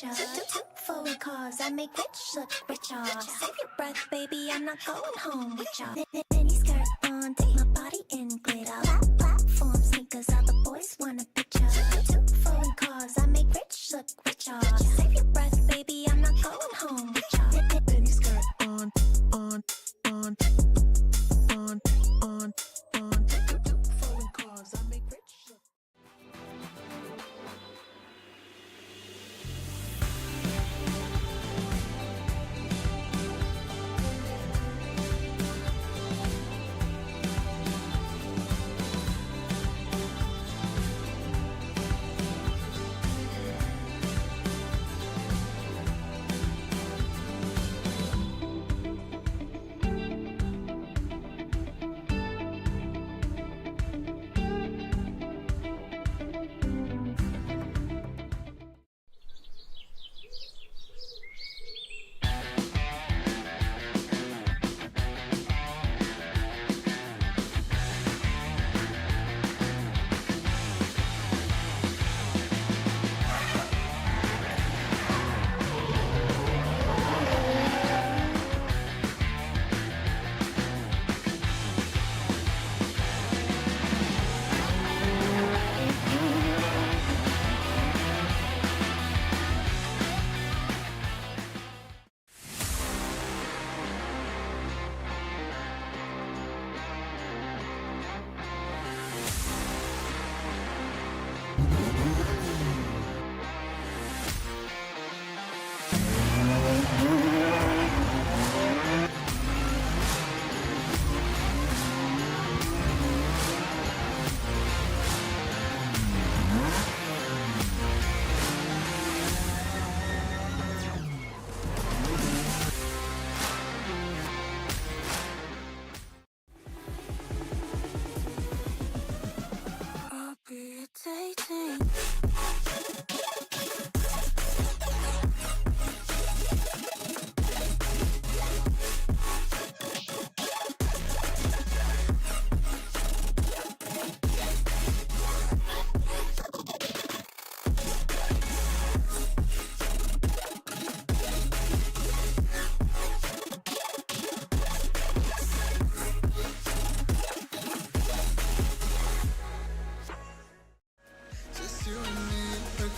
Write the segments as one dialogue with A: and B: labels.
A: richer. Two foreign cars, I make rich look richer. Save your breath, baby, I'm not going home with ya. Mini skirt on, take my body in glitter. Platform sneakers, all the boys want a picture. Two foreign cars, I make rich look richer. Save your breath, baby, I'm not going home with ya. Mini skirt on. Two foreign cars, I make rich look.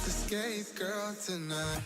B: Escape, girl, tonight.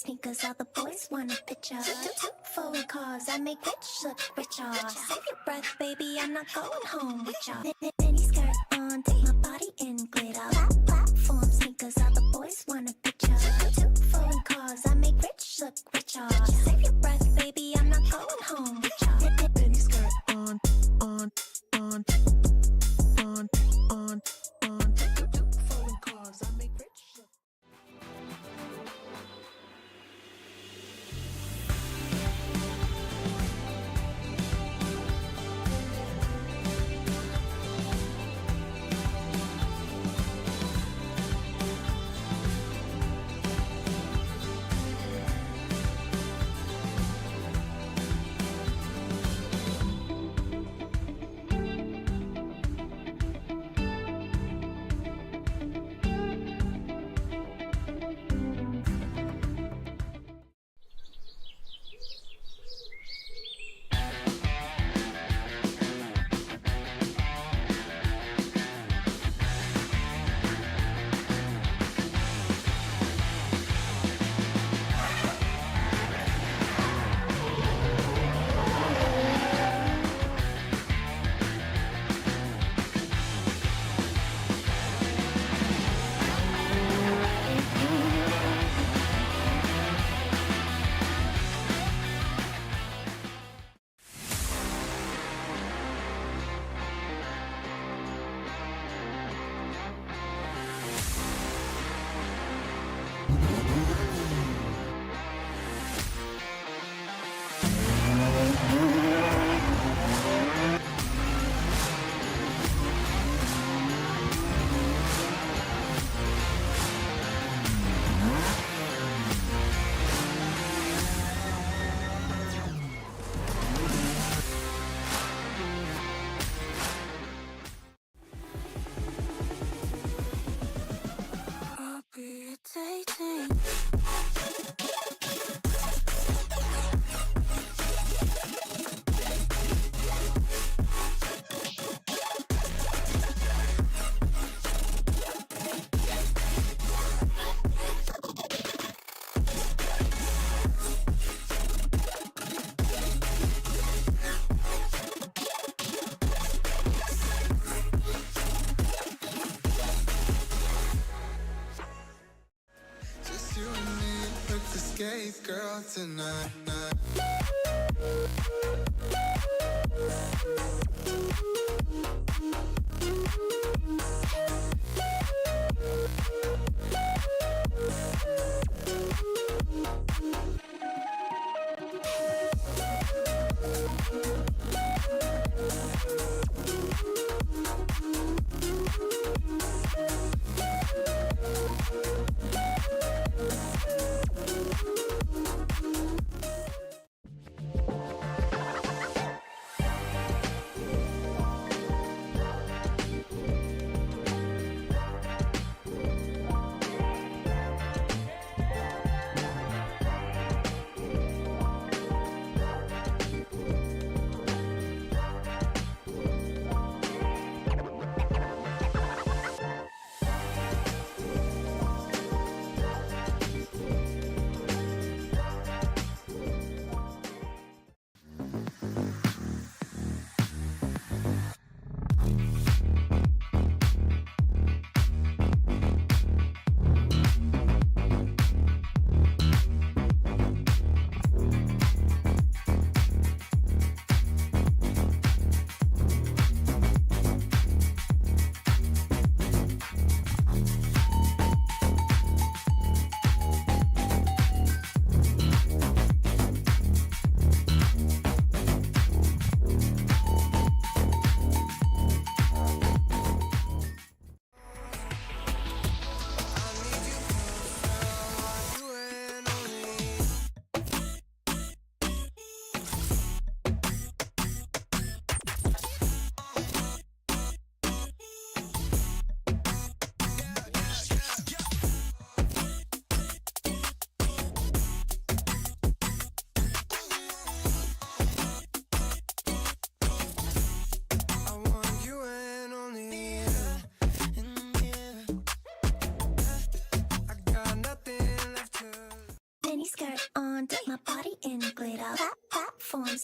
A: sneakers, all the boys want a picture. Two foreign cars, I make rich look richer. Save your breath, baby, I'm not going home with ya. Mini skirt on, take my body in glitter. Platform sneakers, all the boys want a picture. Two foreign cars, I make rich look richer. Save your breath, baby, I'm not going home with ya. Mini skirt on, on, on, on, on, on. Two foreign cars, I make rich look.
B: Escape, girl, tonight.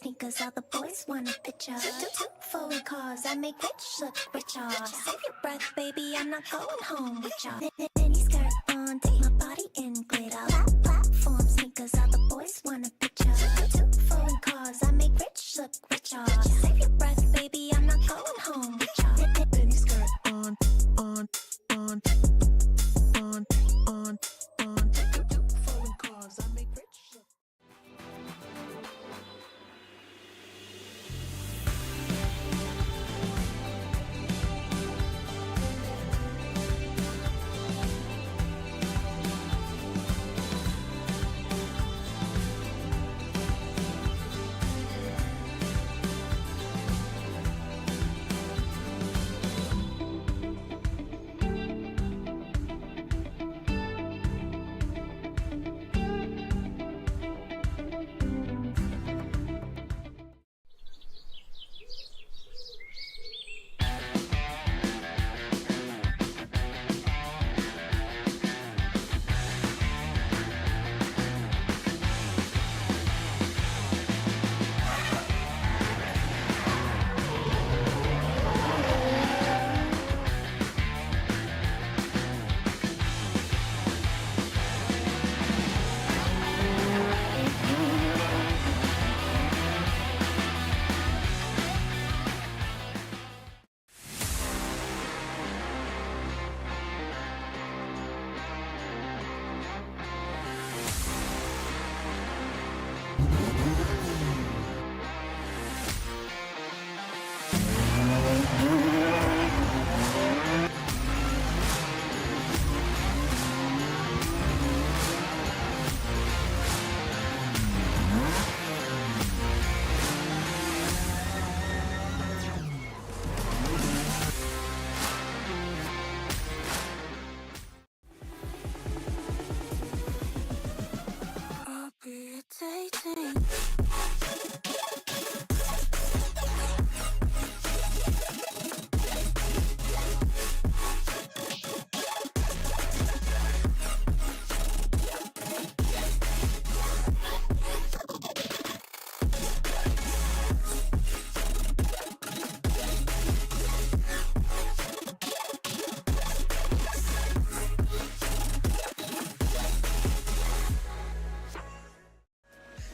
A: sneakers, all the boys want a picture. Two foreign cars, I make rich look richer. Save your breath, baby, I'm not going home with ya. Mini skirt on, take my body in glitter. Platform sneakers, all the boys want a picture. Two foreign cars, I make rich look richer. Save your breath, baby, I'm not going home with ya. Mini skirt on, on, on, on, on, on. Two foreign cars, I make rich look.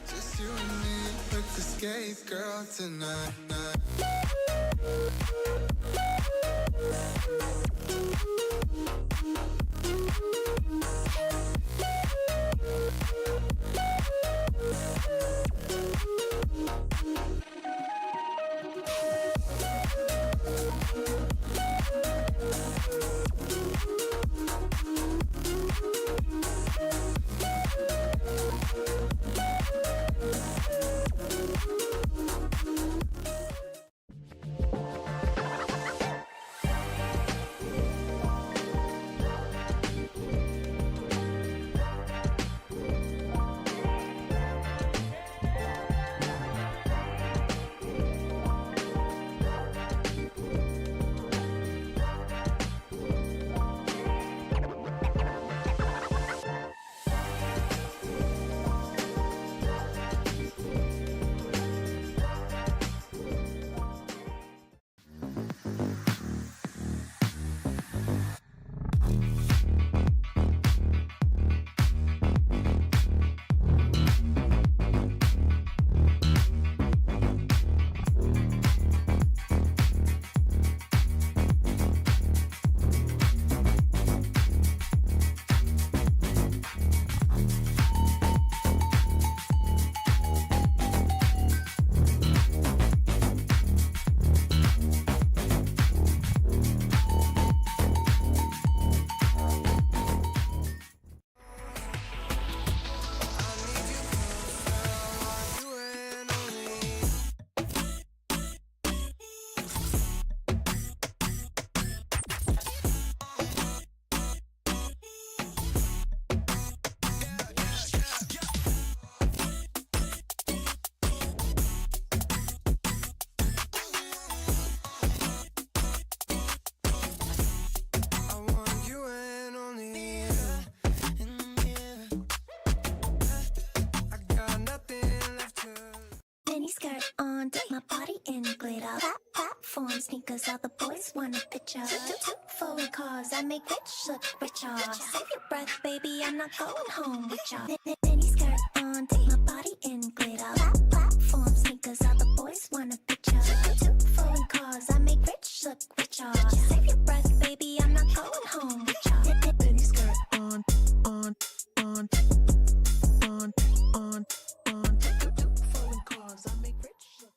B: Just you and me, let's escape, girl, tonight.
A: dip my body in glitter. Platform sneakers, all the boys want a picture. Two foreign cars, I make rich look richer. Save your breath, baby, I'm not going home with ya. Mini skirt on, dip my body in glitter. Platform sneakers, all the boys want a picture. Two foreign cars, I make rich look richer. Save your breath, baby, I'm not going home with ya. Mini skirt on. Two foreign cars, I make rich look.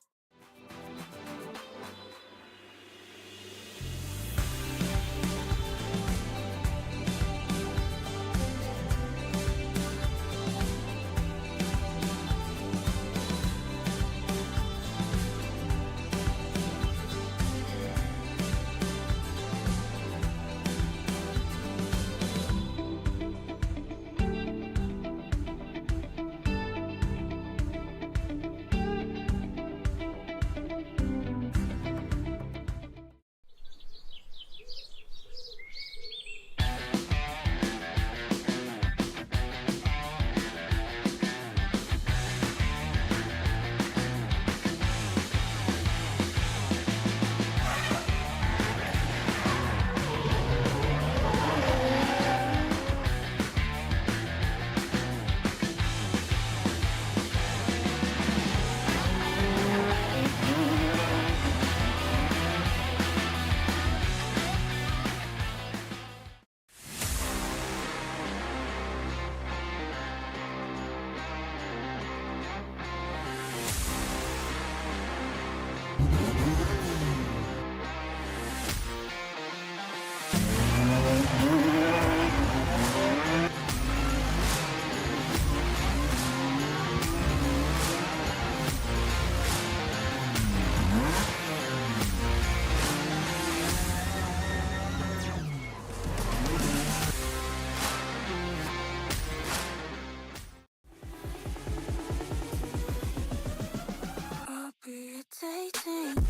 A: I'll be dating.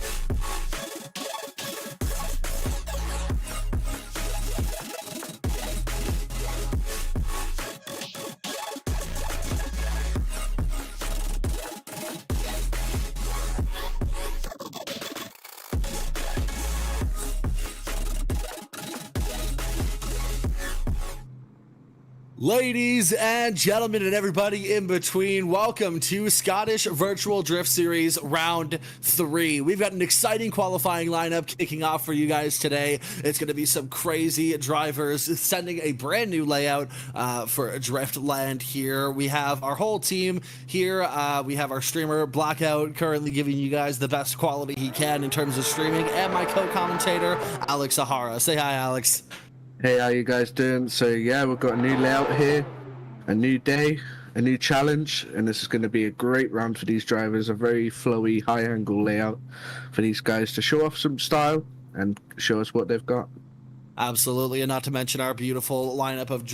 C: Ladies and gentlemen and everybody in between, welcome to Scottish Virtual Drift Series Round 3. We've got an exciting qualifying lineup kicking off for you guys today. It's going to be some crazy drivers sending a brand new layout for Driftland here. We have our whole team here. We have our streamer Blackout currently giving you guys the best quality he can in terms of streaming, and my co-commentator Alex Sahara. Say hi, Alex.
D: Hey, how you guys doing? So yeah, we've got a new layout here, a new day, a new challenge, and this is going to be a great round for these drivers. A very flowy, high-angle layout for these guys to show off some style and show us what they've got.
C: Absolutely, and not to mention our beautiful lineup of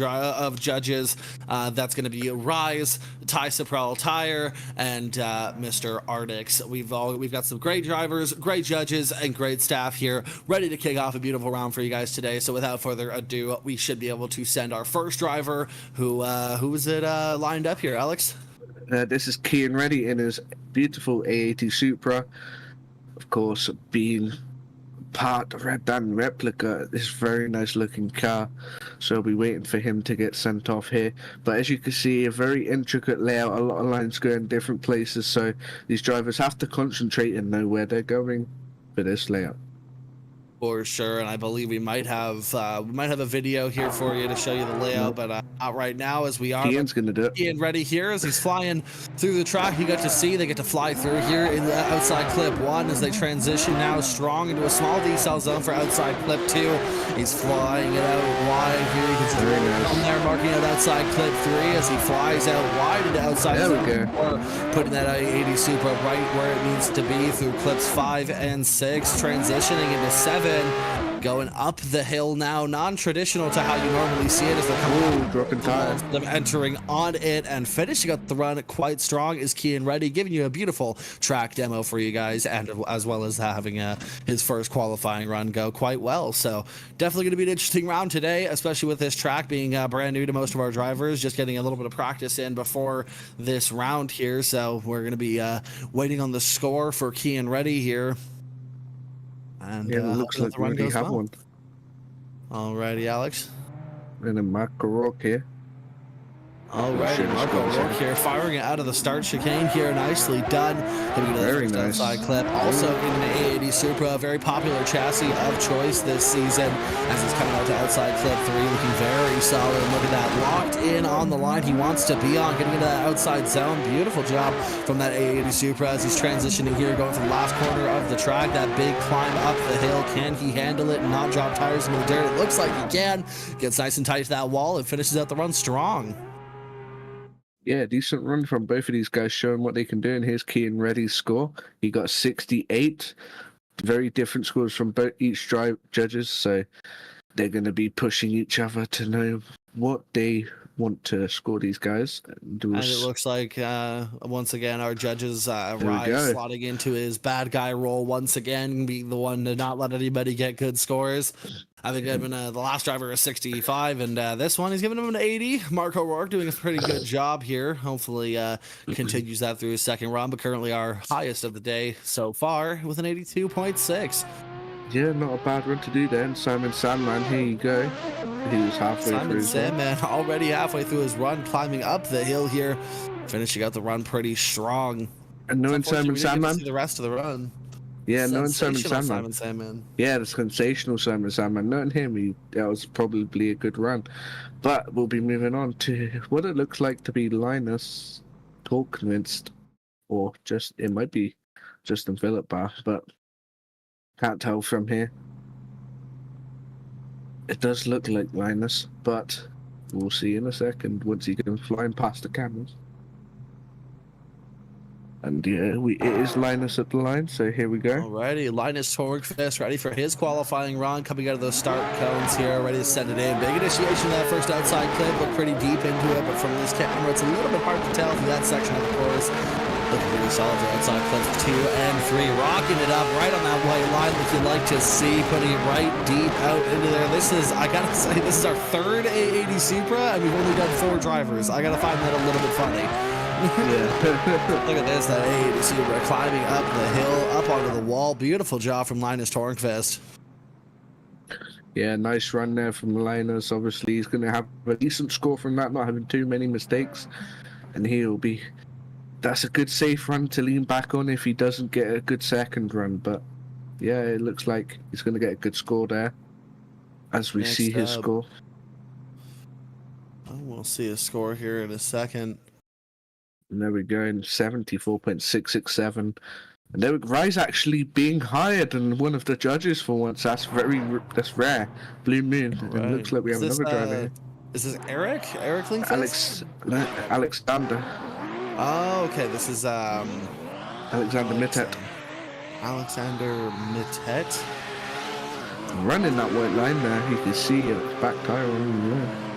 C: judges. That's going to be Rise, Tyres, Tyre, and Mr. Ardix. We've got some great drivers, great judges, and great staff here, ready to kick off a beautiful round for you guys today. So without further ado, we should be able to send our first driver. Who is it lined up here, Alex?
D: This is Kian Reddy in his beautiful A80 Supra, of course, being part Red Band replica. This very nice looking car, so we'll be waiting for him to get sent off here. But as you can see, a very intricate layout, a lot of lines going different places, so these drivers have to concentrate and know where they're going for this layout.
C: For sure, and I believe we might have a video here for you to show you the layout, but not right now as we are.
D: Ian's gonna do it.
C: Ian ready here as he's flying through the track. You got to see they get to fly through here in the outside clip 1 as they transition now strong into a small decel zone for outside clip 2. He's flying it out wide here. You can see him there marking out outside clip 3 as he flies out wide into outside clip 4, putting that A80 Supra right where it needs to be through clips 5 and 6, transitioning into 7. going up the hill now, non-traditional to how you normally see it as they're coming up,
D: dropping tire.
C: them entering on it and finishing up the run quite strong is Kian Reddy, giving you a beautiful track demo for you guys, and as well as having his first qualifying run go quite well. So definitely going to be an interesting round today, especially with this track being brand new to most of our drivers, just getting a little bit of practice in before this round here. So we're going to be waiting on the score for Kian Reddy here. And
D: Yeah, it looks like we already have one.
C: Alrighty, Alex.
D: And a Macarok here.
C: Alrighty, Marco Rourke here, firing it out of the start chicane here. Nicely done.
D: Very nice.
C: Outside clip. Also in an A80 Supra, a very popular chassis of choice this season, as it's coming out to outside clip 3, looking very solid. Look at that, locked in on the line he wants to be on, getting into that outside zone. Beautiful job from that A80 Supra as he's transitioning here, going from the last corner of the track. That big climb up the hill. Can he handle it and not drop tires into the dirt? It looks like he can. Gets nice and tight to that wall and finishes out the run strong.
D: Yeah, decent run from both of these guys, showing what they can do. And here's Kian Reddy's score. He got 68. Very different scores from each judges, so they're going to be pushing each other to know what they want to score these guys. And
C: it looks like, once again, our judges, Rise slotting into his bad guy role once again, being the one to not let anybody get good scores. I think the last driver is 65, and this one, he's giving him an 80. Marco Rourke doing a pretty good job here. Hopefully continues that through his second run, but currently our highest of the day so far with an 82.6.
D: Yeah, not a bad run to do then. Simon Sandman, here you go. He was halfway through.
C: Simon Sandman already halfway through his run, climbing up the hill here, finishing out the run pretty strong.
D: And knowing Simon Sandman,
C: see the rest of the run.
D: Yeah, knowing Simon Sandman. Yeah, the sensational Simon Sandman. Knowing him, that was probably a good run. But we'll be moving on to what it looks like to be Linus Torknwist, or just, it might be Justin Phillip Bar, but can't tell from here. It does look like Linus, but we'll see in a second once he goes flying past the cameras. And yeah, it is Linus at the line, so here we go.
C: Alrighty, Linus Torknwist ready for his qualifying run, coming out of those start cones here, ready to send it in. Big initiation of that first outside clip, looked pretty deep into it, but from this camera, it's a little bit hard to tell through that section of the course. Looking really solid for outside clips 2 and 3, rocking it up right on that white line that you like to see, putting it right deep out into there. This is, I gotta say, this is our third A80 Supra, and we've only done 4 drivers. I gotta find that a little bit funny. Yeah. Look at this, that A80 Supra climbing up the hill, up onto the wall. Beautiful job from Linus Torknwist.
D: Yeah, nice run there from Linus. Obviously, he's going to have a decent score from that, not having too many mistakes. And he'll be... That's a good safe run to lean back on if he doesn't get a good second run. But yeah, it looks like he's going to get a good score there as we see his score.
C: We'll see his score here in a second.
D: And there we go, 74.667. And there, Rise actually being higher than one of the judges for once. That's rare. Blue Moon. Right. It looks like we have another driver here.
C: Is this Eric? Eric Linkfist?
D: Alexander.
C: Oh, okay. This is
D: Alexander Mittet.
C: Alexander Mittet.
D: Running that white line there, you can see a back tire on the line.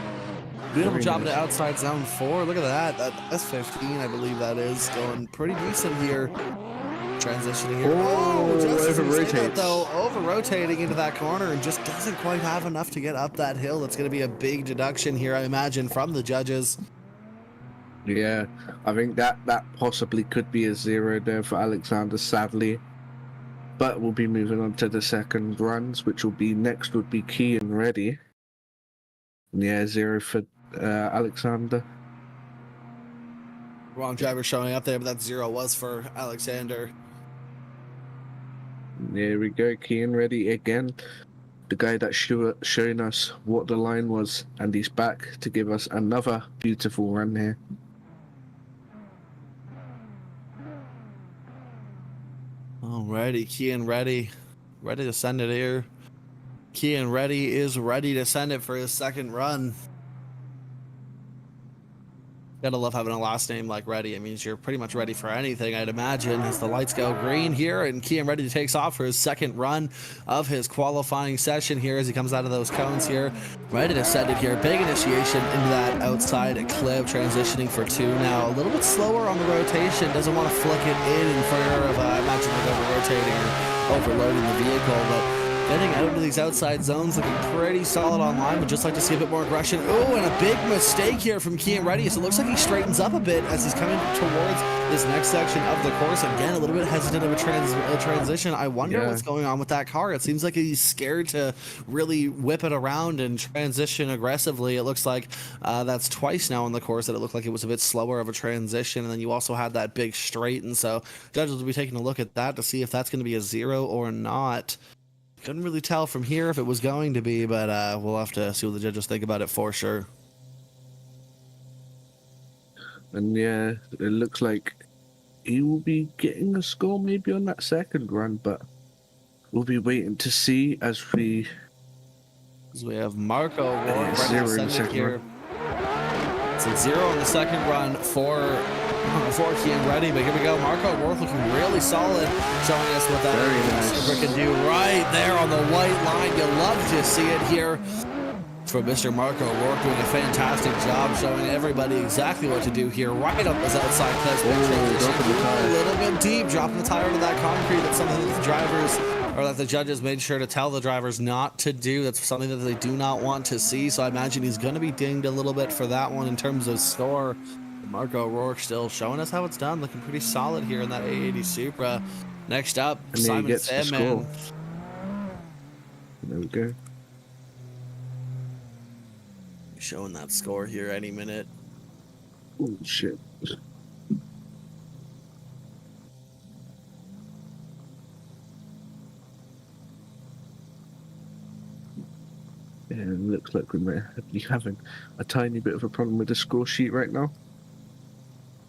C: Beautiful job at the outside zone 4. Look at that. That's 15, I believe that is. Going pretty decent here. Transitioning here.
D: Oh, over-rotates.
C: Though, over-rotating into that corner and just doesn't quite have enough to get up that hill. That's going to be a big deduction here, I imagine, from the judges.
D: Yeah, I think that possibly could be a 0 there for Alexander, sadly. But we'll be moving on to the second runs, which will be next would be Kian Reddy. Yeah, 0 for Alexander.
C: Wrong driver showing up there, but that 0 was for Alexander.
D: There we go, Kian Reddy again. The guy that's showing us what the line was, and he's back to give us another beautiful run here.
C: Alrighty, Kian Reddy, ready to send it here. Kian Reddy is ready to send it for his second run. Gotta love having a last name like Ready. It means you're pretty much ready for anything, I'd imagine, as the lights go green here, and Kian Ready takes off for his second run of his qualifying session here as he comes out of those cones here. Ready to send it here. Big initiation into that outside clip, transitioning for 2 now. A little bit slower on the rotation. Doesn't want to flick it in fear of, I imagine, like over-rotating or overloading the vehicle, but getting out into these outside zones, looking pretty solid online. Would just like to see a bit more aggression. Oh, and a big mistake here from Kian Ready. So it looks like he straightens up a bit as he's coming towards this next section of the course. Again, a little bit hesitant of a transition. I wonder what's going on with that car. It seems like he's scared to really whip it around and transition aggressively. It looks like that's twice now on the course that it looked like it was a bit slower of a transition. And then you also had that big straight. And so judges will be taking a look at that to see if that's going to be a 0 or not. Couldn't really tell from here if it was going to be, but we'll have to see what the judges think about it for sure.
D: And yeah, it looks like he will be getting a score maybe on that second run, but we'll be waiting to see as we
C: have Marco Rourke
D: zero
C: ready
D: in
C: to
D: the
C: send it
D: second
C: here. It's a 0 in the second run for Kian Ready, but here we go. Marco Rourke looking really solid, showing us what that super can do right there on the white line. You'll love to see it here from Mr. Marco Rourke, doing a fantastic job, showing everybody exactly what to do here, right up those outside clips. A little bit deep, dropping the tire into that concrete. That's something that the drivers, or that the judges made sure to tell the drivers not to do. That's something that they do not want to see. So I imagine he's going to be dinged a little bit for that one in terms of score. Marco Rourke still showing us how it's done, looking pretty solid here in that A80 Supra. Next up, Simon Sandman.
D: There we go.
C: Showing that score here any minute.
D: Oh shit. Yeah, it looks like we might be having a tiny bit of a problem with the score sheet right now.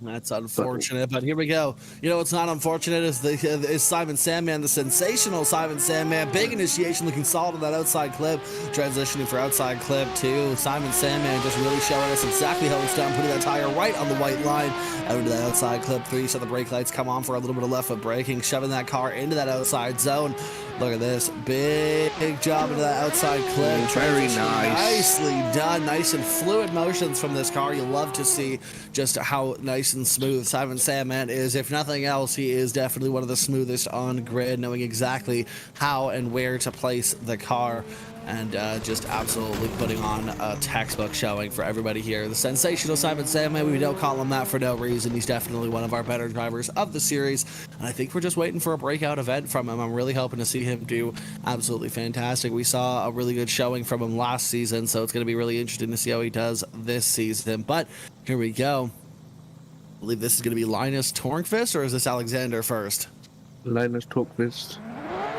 C: That's unfortunate, but here we go. You know what's not unfortunate is Simon Sandman, the sensational Simon Sandman. Big initiation, looking solid on that outside clip. Transitioning for outside clip 2. Simon Sandman just really showing us exactly how it's done, putting that tire right on the white line. Out into that outside clip 3, so the brake lights come on for a little bit of left foot braking, shoving that car into that outside zone. Look at this. Big job into that outside clip.
D: Very nice.
C: Nicely done. Nice and fluid motions from this car. You love to see just how nice and smooth Simon Sandman is. If nothing else, he is definitely one of the smoothest on grid, knowing exactly how and where to place the car. And just absolutely putting on a textbook showing for everybody here. The sensational Simon Sandman, we don't call him that for no reason. He's definitely one of our better drivers of the series. And I think we're just waiting for a breakout event from him. I'm really hoping to see him do absolutely fantastic. We saw a really good showing from him last season, so it's going to be really interesting to see how he does this season. But here we go. I believe this is going to be Linus Tornqvist, or is this Alexander first?
D: Linus Tornqvist.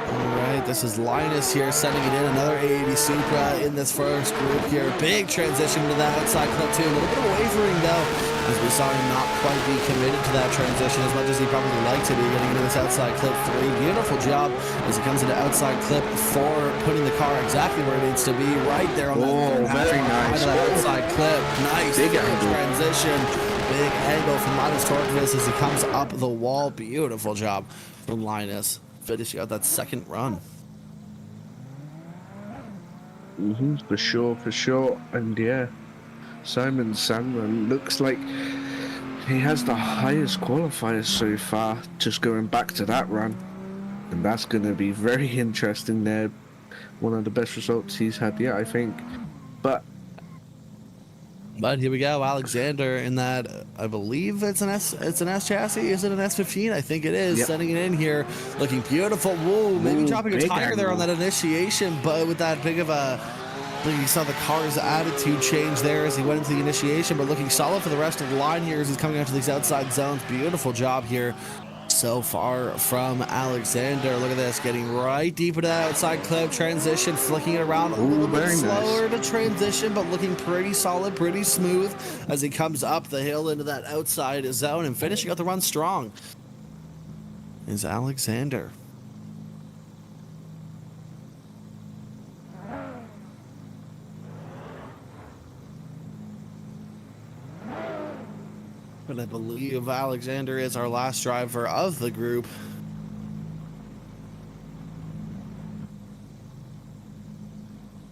C: Alright, this is Linus here sending it in. Another A80 Supra in this first group here. Big transition to that outside clip 2. A little bit of wavering though, as we saw him not quite be committed to that transition as much as he probably liked to be, getting into this outside clip 3. Beautiful job as he comes into outside clip 4, putting the car exactly where it needs to be, right there on that
D: very nice.
C: That outside clip. Nice big transition. Big angle from Linus Tornqvist as he comes up the wall. Beautiful job from Linus, finishing out that second run.
D: For sure. And yeah, Simon Sandman looks like he has the highest qualifiers so far, just going back to that run. And that's going to be very interesting there. One of the best results he's had yet, I think.
C: But here we go, Alexander in that, I believe it's an S chassis. Is it an S15? I think it is.
D: Yep.
C: Sending it in here, looking beautiful. Whoa, maybe dropping a tire there on that initiation, but with that big of a, you saw the car's attitude change there as he went into the initiation, but looking solid for the rest of the line here as he's coming out to these outside zones. Beautiful job here so far from Alexander. Look at this, getting right deep into that outside clip, transition, flicking it around a little bit slower to transition, but looking pretty solid, pretty smooth as he comes up the hill into that outside zone and finishing out the run strong is Alexander. and I believe Alexander is our last driver of the group.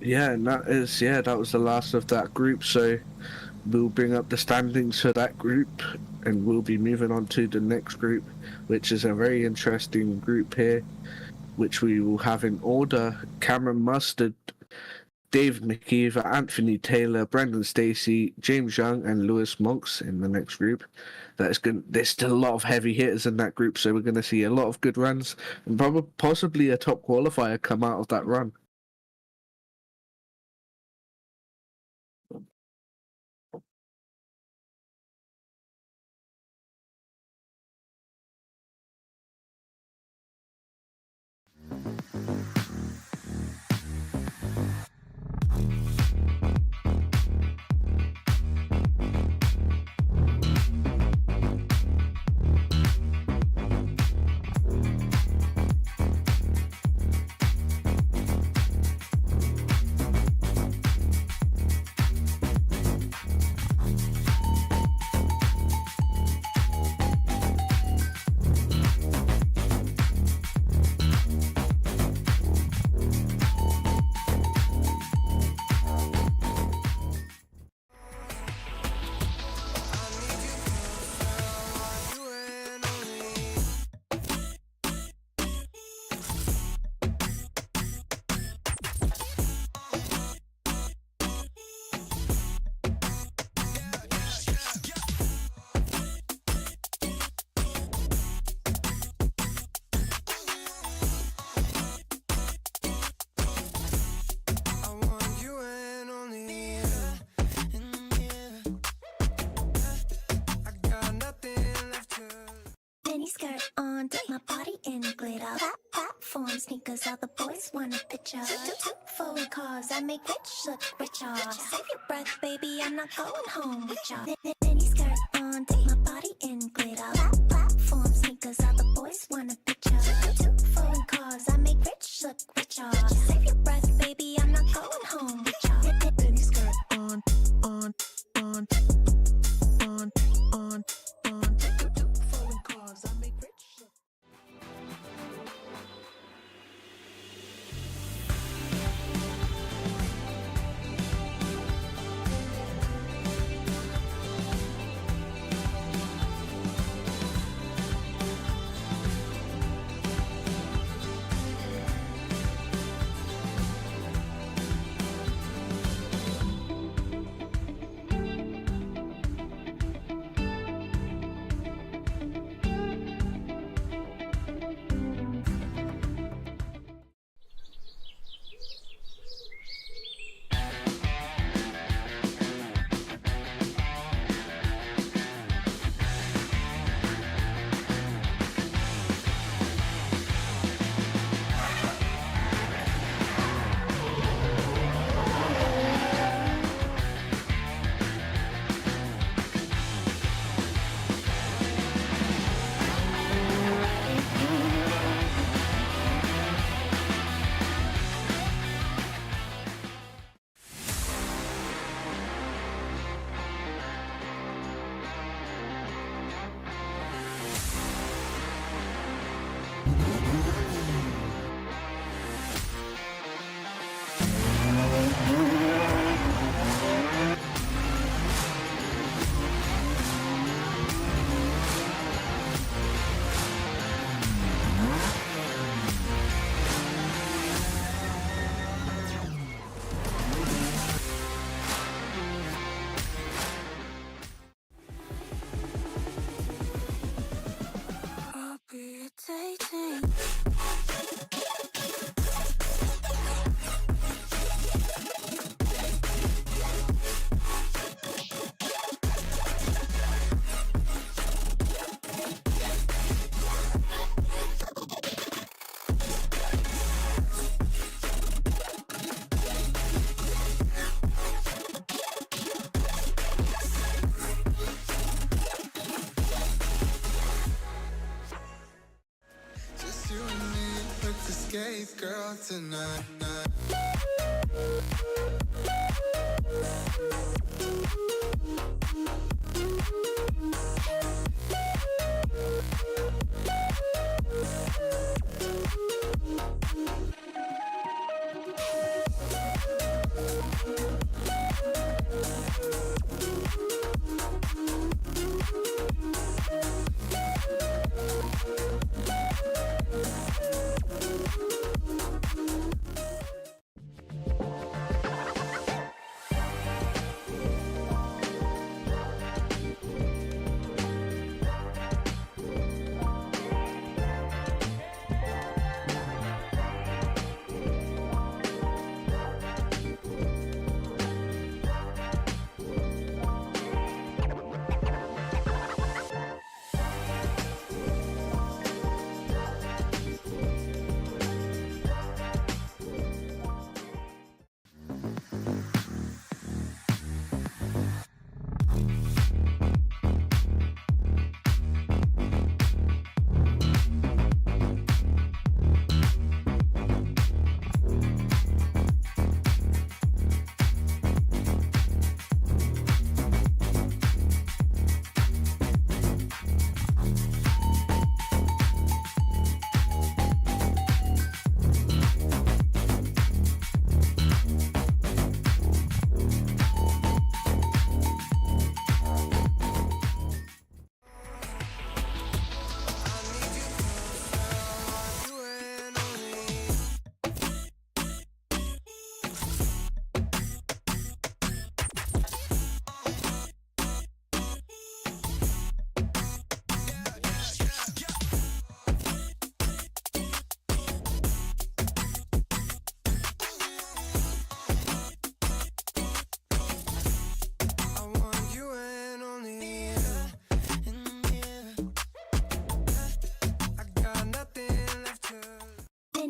D: Yeah, and that was the last of that group. So we'll bring up the standings for that group, and we'll be moving on to the next group, which is a very interesting group here, which we will have in order: Cameron Mustard, Dave McKeever, Anthony Taylor, Brendan Stacey, James Young, and Lewis Monks in the next group. There's still a lot of heavy hitters in that group, so we're going to see a lot of good runs, and possibly a top qualifier come out of that run.
A: Skirt on, dip my body in glitter. Platform sneakers, all the boys want a picture. Two foreign cars, I make rich look richer. Save your breath, baby, I'm not going home with ya. Mini skirt on, dip my body in glitter. Platform sneakers, all the boys want a picture. Two foreign cars, I make rich look richer. Save your breath, baby, I'm not going home with ya. Mini skirt on.
B: escape, girl, tonight.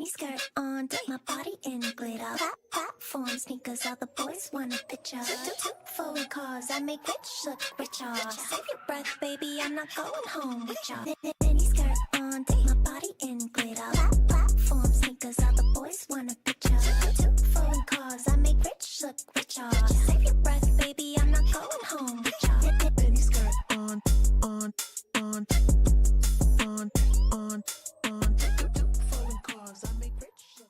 A: Skirt on, take my body in glitter. Platform sneakers, all the boys want a picture. Two foreign cars, I make rich look richer. Save your breath, baby, I'm not going home with ya. Mini skirt on, take my body in glitter. Platform sneakers, all the boys want a picture. Two foreign cars, I make rich look richer. Save your breath, baby, I'm not going home with ya. Mini skirt on, on, on, on, on, on. Two foreign cars, I make rich look.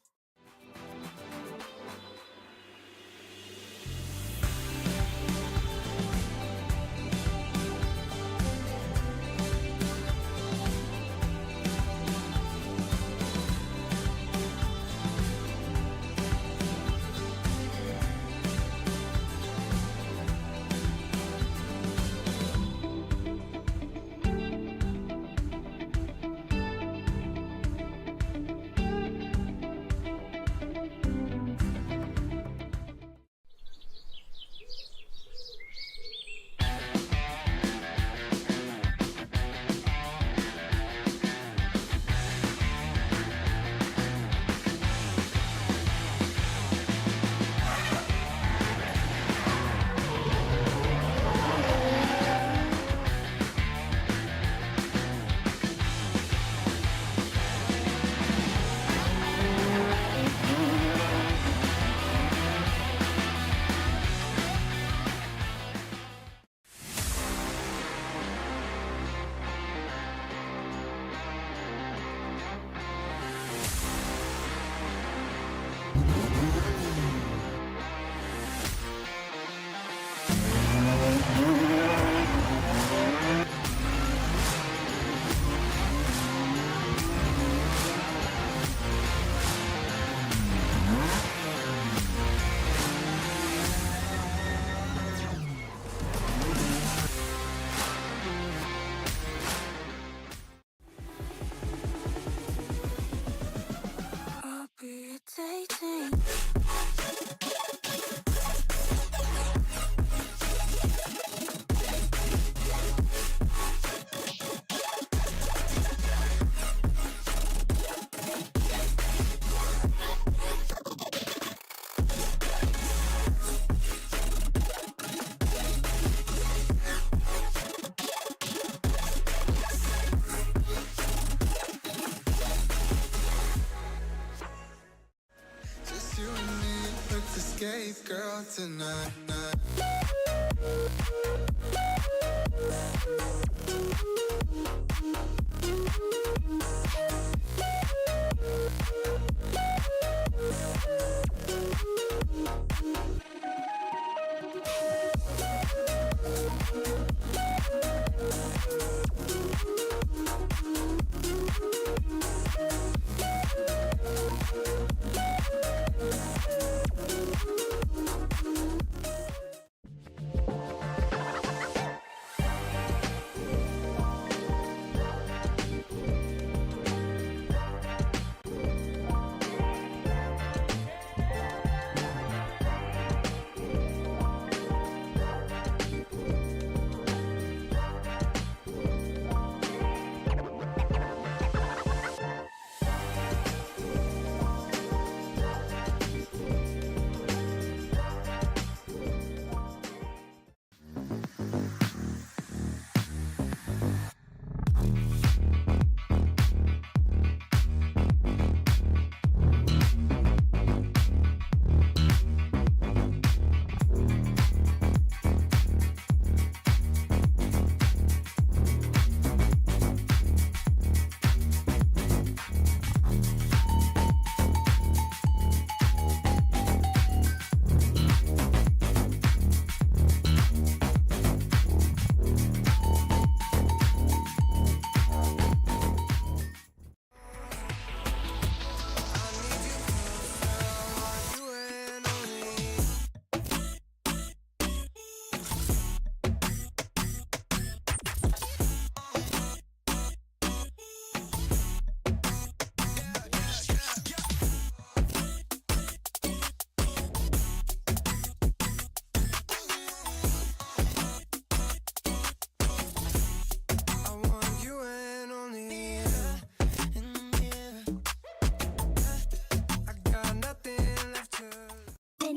A: Irritating.
B: Just you and me, let's escape, girl, tonight.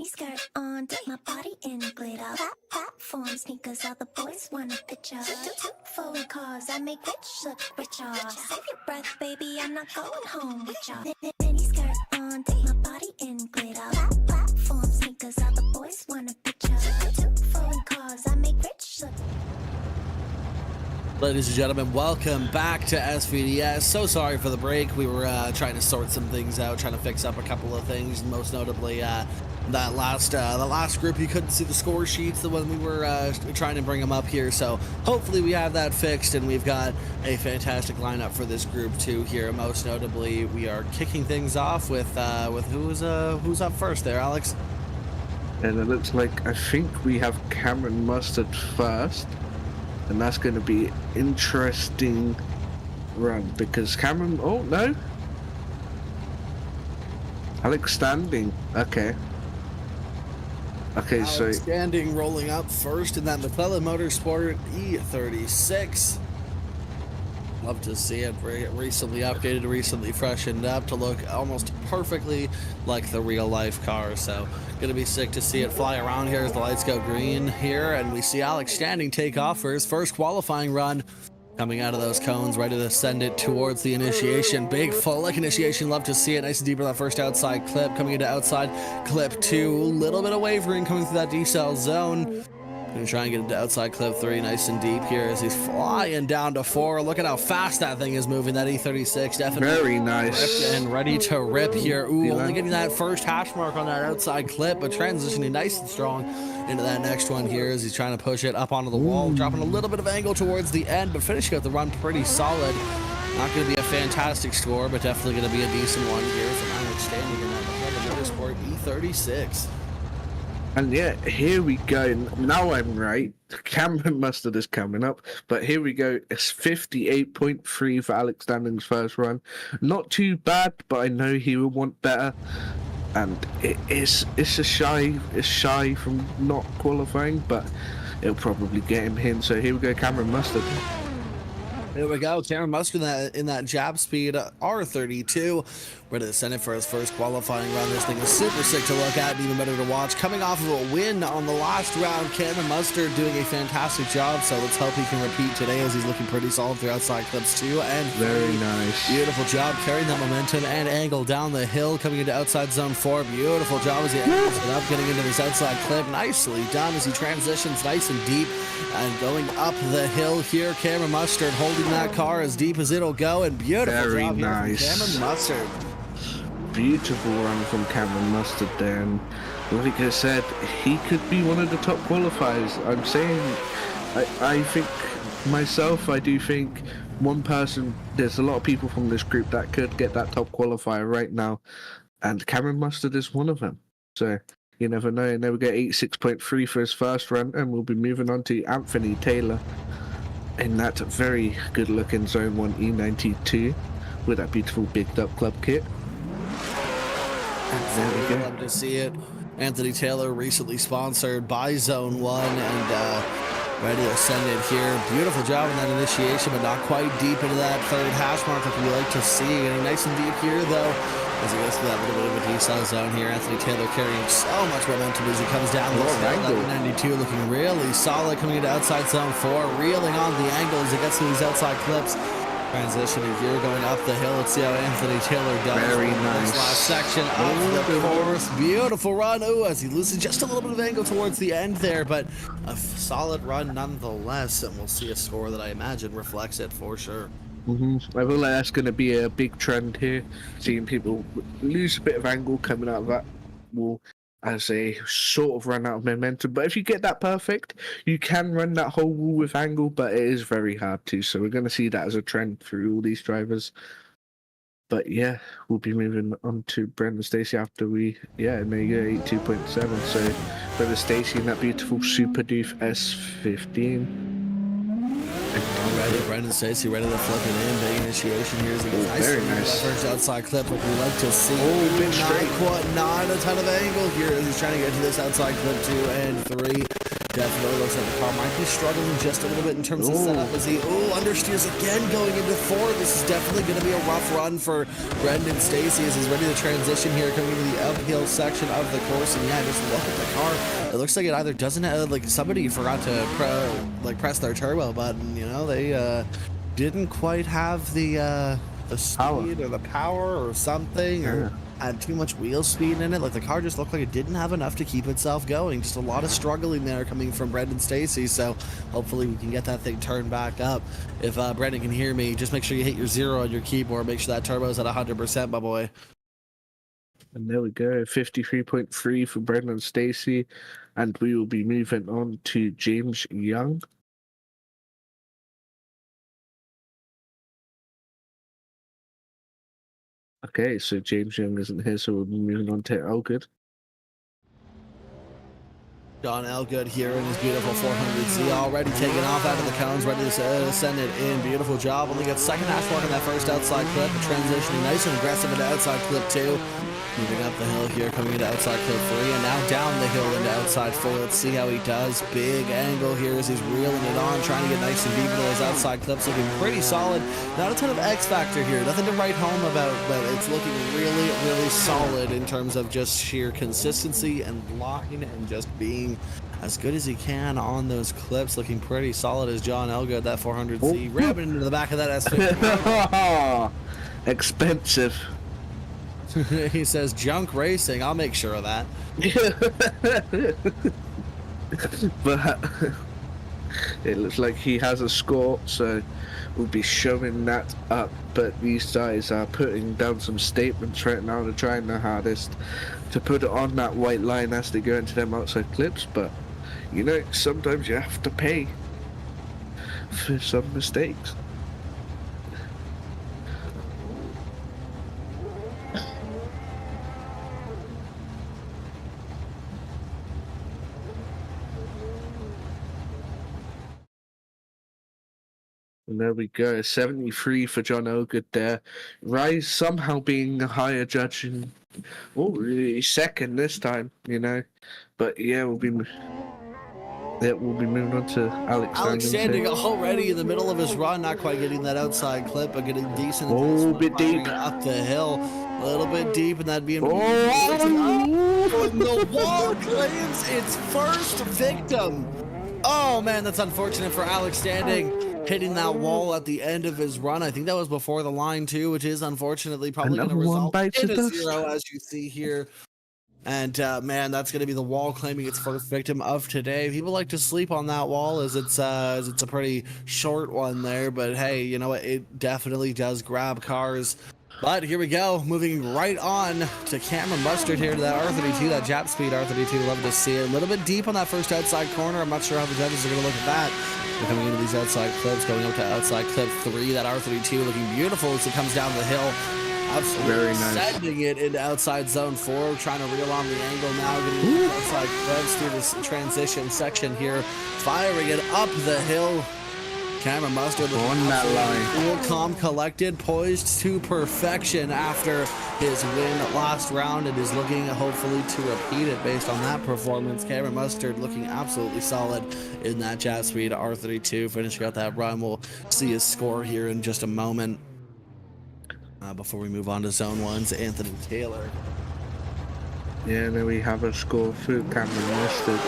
A: Skirt on, dip my body in glitter. Platform sneakers, all the boys want a picture. Two forward cars, I make rich look richer. Save your breath, baby, I'm not going home with ya. Mini skirt on, dip my body in glitter. Platform sneakers, all the boys want a picture. Two forward cars, I make rich look.
C: Ladies and gentlemen, welcome back to SVDS. So sorry for the break. We were trying to sort some things out, trying to fix up a couple of things, most notably the last group. You couldn't see the score sheets, the one we were trying to bring them up here. So hopefully we have that fixed, and we've got a fantastic lineup for this group too here. Most notably, we are kicking things off with who's up first there, Alex?
D: And it looks like, I think we have Cameron Mustard first. And that's going to be interesting run because Cameron, oh no, Alex Standing, okay,
C: Alex
D: so
C: Standing rolling up first in that Mclellan Motorsport E36. Love to see it. Recently updated, recently freshened up to look almost perfectly like the real life car. So gonna be sick to see it fly around here as the lights go green here, and we see Alex Standing take off for his first qualifying run, coming out of those cones, ready to send it towards the initiation. Big full like initiation. Love to see it. Nice and deep in that first outside clip, coming into outside clip 2. A little bit of wavering coming through that decel zone. Gonna try and get into outside clip 3, nice and deep here as he's flying down to 4. Look at how fast that thing is moving. That E36 definitely
D: very nice
C: and ready to rip here. Ooh, only getting that first hash mark on that outside clip, but transitioning nice and strong into that next one here as he's trying to push it up onto the wall, dropping a little bit of angle towards the end, but finishing out the run pretty solid. Not going to be a fantastic score, but definitely going to be a decent one here from Alex Standing in that Motorsport E36.
D: And yeah, here we go. Now I'm right. Cameron Mustard is coming up, but here we go. It's 58.3 for Alex Standing's first run. Not too bad, but I know he will want better. And it's shy from not qualifying, but it'll probably get him in. So here we go, Cameron Mustard.
C: There we go. Cameron Musker in that jab speed R32. Ready to send it for his first qualifying run. This thing is super sick to look at and even better to watch. Coming off of a win on the last round, Cameron Mustard doing a fantastic job. So let's hope he can repeat today as he's looking pretty solid through outside clips 2 and 3.
D: Very nice.
C: Beautiful job carrying that momentum and angle down the hill, coming into outside zone 4. Beautiful job as he angles it up, getting into this outside clip. Nicely done as he transitions nice and deep and going up the hill here. Cameron Mustard holding that car as deep as it'll go, and beautiful
D: Very
C: job here
D: nice.
C: from Cameron Mustard.
D: Beautiful run from Cameron Mustard there, and like I said, he could be one of the top qualifiers. I'm saying, I think myself, I do think one person, there's a lot of people from this group that could get that top qualifier right now, and Cameron Mustard is one of them. So you never know. And there we go, 86.3 for his first run, and we'll be moving on to Anthony Taylor in that very good looking Zone 1 E92 with that beautiful bigged up club kit. There we go.
C: Love to see it. Anthony Taylor recently sponsored by Zone 1 and ready to send it here. Beautiful job in that initiation, but not quite deep into that third hash mark like we like to see. Getting nice and deep here, though, as he goes through that little bit of a decel zone here. Anthony Taylor carrying so much momentum as he comes down the hill. 92 looking really solid, coming into outside zone 4, reeling on the angle as he gets through these outside clips. Transitioning here, going up the hill. Let's see how Anthony Taylor does.
D: Very nice.
C: This last section of the course. Beautiful run. Oh, as he loses just a little bit of angle towards the end there, but a solid run nonetheless. And we'll see a score that I imagine reflects it for sure.
D: I feel like that's going to be a big trend here. Seeing people lose a bit of angle coming out of that wall as a sort of run out of momentum. But if you get that perfect, you can run that whole wall with angle, but it is very hard to. So we're going to see that as a trend through all these drivers. But yeah, we'll be moving on to Brendan Stacey after and there you go, 82.7. So Brendan Stacey in that beautiful Super Doof S15.
C: Already, Brendan Stacey ready to flip it in. Big initiation here as he gets
D: very nice.
C: First outside clip like we like to see.
D: Big straight.
C: Not a ton of angle here as he's trying to get to this outside clip 2 and 3. Definitely looks like the car might be struggling just a little bit in terms of setup as he understeers again going into 4. This is definitely going to be a rough run for Brendan Stacey as he's ready to transition here coming into the uphill section of the course. And yeah, just look at the car. It looks like it either doesn't have, like somebody forgot to press their turbo button. You know, they didn't quite have the speed or the power or something, or had too much wheel speed in it. Like the car just looked like it didn't have enough to keep itself going. Just a lot of struggling there coming from Brendan Stacey. So hopefully we can get that thing turned back up. If Brendan can hear me, just make sure you hit your 0 on your keyboard. Make sure that turbo's at 100%, my boy.
D: And there we go, 53.3 for Brendan Stacey. And we will be moving on to James Young. Okay, so James Young isn't here, so we'll be moving on to Elgood.
C: John Elgood here in his beautiful 400Z, already taking off out of the cones, ready to send it in. Beautiful job. Only got second hash mark on that first outside clip, transitioning nice and aggressive into outside clip 2. Moving up the hill here, coming into outside clip 3, and now down the hill into outside 4. Let's see how he does. Big angle here as he's reeling it on, trying to get nice and deep into those outside clips. Looking pretty solid. Not a ton of X factor here. Nothing to write home about, but it's looking really, really solid in terms of just sheer consistency and blocking and just being as good as he can on those clips. Looking pretty solid as John Elgood, that 400Z, ramming into the back of that S50.
D: Expensive.
C: He says junk racing. I'll make sure of that.
D: But it looks like he has a score, so we'll be showing that up. But these guys are putting down some statements right now. They're trying their hardest to put it on that white line as they go into them outside clips. But you know, sometimes you have to pay for some mistakes. And there we go, 73 for John Elgood there. Rise somehow being a higher judge in, second this time, you know. But yeah, we'll be Yeah, we'll be moving on to Alex
C: Alex
D: Standing.
C: standing already in the middle of his run, not quite getting that outside clip, but getting decent. into this
D: Oh,
C: one,
D: bit
C: firing
D: deep.
C: it up the hill, a little bit deep, and that BMW.
D: Oh,
C: And the wall claims its first victim. Oh man, that's unfortunate for Alex Standing, hitting that wall at the end of his run. I think that was before the line too, which is unfortunately probably going to
D: another one
C: result
D: bites
C: in
D: the
C: a
D: dust.
C: 0, as you see here. And man, that's going to be the wall claiming its first victim of today. People like to sleep on that wall as it's a pretty short one there, but hey, you know what? It definitely does grab cars. But here we go, moving right on to Cameron Mustard here to that R32, that Jap Speed R32. Love to see it. A little bit deep on that first outside corner. I'm not sure how the judges are going to look at that. We're coming into these outside clips, going up to outside clip 3. That R32 looking beautiful as it comes down the hill. Absolutely
D: Very nice.
C: sending it into outside zone 4, trying to reel on the angle now, getting the outside clips through this transition section here, firing it up the hill. Cameron Mustard looking
D: On that line.
C: cool, calm, collected, poised to perfection after his win last round, and is looking hopefully to repeat it based on that performance. Cameron Mustard looking absolutely solid in that Jazz Speed R32, finishing out that run. We'll see his score here in just a moment. Before we move on to Zone 1's Anthony Taylor.
D: Yeah, there we have a score for Cameron Mustard.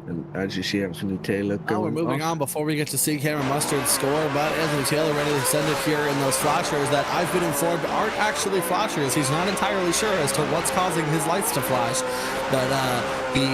D: And as you see, Anthony Taylor
C: Now we're
D: going
C: moving
D: off.
C: on before we get to see Cameron Mustard's score, but Anthony Taylor ready to send it here in those flashers that I've been informed aren't actually flashers. He's not entirely sure as to what's causing his lights to flash, but he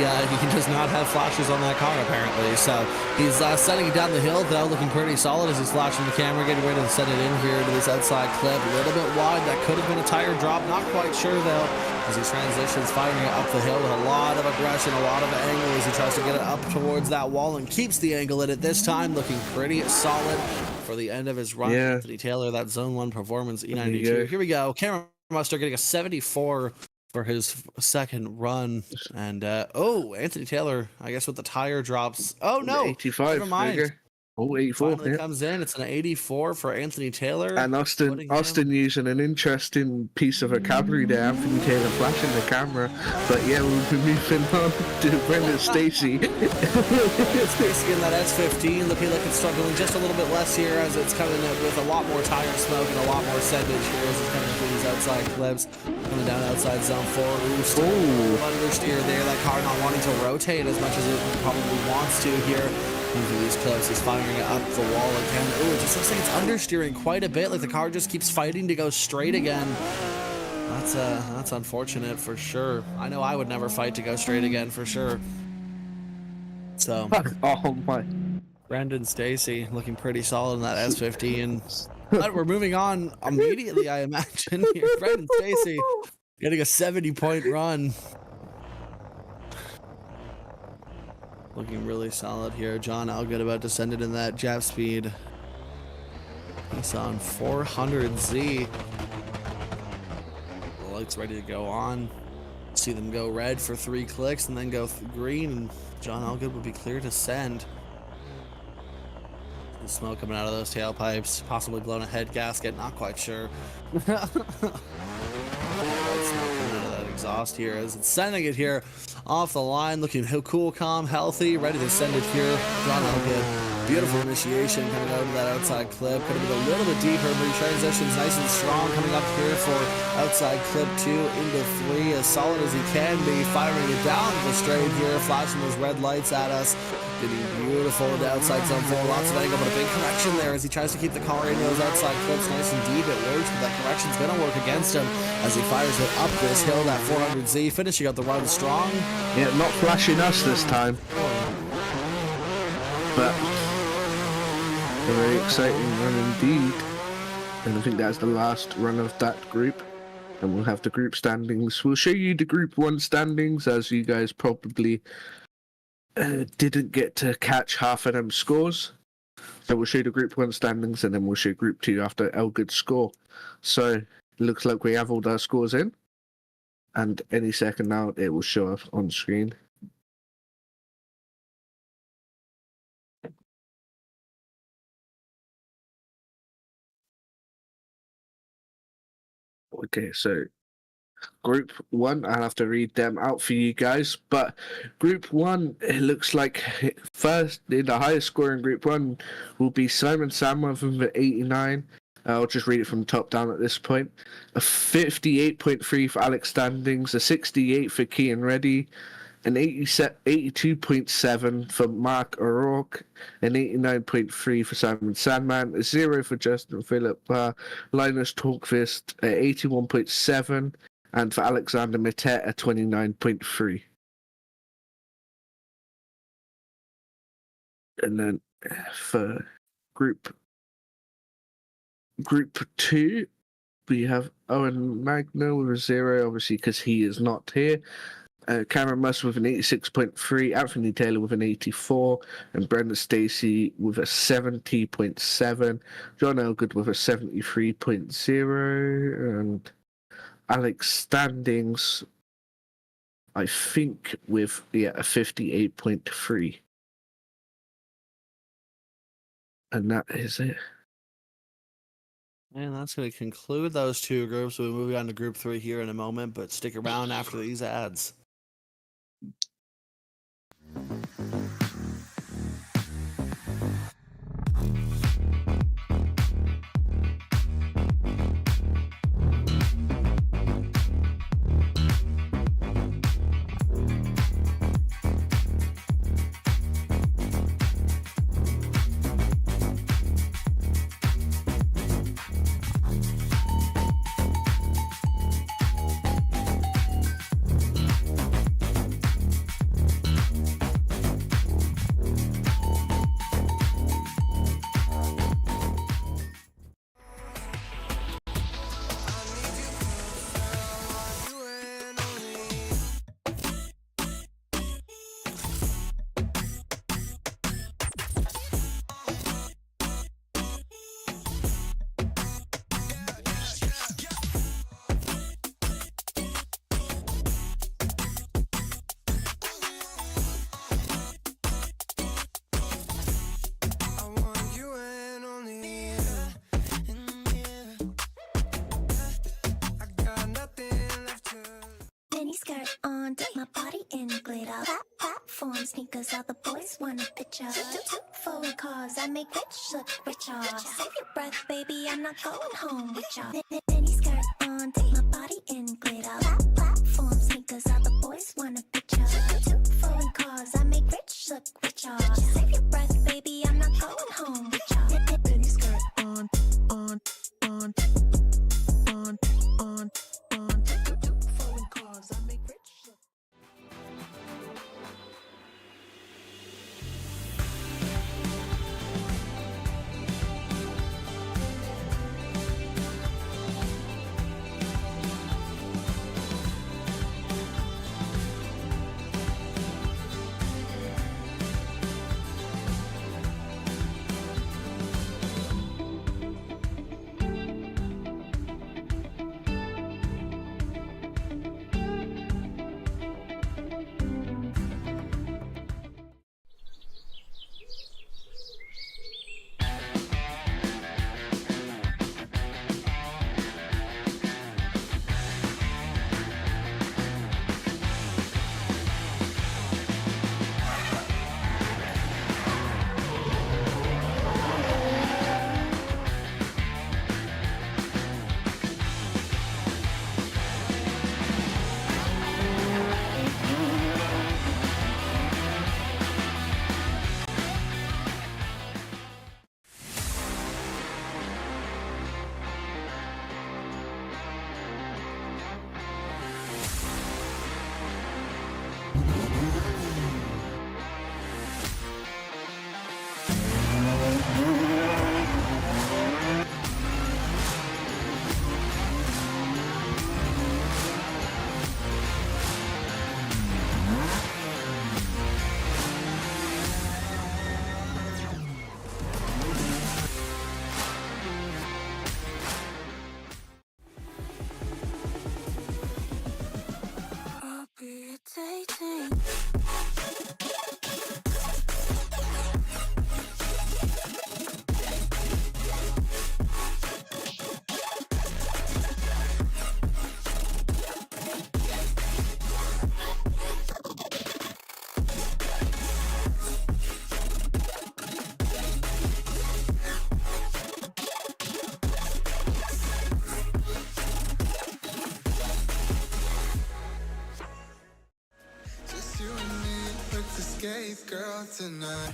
C: does not have flashers on that car apparently. So he's sending it down the hill though, looking pretty solid as he's flashing the camera, getting ready to send it in here to this outside clip. A little bit wide, that could have been a tire drop, not quite sure though, as he transitions, firing it up the hill with a lot of aggression, a lot of angle as he tries to get it up towards that wall and keeps the angle in it this time, looking pretty solid for the end of his run.
D: Yeah.
C: Anthony Taylor, that Zone 1 performance, E92. Here we go. Cameron Mustard getting a 74 for his second run. And, Anthony Taylor, I guess with the tire drops. Oh, no.
D: 85.
C: Never mind.
D: Oh, 84.
C: Finally
D: Yeah.
C: comes in. It's an 84 for Anthony Taylor.
D: And Austin using an interesting piece of vocabulary there. Anthony Taylor flashing the camera. But yeah, we'll be moving on to Brendan Stacy.
C: Stacy in that S15 looking like it's struggling just a little bit less here as it's coming in with a lot more tire smoke and a lot more sendage here as it's coming through these outside clips. Coming down outside zone 4. Understeer there. That car not wanting to rotate as much as it probably wants to here. Through these clips, he's firing it up the wall again. Oh, it just looks like it's understeering quite a bit. Like the car just keeps fighting to go straight again. That's unfortunate for sure. I know I would never fight to go straight again for sure. So,
D: Oh my.
C: Brendan Stacy looking pretty solid in that S15. But we're moving on immediately, I imagine. Here, Brendan Stacy getting a 70-point run. Looking really solid here. John Algood about to send it in that Jap Speed. He's on 400Z. The lights ready to go on. See them go red for 3 clicks and then go green, and John Algood would be clear to send. The smoke coming out of those tailpipes, possibly blown a head gasket, not quite sure. Exhaust here as it's sending it here off the line, looking cool, calm, healthy, ready to send it here. John Algood, beautiful initiation coming out of that outside clip. Could have been a little bit deeper, but he transitions nice and strong coming up here for outside clip 2 into 3, as solid as he can be, firing it down the straight here, flashing those red lights at us. Getting beautiful into outside zone 4, lots of angle, but a big correction there as he tries to keep the car in those outside clips nice and deep. It works, but that correction's gonna work against him as he fires it up this hill, that 400Z, finishing out the run strong.
D: Yeah, not flashing us this time. But a very exciting run indeed. And I think that's the last run of that group. And we'll have the group standings. We'll show you the group 1 standings, as you guys probably didn't get to catch half of them scores. So we'll show you the group 1 standings, and then we'll show group 2 after Elgood's score. So it looks like we have all our scores in, and any second now it will show up on screen. Okay, so Group 1. I'll have to read them out for you guys. But Group 1, it looks like first in the highest score in Group 1 will be Simon Samworth with 89. I'll just read it from top down at this point. A 58.3 for Alex Standings, a 68 for Kean Reddy, an 82.7 for Mark O'Rourke, an 89.3 for Simon Sandman, a 0 for Justin Phillip, Linus Torkvist, a 81.7, and for Alexander Mittet, a 29.3. And then for Group 2, we have Owen Magno with a 0, obviously because he is not here. Cameron Muss with an 86.3, Anthony Taylor with an 84, and Brendan Stacey with a 70.7, John Elgood with a 73.0, and Alex Standings, I think, with a 58.3. And that is it.
C: And that's going to conclude those two groups. We'll move on to Group 3 here in a moment, but stick around after these ads.
A: Skirt on, dip my body in glitter. Platform sneakers, all the boys want a picture. Two forward cars, I make rich look richer. Save your breath, baby, I'm not going home with ya. Mini skirt on, dip my body in glitter. Platform sneakers, all the boys want a picture. Two forward cars, I make rich look richer. Save your breath, baby, I'm not going home with ya. Mini skirt on.
B: escape, girl, tonight.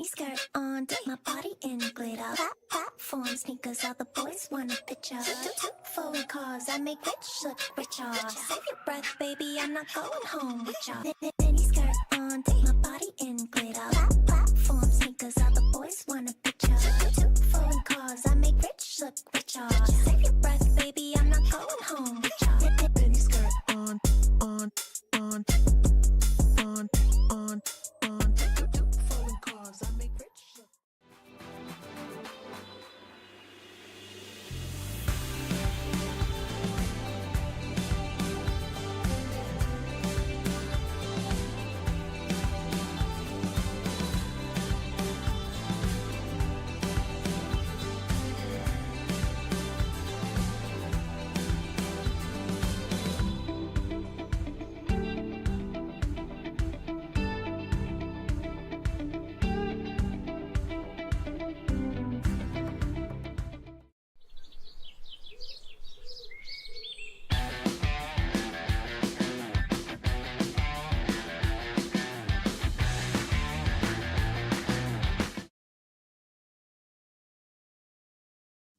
A: Skirt on, dip my body in glitter. Platform sneakers, all the boys want a picture. Two forward cars, I make rich look richer. Save your breath, baby, I'm not going home with ya. Mini skirt on, dip my body in glitter. Platform sneakers, all the boys want a picture. Two forward cars, I make rich look richer. Save your breath, baby, I'm not going home with ya. Mini skirt on.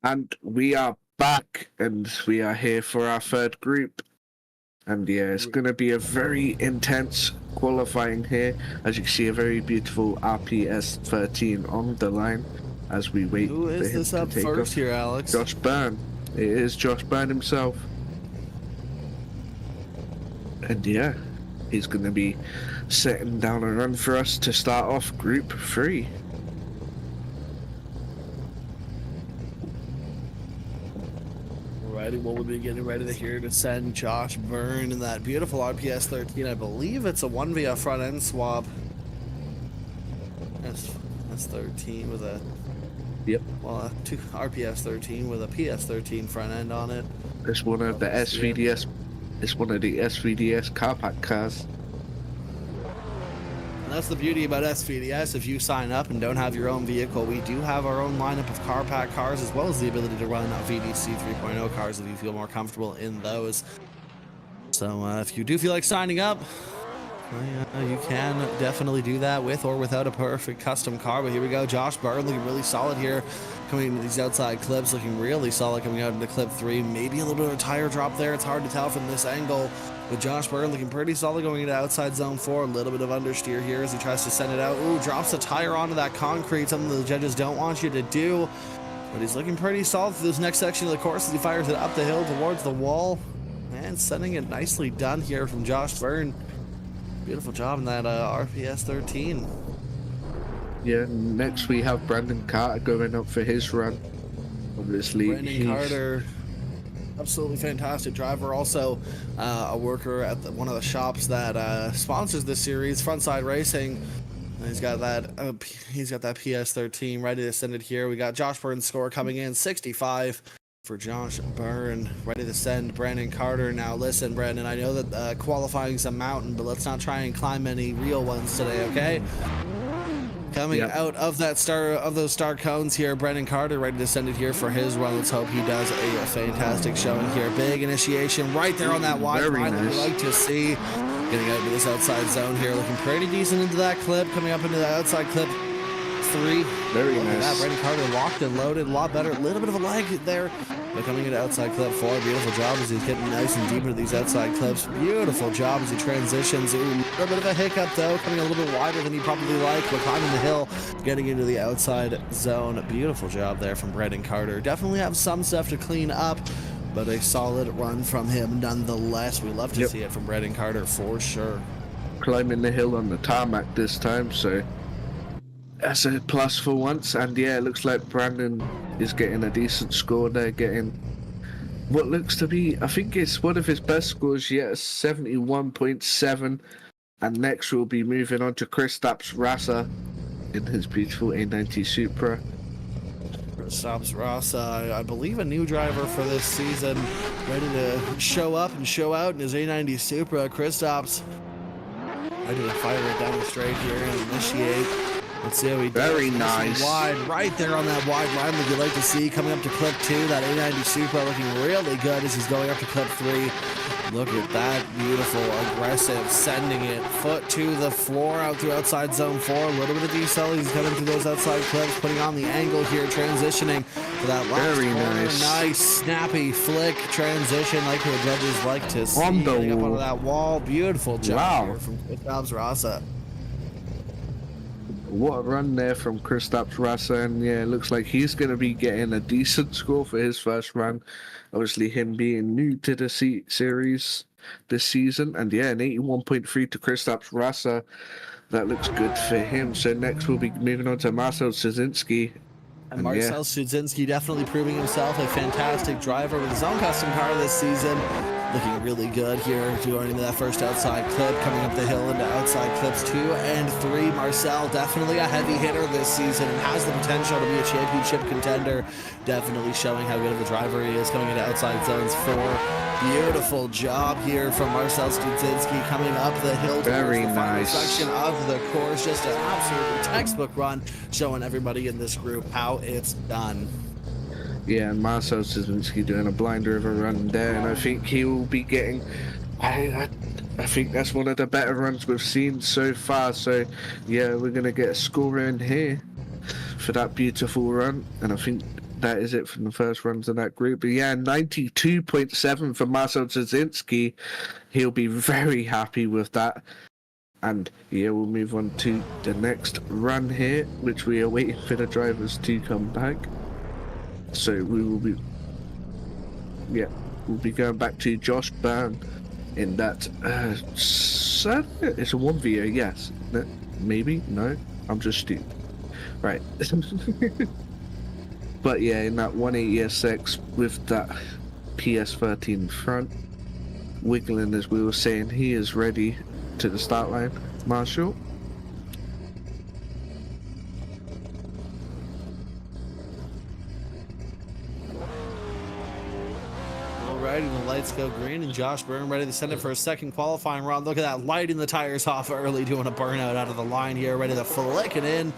D: And we are back, and we are here for our third group. And yeah, it's going to be a very intense qualifying here. As you can see, a very beautiful RPS 13 on the line as we wait
C: Who
D: for
C: is
D: him
C: this
D: to
C: up
D: take
C: first
D: off.
C: here, Alex?
D: Josh Byrne. It is Josh Byrne himself. And yeah, he's going to be setting down a run for us to start off Group 3.
C: Alrighty, well, we'll be getting ready to here to send Josh Byrne in that beautiful RPS 13. I believe it's a 1v front end swap. That's 13 with a two RPS 13 with a PS 13 front end on it.
D: It's one of the SVDS. It's one of the SVDS car pack cars.
C: And that's the beauty about SVDS. If you sign up and don't have your own vehicle, we do have our own lineup of car pack cars, as well as the ability to run VDC 3.0 cars if you feel more comfortable in those. So if you do feel like signing up, You can definitely do that with or without a perfect custom car, but here we go. Josh Byrne looking really solid here, coming into these outside clips, looking really solid coming out into clip 3. Maybe a little bit of a tire drop there. It's hard to tell from this angle, but Josh Byrne looking pretty solid going into outside zone 4. A little bit of understeer here as he tries to send it out. Ooh, drops the tire onto that concrete, something the judges don't want you to do, but he's looking pretty solid through this next section of the course as he fires it up the hill towards the wall. And sending it nicely done here from Josh Byrne. Beautiful job in that RPS 13.
D: Yeah, next we have Brandon Carter going up for his run. Obviously,
C: Brandon Carter, absolutely fantastic driver. Also a worker at one of the shops that sponsors this series, Frontside Racing. He's got that PS 13 ready to send it here. We got Josh Byrne's score coming in 65 for Josh Byrne, ready to send Brandon Carter. Now listen, Brandon, I know that qualifying's a mountain, but let's not try and climb any real ones today, okay? Coming out of those star cones here, Brandon Carter ready to send it here for his run. Let's hope he does a fantastic showing here. Big initiation right there on that wide line that we like to see. Getting out into this outside zone here, looking pretty decent into that clip. Coming up into the outside clip 3.
D: Very nice.
C: Brandon Carter locked and loaded, a lot better. A little bit of a lag there, but coming into outside clip 4. Beautiful job as he's getting nice and deep into these outside clips. Beautiful job as he transitions. Ooh, a little bit of a hiccup though, coming a little bit wider than he probably liked, but climbing the hill, getting into the outside zone. Beautiful job there from Brandon Carter. Definitely have some stuff to clean up, but a solid run from him nonetheless. We love to see it from Brandon Carter for sure.
D: Climbing the hill on the tarmac this time, so that's a plus for once. And yeah, it looks like Brandon is getting a decent score there, getting what looks to be, I think it's one of his best scores yet, 71.7. And next we'll be moving on to Kristaps Rasa in his beautiful A90 Supra.
C: Kristaps Rasa, I believe a new driver for this season, ready to show up and show out in his A90 Supra. Kristaps ready to fire it down the straight here and initiate. Let's see how he does.
D: Very nice.
C: Wide, right there on that wide line that you like to see. Coming up to clip 2, that A90 Supra looking really good as he's going up to clip 3. Look at that, beautiful, aggressive, sending it, foot to the floor, out through outside zone 4. A little bit of decel, he's coming through those outside clips, putting on the angle here, transitioning to that last
D: Very
C: corner.
D: nice.
C: Nice, snappy flick transition, like the judges like to see.
D: On the
C: Getting up
D: wall.
C: onto that wall, beautiful job
D: Wow.
C: here from Kristaps Rasa.
D: What a run there from Kristaps Rasa, and yeah, it looks like he's going to be getting a decent score for his first run. Obviously, him being new to the series this season, and yeah, an 81.3 to Kristaps Rasa. That looks good for him. So next we'll be moving on to Marcel Szczynski.
C: And Marcel Szczynski definitely proving himself a fantastic driver with his own custom car this season. Looking really good here, going into that first outside clip, coming up the hill into outside clips 2 and 3. Marcel, definitely a heavy hitter this season and has the potential to be a championship contender. Definitely showing how good of a driver he is coming into outside zones 4. Beautiful job here from Marcel Szczynski coming up the hill.
D: Very
C: towards the final
D: nice.
C: section of the course. Just an absolutely textbook run, showing everybody in this group how it's done.
D: Yeah, and Marcel Szczynski doing a blinder of a run there, and I think he will be getting. I think that's one of the better runs we've seen so far. So yeah, we're gonna get a score in here for that beautiful run, and I think that is it from the first runs of that group. But yeah, 92.7 for Marcel Szczynski. He'll be very happy with that. And yeah, we'll move on to the next run here, which we are waiting for the drivers to come back. So we will be, we'll be going back to Josh Byrne in that, it's a 1v, yes, no, maybe, no, I'm just stupid, right. But yeah, in that 180SX with that PS13 front, wiggling as we were saying, he is ready to the start line. Marshall.
C: Alrighty, the lights go green, and Josh Byrne ready to send it for a second qualifying run. Look at that, lighting the tires off early, doing a burnout out of the line here, ready to flick it in.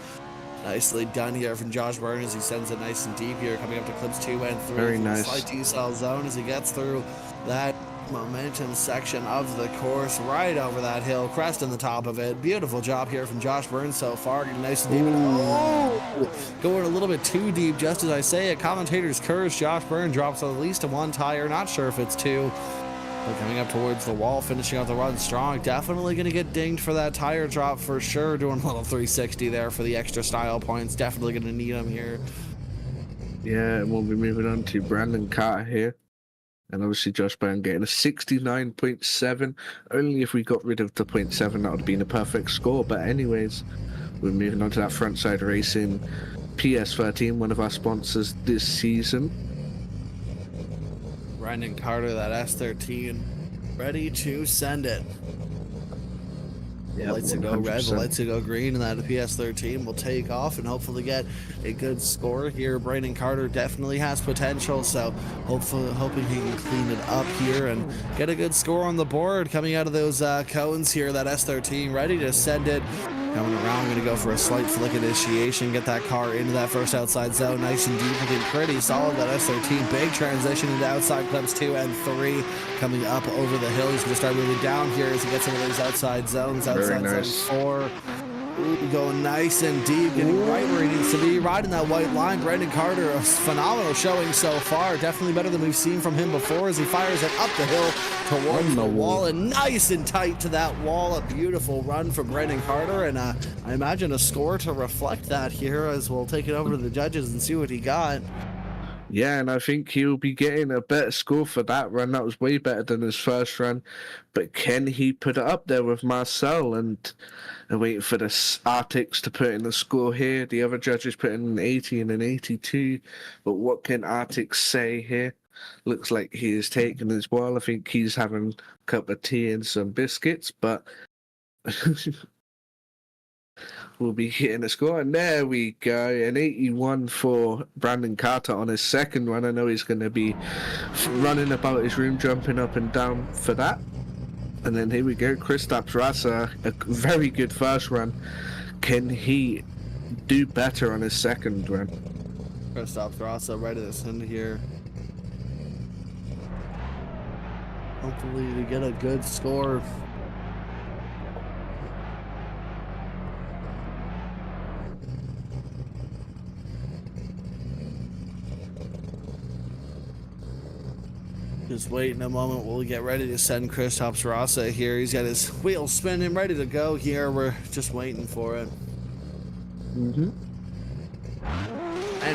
C: Nicely done here from Josh Byrne as he sends it nice and deep here, coming up to clips 2 and 3.
D: Very nice.
C: Slight decel zone as he gets through that momentum section of the course, right over that hill, cresting the top of it. Beautiful job here from Josh Burns so far, getting nice and deep. Oh, going a little bit too deep, just as I say it. Commentator's curse. Josh Burns drops at least to one tire, not sure if it's two. But coming up towards the wall, finishing out the run strong. Definitely going to get dinged for that tire drop for sure. Doing a little 360 there for the extra style points. Definitely going to need them here.
D: Yeah, and we'll be moving on to Brandon Carter here. And obviously Josh Brown getting a 69.7. Only if we got rid of the 0.7, that would have been a perfect score. But anyways, we're moving on to that Frontside Racing PS13, one of our sponsors this season.
C: Brandon Carter, that S13, ready to send it.
D: Yeah,
C: Lights to go red, lights to go green, and that PS13 will take off and hopefully get a good score here. Brandon Carter definitely has potential, so hoping he can clean it up here and get a good score on the board coming out of those cones here. That S13 ready to send it. Coming around, going to go for a slight flick initiation, get that car into that first outside zone, nice and deep, looking pretty solid. That S13, big transition into outside clips 2 and 3, coming up over the hill. He's going to start moving down here as he gets into those outside zones. Outside
D: nice.
C: zone 4. Ooh, going nice and deep, getting right where he needs to be, riding that white line. Brandon Carter, a phenomenal showing so far. Definitely better than we've seen from him before as he fires it up the hill towards the wall and nice and tight to that wall. A beautiful run from Brandon Carter, and I imagine a score to reflect that here as we'll take it over to the judges and see what he got.
D: Yeah, and I think he'll be getting a better score for that run. That was way better than his first run. But can he put it up there with Marcel? And waiting for the Arctics to put in the score here. The other judges put in an 80 and an 82. But what can Arctics say here? Looks like he is taking as well. I think he's having a cup of tea and some biscuits. But we'll be hitting a score, and there we go, an 81 for Brandon Carter on his second run. I know he's going to be running about his room, jumping up and down for that. And then here we go, Kristaps Rasa, a very good first run. Can he do better on his second run?
C: Kristaps Rasa ready to send here. Hopefully to get a good score. Just waiting a moment. We'll get ready to send Kristaps Rasa here. He's got his wheels spinning, ready to go here. We're just waiting for it. And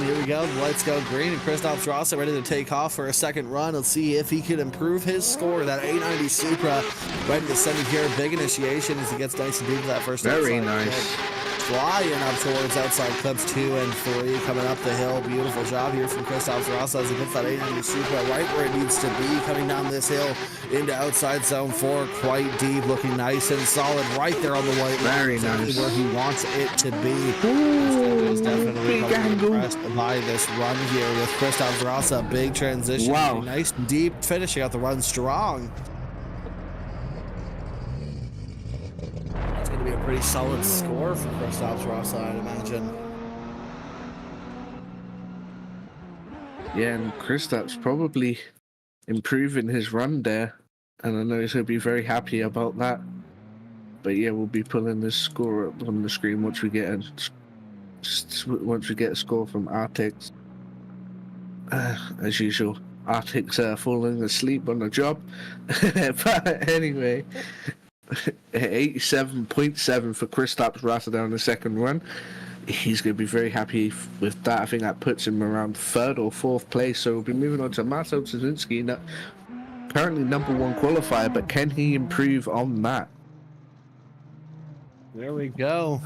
C: here we go. The lights go green, and Kristaps Rasa ready to take off for a second run. Let's see if he can improve his score. That 890 Supra ready to send it here. Big initiation as he gets nice and deep to that first.
D: Very nice.
C: Flying up towards outside clips 2 and 3, coming up the hill. Beautiful job here from Kristaps Rasa as he gets that 890 Supra right where it needs to be, coming down this hill into outside zone 4, quite deep, looking nice and solid right there on the white line.
D: Very
C: exactly
D: nice.
C: where he wants it to be.
D: Ooh,
C: Definitely
D: big angle.
C: impressed by this run here with Kristaps Rasa. Big transition,
D: wow,
C: nice and deep, finishing out the run strong. Be a pretty solid score for Kristaps Rasa, I'd imagine.
D: Yeah, and Kristaps probably improving his run there, and I know he's going to be very happy about that. But yeah, we'll be pulling this score up on the screen once we get a score from Arctics. As usual, Arctics falling asleep on the job. But anyway. 87.7 for Kristaps Rasa down the second run. He's going to be very happy with that. I think that puts him around 3rd or 4th place. So we'll be moving on to Marcel Cieszinski, currently #1 qualifier, but can he improve on that?
C: There we go.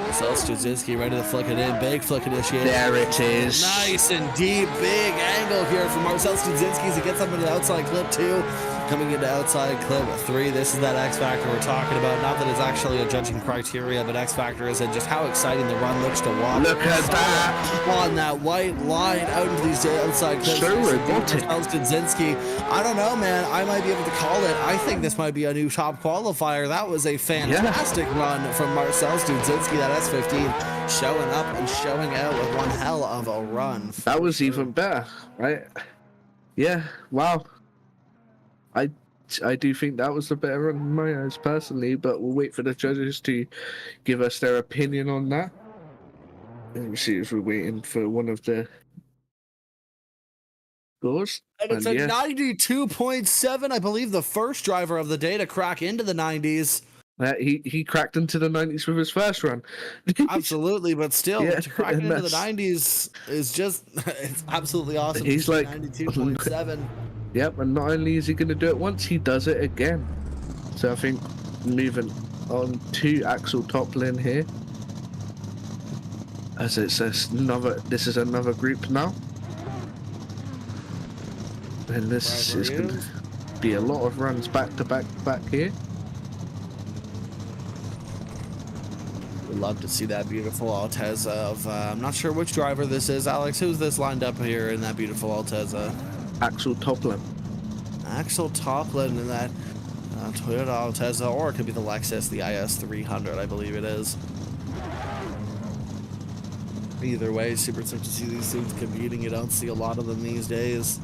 C: Marcel Cieszinski ready to flick it in. Big flick initiation.
D: There it is.
C: Nice and deep. Big angle here from Marcel Cieszinski as he gets up into the outside clip 2. Coming into outside clip 3. This is that X Factor we're talking about. Not that it's actually a judging criteria, but X Factor is in just how exciting the run looks to watch.
D: Look at that.
C: On that white line out into these outside clips.
D: So robotic.
C: Marcel Cieszinski. I don't know, man. I might be able to call it. I think this might be a new top qualifier. That was a fantastic run from Marcel Cieszinski. That S15 showing up and showing out with one hell of a run.
D: That was even better, right? Yeah, wow. I do think that was the better run in my eyes personally, but we'll wait for the judges to give us their opinion on that. Let me see if we're waiting for one of the scores.
C: And it's a 92.7, I believe, the first driver of the day to crack into the 90s.
D: He cracked into the 90s with his first run.
C: Absolutely, but still,
D: Yeah,
C: to crack
D: and
C: into the
D: that's-
C: 90s is just, it's absolutely awesome.
D: He's
C: to see
D: like-
C: 92.7.
D: Yep, and not only is he going to do it once, he does it again. So I think moving on to Axel Toplin here, as this is another group now, and this is going to be a lot of runs back to back here.
C: We'd love to see that beautiful Altezza of, I'm not sure which driver this is. Alex, who's this lined up here in that beautiful Altezza?
D: Axel Toplin.
C: Axel Toplin in that Toyota Altezza, or it could be the Lexus, the IS 300, I believe it is. Either way, super excited to see these things competing. You don't see a lot of them these days.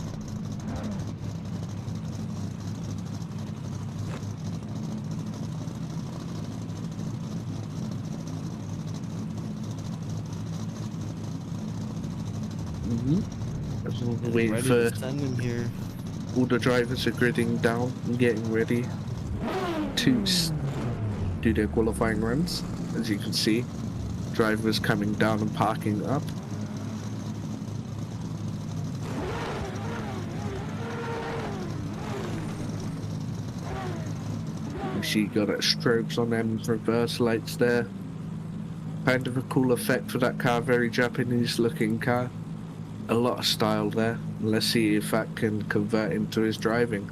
D: Waiting
C: Ready
D: for
C: to send him here.
D: all the drivers are gridding down and getting ready to do their qualifying runs. As you can see, drivers coming down and parking up. You see, got strobes on them, reverse lights there. Kind of a cool effect for that car, very Japanese looking car. A lot of style there. Let's see if that can convert into his driving.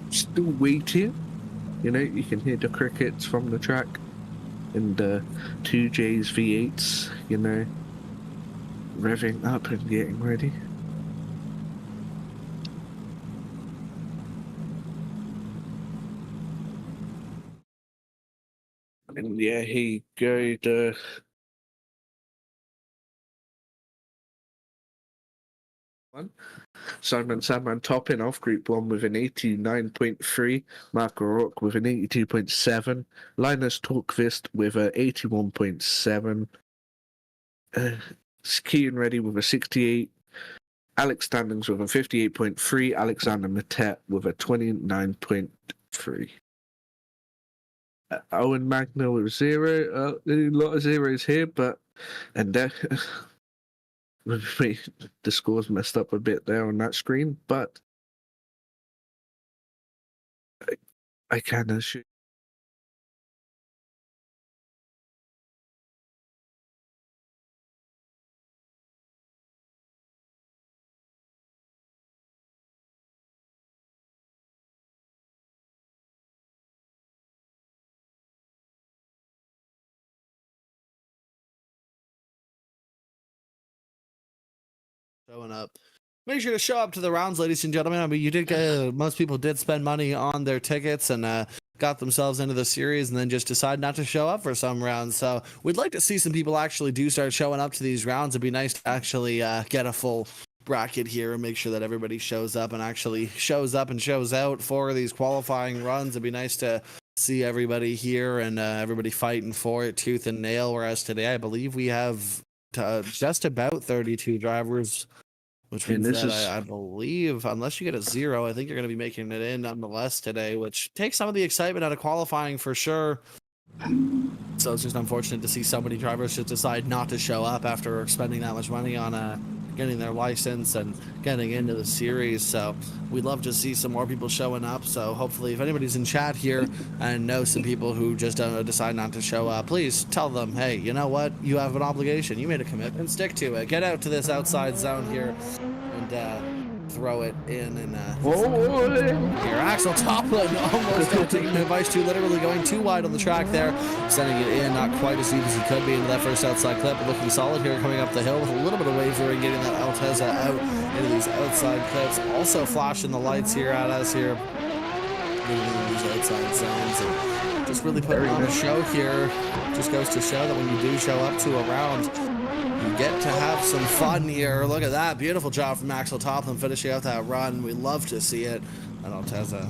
D: Still waiting. You know, you can hear the crickets from the track and 2J's V8s, you know, revving up and getting ready. And yeah, here you go, the one. Simon Sandman topping off Group 1 with an 89.3, Mark O'Rourke with an 82.7, Linus Torkvist with an 81.7, Kean Reddy with a 68, Alex Standings with a 58.3, Alexander Matet with a 29.3. Owen Magna with 0, a lot of zeros here, but, and then the score's messed up a bit there on that screen, but I kind of shoot.
C: Showing up. Make sure to show up to the rounds, ladies and gentlemen. I mean, you did most people did spend money on their tickets and got themselves into the series and then just decide not to show up for some rounds. So we'd like to see some people actually do start showing up to these rounds. It'd be nice to actually get a full bracket here and make sure that everybody shows up and actually shows up and shows out for these qualifying runs. It'd be nice to see everybody here and everybody fighting for it tooth and nail. Whereas today, I believe we have just about 32 drivers, which means that I believe, unless you get a 0, I think you're going to be making it in nonetheless today, which takes some of the excitement out of qualifying for sure. So it's just unfortunate to see so many drivers just decide not to show up after spending that much money on getting their license and getting into the series. So we'd love to see some more people showing up. So hopefully if anybody's in chat here and knows some people who just decide not to show up, please tell them, hey, you know what? You have an obligation. You made a commitment. Stick to it. Get out to this outside zone here and throw it in and
D: Oh,
C: here. Axel Toplin almost taking the advice too, literally going too wide on the track there, sending it in, not quite as deep as he could be into that first outside clip, but looking solid here coming up the hill with a little bit of wavering, getting that Alteza out into these outside clips. Also flashing the lights here at us here, in these outside zones, and just really putting on a show here. Just goes to show that when you do show up to a round, you get to have some fun here. Look at that. Beautiful job from Axel Toplin finishing out that run. We love to see it. And Alteza.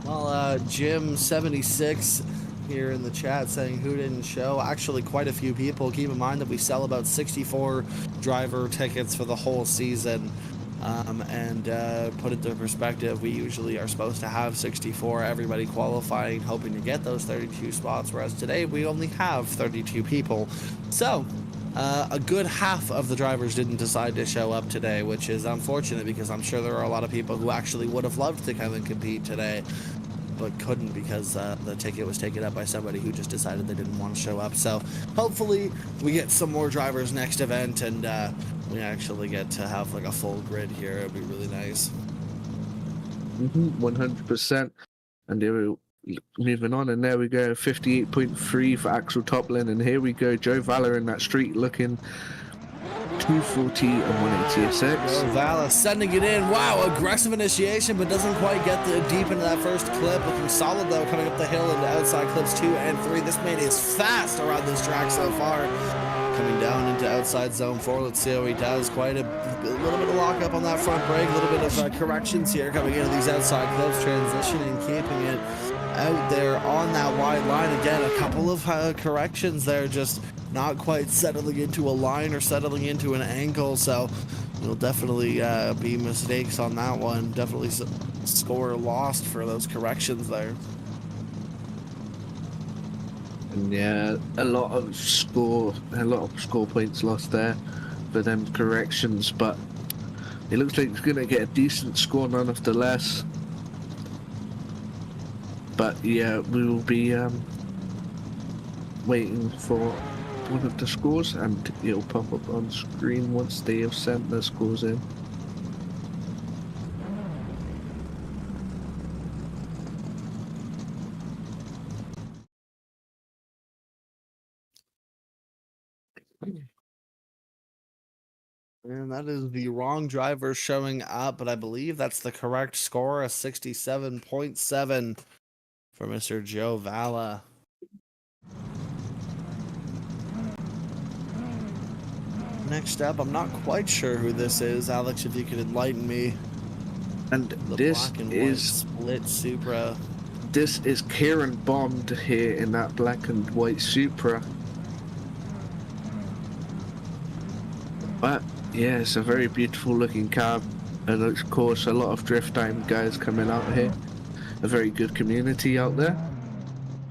C: Well, Jim76 here in the chat saying who didn't show. Actually, quite a few people. Keep in mind that we sell about 64 driver tickets for the whole season. And put it into perspective, we usually are supposed to have 64, everybody qualifying, hoping to get those 32 spots, whereas today we only have 32 people. So, a good half of the drivers didn't decide to show up today, which is unfortunate because I'm sure there are a lot of people who actually would have loved to come and compete today, but couldn't because the ticket was taken up by somebody who just decided they didn't want to show up. So hopefully we get some more drivers next event and we actually get to have like a full grid here. It'd be really nice.
D: 100%. And there we moving on, and there we go, 58.3 for Axel Toplin, and here we go, Joe Valer in that street looking 240 and 186.
C: Joe Valer sending it in. Wow, aggressive initiation, but doesn't quite get the deep into that first clip. Looking solid though, coming up the hill into outside clips 2 and 3. This man is fast around this track so far. Coming down into outside zone 4. Let's see how he does. Quite a little bit of lockup on that front brake, a little bit of corrections here coming into these outside clips, transitioning, keeping it out there on that wide line. Again, a couple of corrections there, just not quite settling into a line or settling into an angle, so there'll definitely be mistakes on that one. Definitely score lost for those corrections there.
D: And yeah, a lot of score points lost there for them corrections, but it looks like it's gonna get a decent score nonetheless. But yeah, we will be waiting for one of the scores, and it'll pop up on screen once they have sent the scores in.
C: And that is the wrong driver showing up, but I believe that's the correct score, a 67.7 for Mr. Joe Valer. Next up, I'm not quite sure who this is. Alex, if you could enlighten me.
D: And
C: The
D: this
C: black and
D: is
C: white split Supra.
D: This is Kieran Bond here in that black and white Supra. But yeah, it's a very beautiful looking car, and of course a lot of drift time guys coming out here. A very good community out there.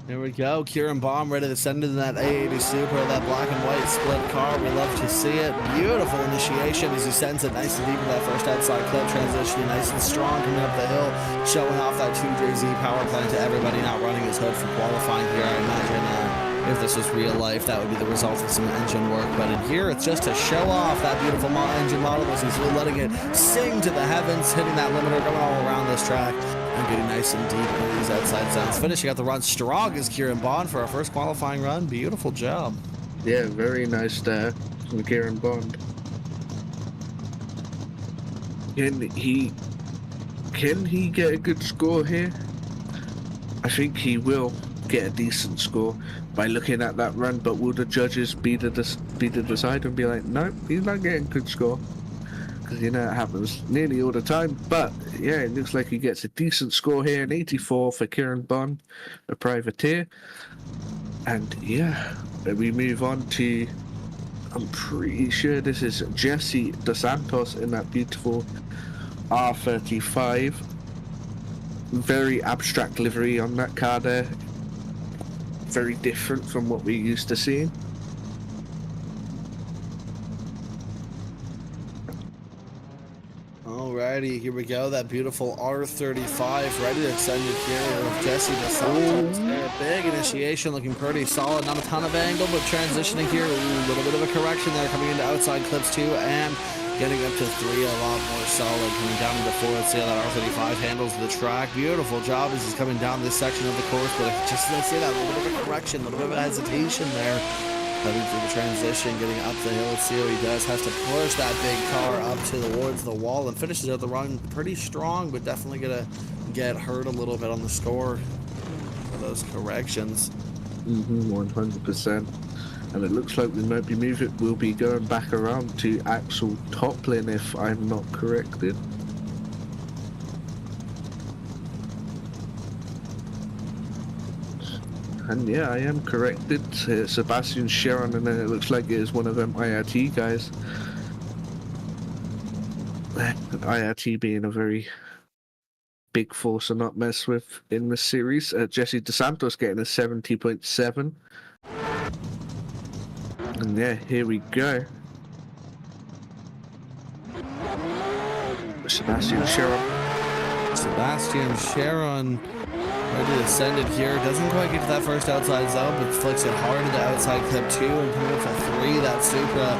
C: There we go, Kieran Baum ready to send in that A80 Supra, that black and white split car. We love to see it. Beautiful initiation as he sends it nice and deep in that first outside clip, transitioning nice and strong coming up the hill, showing off that 2JZ power plant to everybody, not running his hood for qualifying here. I imagine if this was real life, that would be the result of some engine work, but in here it's just to show off that beautiful engine model as he's really letting it sing to the heavens, hitting that limiter, going all around this track and getting nice and deep in these outside zones. Finishing out the run strong is Kieran Bond for our first qualifying run. Beautiful job.
D: Yeah, very nice there from Kieran Bond. Can he get a good score here? I think he will get a decent score by looking at that run, but will the judges be the decider and be like, no, he's not getting a good score? Because you know it happens nearly all the time. But yeah, it looks like he gets a decent score here, an 84 for Kieran Bond, a privateer. And yeah, we move on to, I'm pretty sure this is Jesse Dos Santos in that beautiful R35. Very abstract livery on that car there. Very different from what we're used to seeing.
C: Alrighty, Alrighty, here we go. That beautiful R35 ready to extend it here with Jesse DeSantos. Big initiation, looking pretty solid. Not a ton of angle, but transitioning here. A little bit of a correction there, coming into outside clips 2 and getting up to 3, a lot more solid. Coming down into 4. Let's see how that R35 handles the track. Beautiful job as he's coming down this section of the course, but just let's see that little bit of a correction, a little bit of a hesitation there. Coming through the transition, getting up the hill. Let's see what he does. Has to push that big car up towards the wall and finishes out the run pretty strong, but definitely gonna get hurt a little bit on the score for those corrections.
D: 100%. And it looks like we might be moving. We'll be going back around to Axel Toplin if I'm not corrected. And yeah, I am corrected. Sebastian Sharon, and then it looks like it is one of them IRT guys. IRT being a very big force to not mess with in the series. Jesse DeSantos getting a 70.7. And yeah, here we go. Sebastian Sharon.
C: Sebastian Sharon ready to send it here. Doesn't quite get to that first outside zone, but flicks it hard into outside clip 2 and coming up for 3. That Supra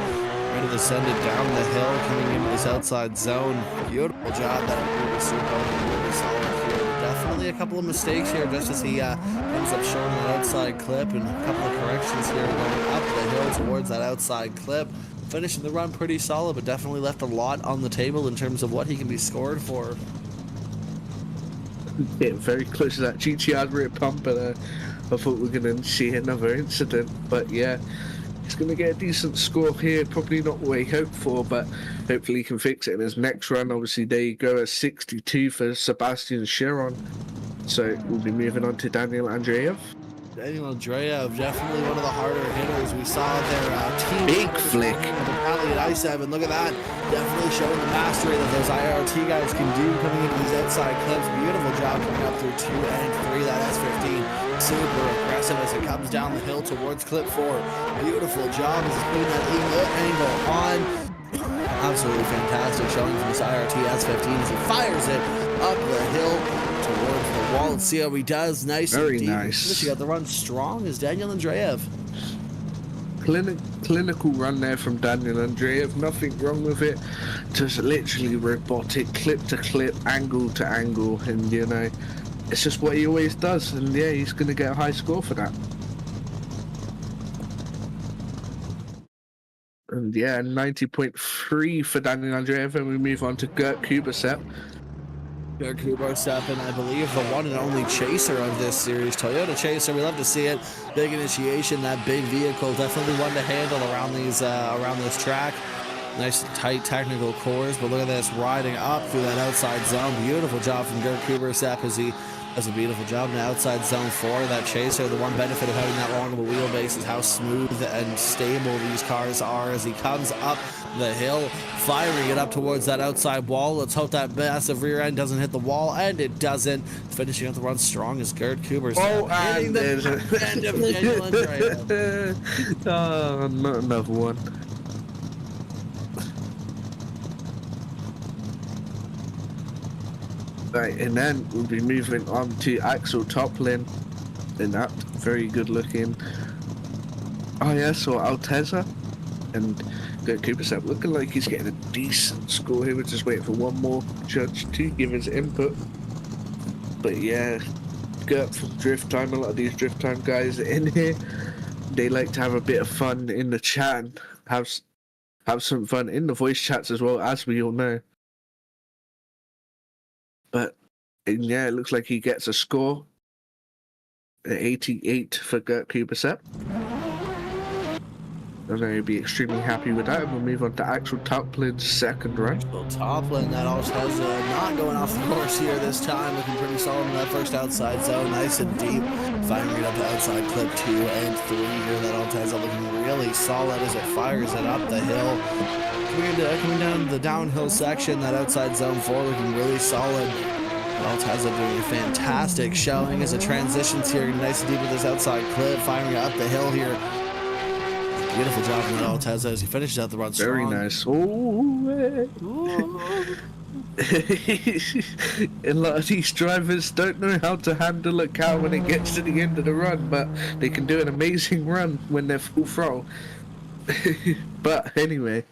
C: ready to send it down the hill, coming into this outside zone. Beautiful job that Supra, really solid here. Definitely a couple of mistakes here just as he comes up short on that outside clip, and a couple of corrections here going up the hill towards that outside clip. Finishing the run pretty solid, but definitely left a lot on the table in terms of what he can be scored for.
D: Yeah, very close to that GTR rear pump, and I thought we were going to see another incident. But yeah, he's going to get a decent score here. Probably not what he hoped for, but hopefully he can fix it in his next run. Obviously, there you go, a 62 for Sebastian Sharon. So we'll be moving on to Daniel Andreev.
C: Daniel Andreev, definitely one of the harder hitters. We saw their team.
D: Big flick.
C: Rally at I-7. Look at that. Definitely showing the mastery that those IRT guys can do coming into these outside clips. Beautiful job coming up through 2 and 3. That S15 super aggressive as it comes down the hill towards clip 4. Beautiful job as it's putting that angle on. Absolutely fantastic showing from this IRT S15 as he fires it up the hill towards the wall. Let's see how he does. Nice.
D: Very
C: and deep.
D: nice.
C: He got the run strong as Daniel Andreev.
D: Clinical run there from Daniel Andreev. Nothing wrong with it. Just literally robotic, clip to clip, angle to angle, and you know, it's just what he always does. And yeah, he's going to get a high score for that. And yeah, 90.3 for Daniel Andreev, and we move on to Gert Kubersep.
C: Gert Kubersep, and I believe the one and only chaser of this series, Toyota Chaser. We love to see it. Big initiation, that big vehicle, definitely one to handle around these around this track. Nice tight technical cores, but look at this, riding up through that outside zone. Beautiful job from Gert Kubersep as he does a beautiful job in the outside zone 4. That Chaser, the one benefit of having that long of a wheelbase is how smooth and stable these cars are as he comes up the hill, firing it up towards that outside wall. Let's hope that massive rear end doesn't hit the wall, and it doesn't. Finishing up the run strong as Gert Kubersep.
D: Oh,
C: hitting the end of Daniel Andreev.
D: Oh, not another one. Right, and then we'll be moving on to Axel Toplin in that very good looking IS or Altezza, and Gert Kubersep looking like he's getting a decent score here. We're just waiting for one more judge to give his input. But yeah, Gert from Drift Time, a lot of these Drift Time guys in here, they like to have a bit of fun in the chat and have some fun in the voice chats as well, as we all know. But yeah, it looks like he gets a score at 88 for Gert Kubersep. And he'll be extremely happy with that. And we'll move on to Axel Toplin's second run.
C: Well, Toplin, that also has not going off the course here this time. Looking pretty solid in that first outside zone. Nice and deep. Firing it up to outside clip 2 and 3 here. That Altezza looking really solid as it fires it up the hill. Coming down the downhill section, that outside zone 4 looking really solid. Altezza doing a fantastic showing as it transitions here. Nice and deep with this outside clip. Firing it up the hill here. Beautiful job from that Altezza as he finishes out the run strong.
D: Very nice. Oh, a lot of these drivers don't know how to handle a car when it gets to the end of the run, but they can do an amazing run when they're full throttle. But anyway,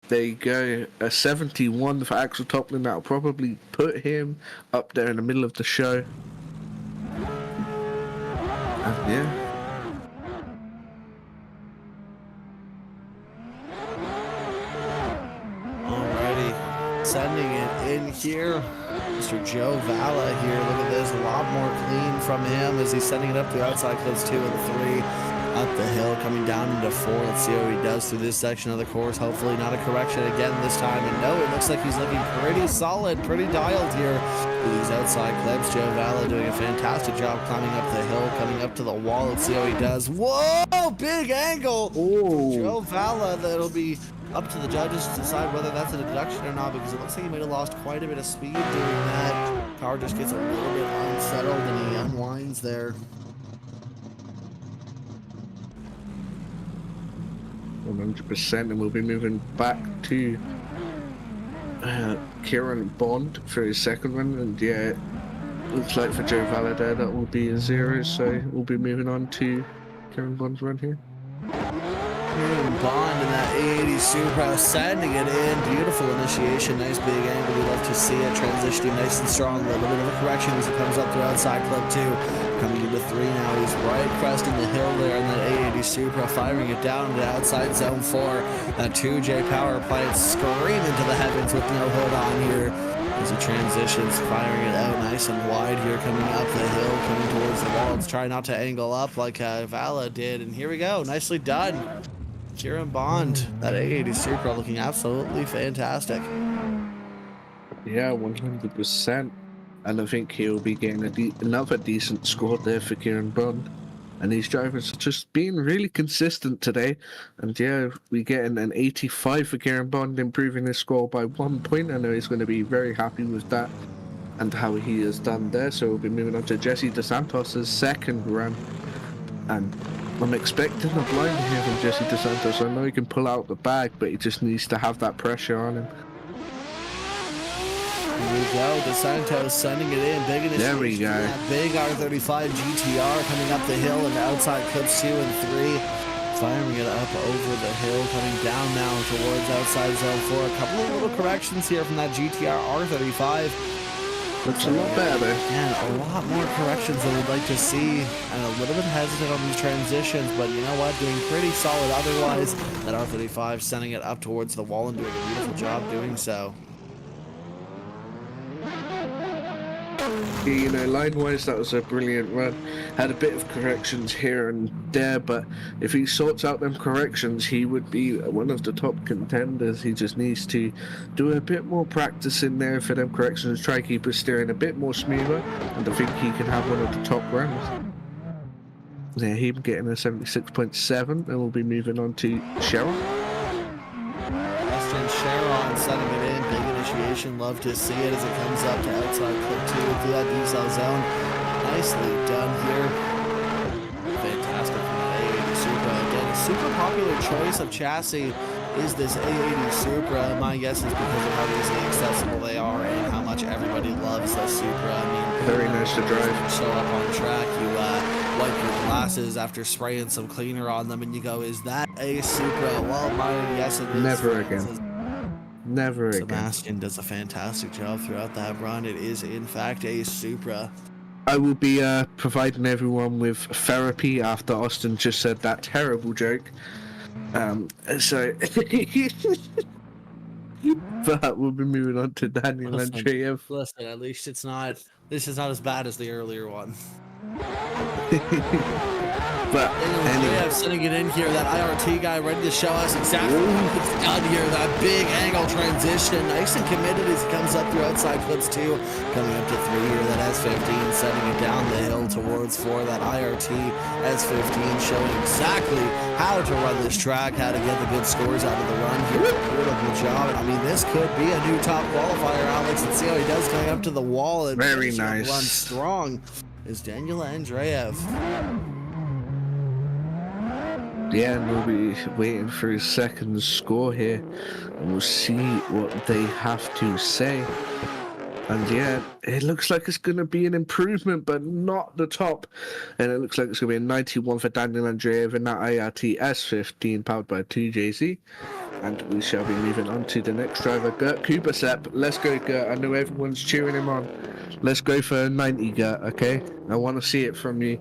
D: there you go. A 71 for Axel Toplin. That'll probably put him up there in the middle of the show. And yeah.
C: Sending it in here, Mr. Joe Valla here. Look at this, a lot more clean from him as he's sending it up the outside clips 2 and 3, up the hill, coming down into 4. Let's see what he does through this section of the course. Hopefully not a correction again this time. And no, it looks like he's looking pretty solid, pretty dialed here with these outside clips. Joe Valla doing a fantastic job climbing up the hill, coming up to the wall. Let's see how he does. Whoa, big angle.
D: Oh,
C: Joe Valla, that'll be up to the judges to decide whether that's a deduction or not, because it looks like he might have lost quite a bit of speed doing that. Car just gets a little bit unsettled and he unwinds there.
D: 100%, and we'll be moving back to Kieran Bond for his second run, and yeah, looks like for Joe Valla there that will be a 0, so we'll be moving on to Kieran Bond's run here.
C: Bond in that 880 Supra, sending it in. Beautiful initiation, nice big angle. We love to see it transitioning nice and strong. A little bit of a correction as it comes up through outside club 2. Coming into 3 now. He's right cresting the hill there in that 880 Supra, firing it down into outside zone 4. That 2J power plant screaming to the heavens with no hood on here as he transitions, firing it out nice and wide here, coming up the hill, coming towards the wall. Let's try not to angle up like Valla did. And here we go. Nicely done. Kieran Bond, that 880 Supra looking absolutely fantastic.
D: Yeah, 100%. And I think he'll be getting another decent score there for Kieran Bond. And these drivers are just being really consistent today. And yeah, we getting an 85 for Kieran Bond, improving his score by 1 point. I know he's going to be very happy with that and how he has done there. So we'll be moving on to Jesse DeSantos' second run. And I'm expecting a blind here from Jesse DeSantos. I know he can pull out the bag, but he just needs to have that pressure on him.
C: Here we go, DeSantos sending it in. Big initiation.
D: There we go.
C: That big R35 GTR coming up the hill and outside clips 2 and 3. Firing it up over the hill, coming down now towards outside zone 4. A couple of little corrections here from that GTR R35.
D: Looks a lot better.
C: Yeah, a lot more corrections than we'd like to see, and a little bit hesitant on these transitions, but you know what, doing pretty solid otherwise. That R35 sending it up towards the wall and doing a beautiful job doing so.
D: You know, line-wise, that was a brilliant run. Had a bit of corrections here and there, but if he sorts out them corrections, he would be one of the top contenders. He just needs to do a bit more practice in there for them corrections, try to keep his steering a bit more smoother, and I think he can have one of the top runs. Yeah, him getting a 76.7, and we'll be moving on to Sharon.
C: Sharon setting it in, big initiation, love to see it as it comes up to outside clip 2 through that decel zone. Nicely done here. Fantastic from that 880 Supra. Again, a super popular choice of chassis is this 880 Supra. My guess is because of how easily accessible they are and how much everybody loves the Supra. I mean,
D: very nice to drive.
C: Show up on track, you wipe your glasses after spraying some cleaner on them and you go, is that a Supra? Well, my guess it is.
D: Never again. Never again.
C: Sebastian does a fantastic job throughout that run. It is, in fact, a Supra.
D: I will be providing everyone with therapy after Austin just said that terrible joke. So, but we'll be moving on to Daniel Andreev.
C: Listen, at least it's not. This is not as bad as the earlier one.
D: But anyway,
C: sending it in here, that IRT guy ready to show us exactly what's done here. That big angle transition, nice and committed as he comes up through outside clips 2, coming up to 3 here. That S15 setting it down the hill towards 4. That IRT S15 showing exactly how to run this track, how to get the good scores out of the run here. Beautiful job. I mean, this could be a new top qualifier, Alex. Let's see how he does coming up to the wall and
D: very nice.
C: Run strong is Daniel Andreev.
D: Yeah, and we'll be waiting for his second score here, and we'll see what they have to say. And yeah, it looks like it's going to be an improvement, but not the top. And it looks like it's going to be a 91 for Daniel Andreev in that IRT S15 powered by 2JZ. And we shall be moving on to the next driver, Gert Kubasep. Let's go, Gert. I know everyone's cheering him on. Let's go for a 90, Gert, okay? I want to see it from you.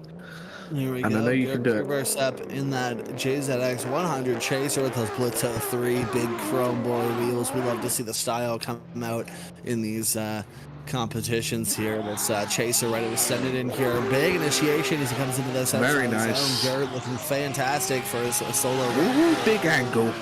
C: Here we
D: And
C: go.
D: I know you can do it.
C: Kubasep in that JZX 100 Chaser with those Blitzo 3 big chrome bore wheels. We love to see the style come out in these competitions here. This Chaser ready to send it in here. Big initiation as he comes into this.
D: Very
C: outside
D: nice.
C: zone. Gert looking fantastic for a solo.
D: Ooh, big angle.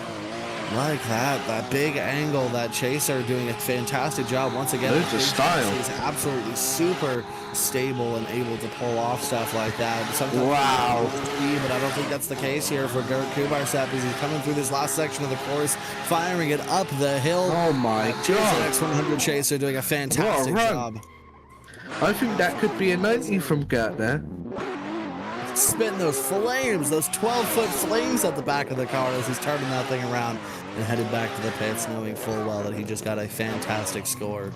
C: Like that big angle, that Chaser doing a fantastic job once again.
D: Loads of style.
C: He's absolutely super stable and able to pull off stuff like that. Sometimes
D: Wow.
C: but I don't think that's the case here for Gert Kubasep as he's coming through this last section of the course, firing it up the hill.
D: Oh my god.
C: X100 Chaser doing a fantastic
D: What a run.
C: job.
D: I think that could be a 90 from Gert there.
C: Spitting those flames, those 12-foot flames at the back of the car as he's turning that thing around and headed back to the pits, knowing full well that he just got a fantastic score.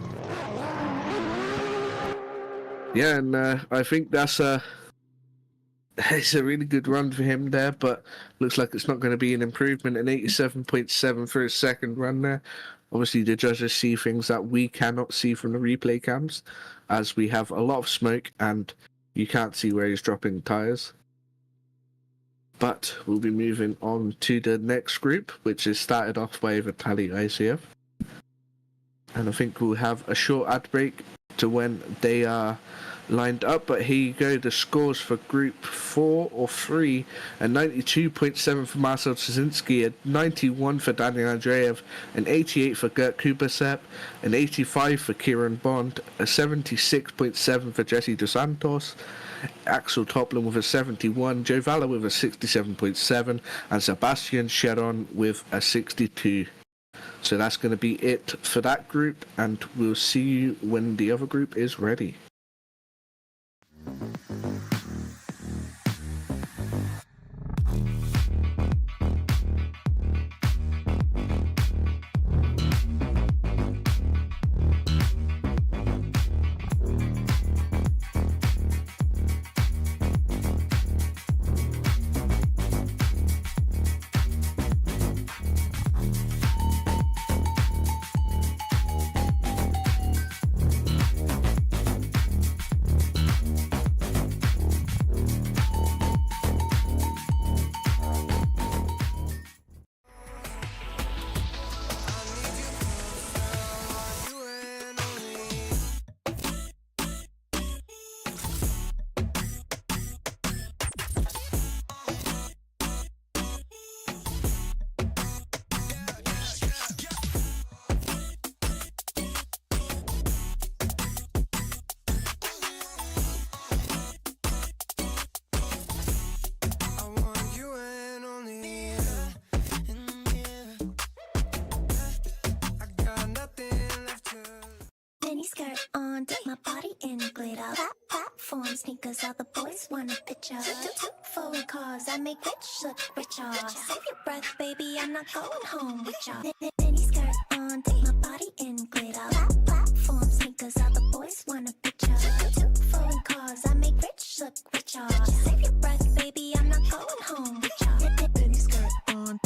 D: Yeah, and I think that's it's a really good run for him there, but looks like it's not going to be an improvement. An 87.7 for his second run there. Obviously, the judges see things that we cannot see from the replay cams, as we have a lot of smoke and you can't see where he's dropping tyres. But we'll be moving on to the next group, which is started off by Vitaly ICF. And I think we'll have a short ad break to when they are lined up. But here you go, the scores for Group 4 or 3. A 92.7 for Marcel Trzynski, a 91 for Daniel Andreev, an 88 for Gert Kubasep, an 85 for Kieran Bond, a 76.7 for Jesse Dos Santos, Axel Toplin with a 71, Joe Valla with a 67.7, and Sebastian Cheron with a 62. So that's going to be it for that group, and we'll see you when the other group is ready.
A: Skirt on, dip my body in glitter. Platform sneakers, all the boys want a picture. Two forward cars, I make rich look richer. Save your breath, baby, I'm not going home with ya. Mini skirt on, dip my body in glitter. Platform sneakers, all the boys want a picture. Two forward cars, I make rich look richer. Save your breath, baby, I'm not going home with ya. Mini skirt on.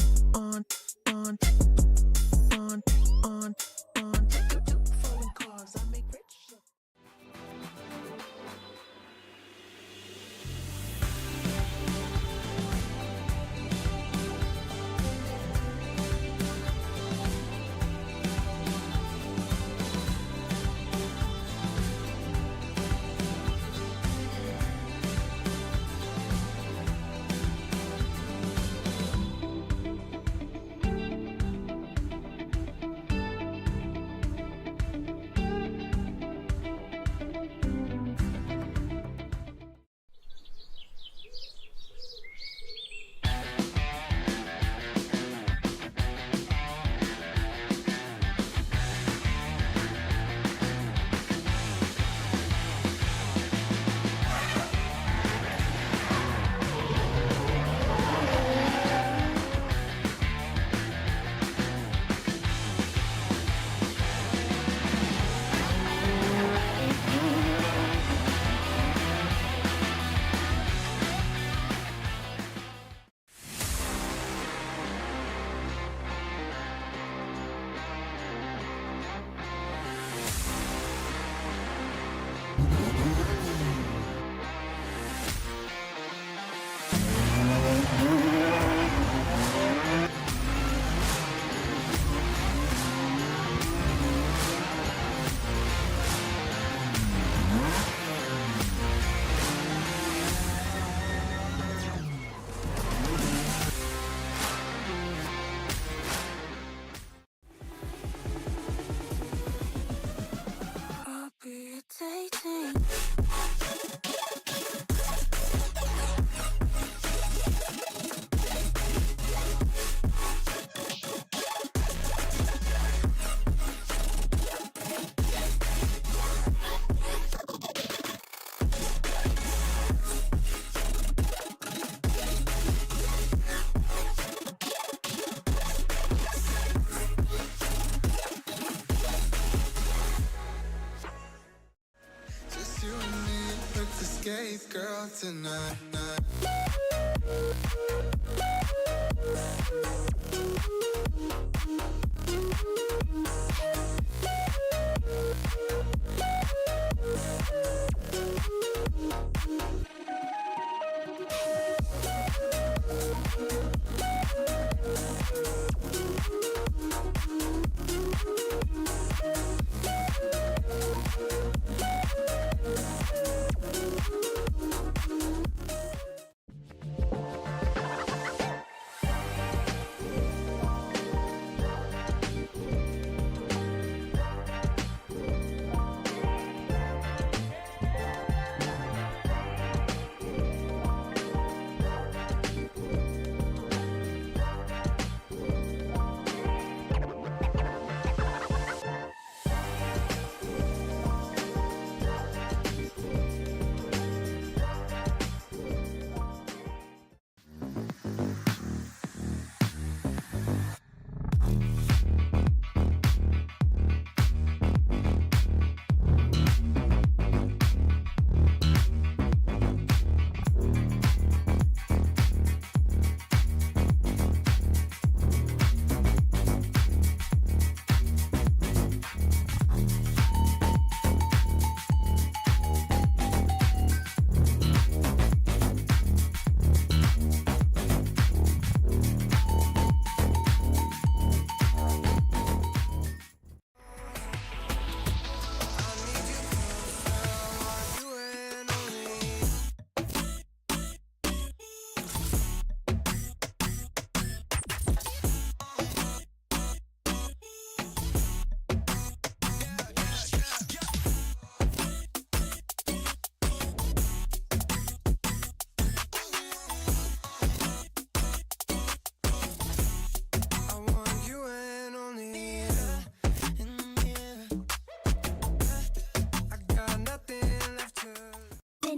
B: skate, girl, tonight.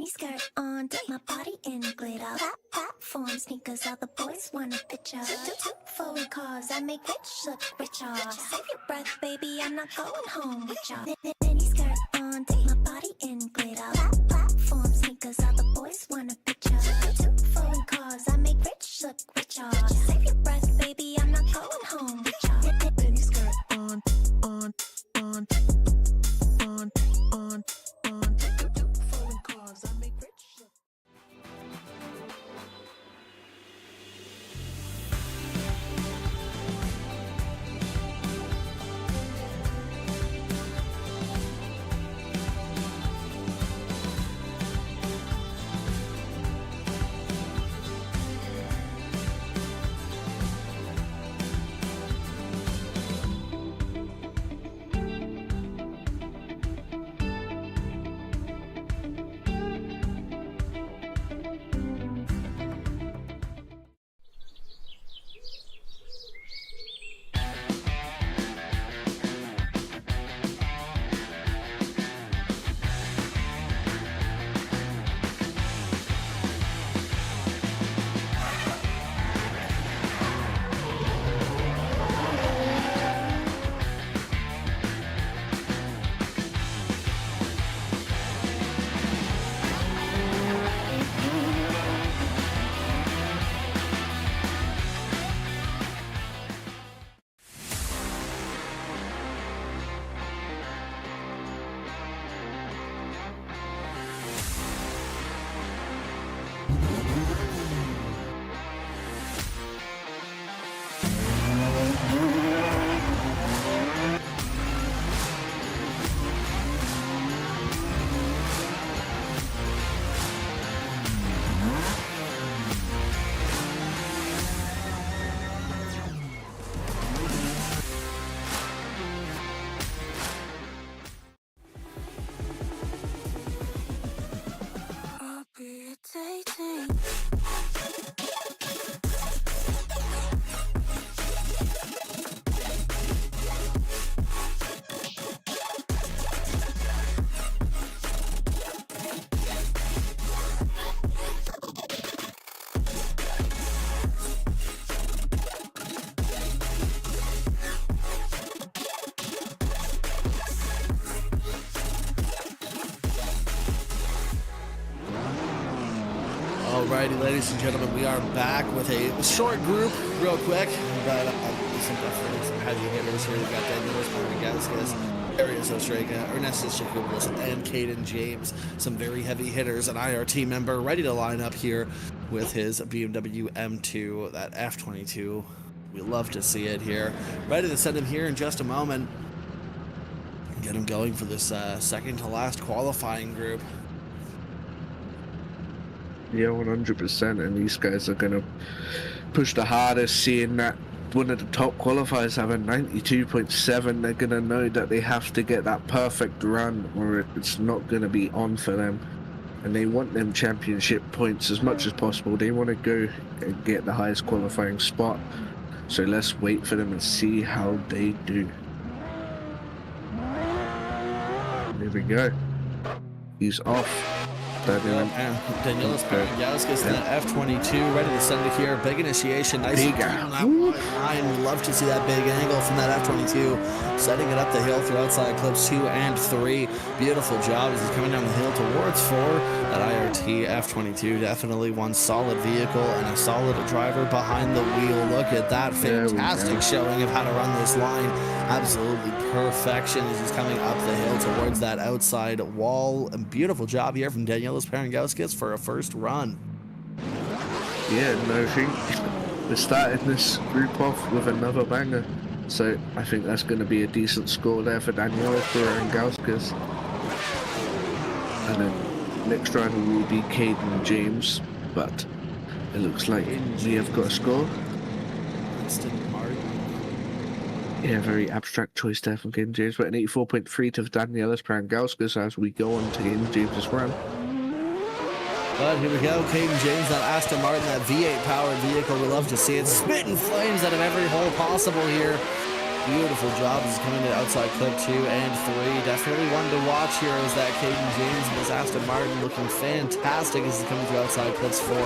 A: Skirt on, dip my body in glitter. Platform sneakers, all the boys want a picture. Two foreign cars, I make rich look richer. Save your breath, baby, I'm not going home with ya. Mini skirt on, dip my body in glitter. Platform sneakers, all the boys want a picture. Two foreign cars, I make rich look richer. Save your breath, baby, I'm not going home with ya. Mini skirt on.
C: Alrighty, ladies and gentlemen, we are back with a short group, real quick, but some heavy hitters here. We've got Daniel Gaskis, Arias Ostrega, Ernestus Jacobus, and Caden James. Some very heavy hitters, an IRT member ready to line up here with his BMW M2, that F22. We love to see it here. Ready to send him here in just a moment. Get him going for this second to last qualifying group.
D: Yeah, 100%, and these guys are going to push the hardest, seeing that one of the top qualifiers have a 92.7. They're going to know that they have to get that perfect run or it's not going to be on for them. And they want them championship points as much as possible. They want to go and get the highest qualifying spot. So let's wait for them and see how they do. There we go. He's off.
C: Daniel's Gaskis in that F22, ready to send it here. Big initiation, nice and on that line. We love to see that big angle from that F22, setting it up the hill through outside clips 2 and 3. Beautiful job as he's coming down the hill towards 4. That IRT F22, definitely one solid vehicle and a solid driver behind the wheel. Look at that fantastic showing of how to run this line. Absolutely perfection as he's coming up the hill towards that outside wall. A beautiful job here from Daniel Parangauskis for a first run.
D: Yeah, no, I think we're starting this group off with another banger. So I think that's going to be a decent score there for Daniel Parangauskis. And then next rider will be Caden James, but it looks like we have got a score. Yeah, very abstract choice there from Caden James, but an 84.3 to Danielis Parangauskas as we go on to Caden James's run.
C: But here we go, Caden James, that Aston Martin, that V8 powered vehicle. We love to see it spitting flames out of every hole possible here. Beautiful job. He's coming to outside clip 2 and 3. Definitely one to watch here is that Caden James and this Aston Martin looking fantastic as he's coming through outside clips 4.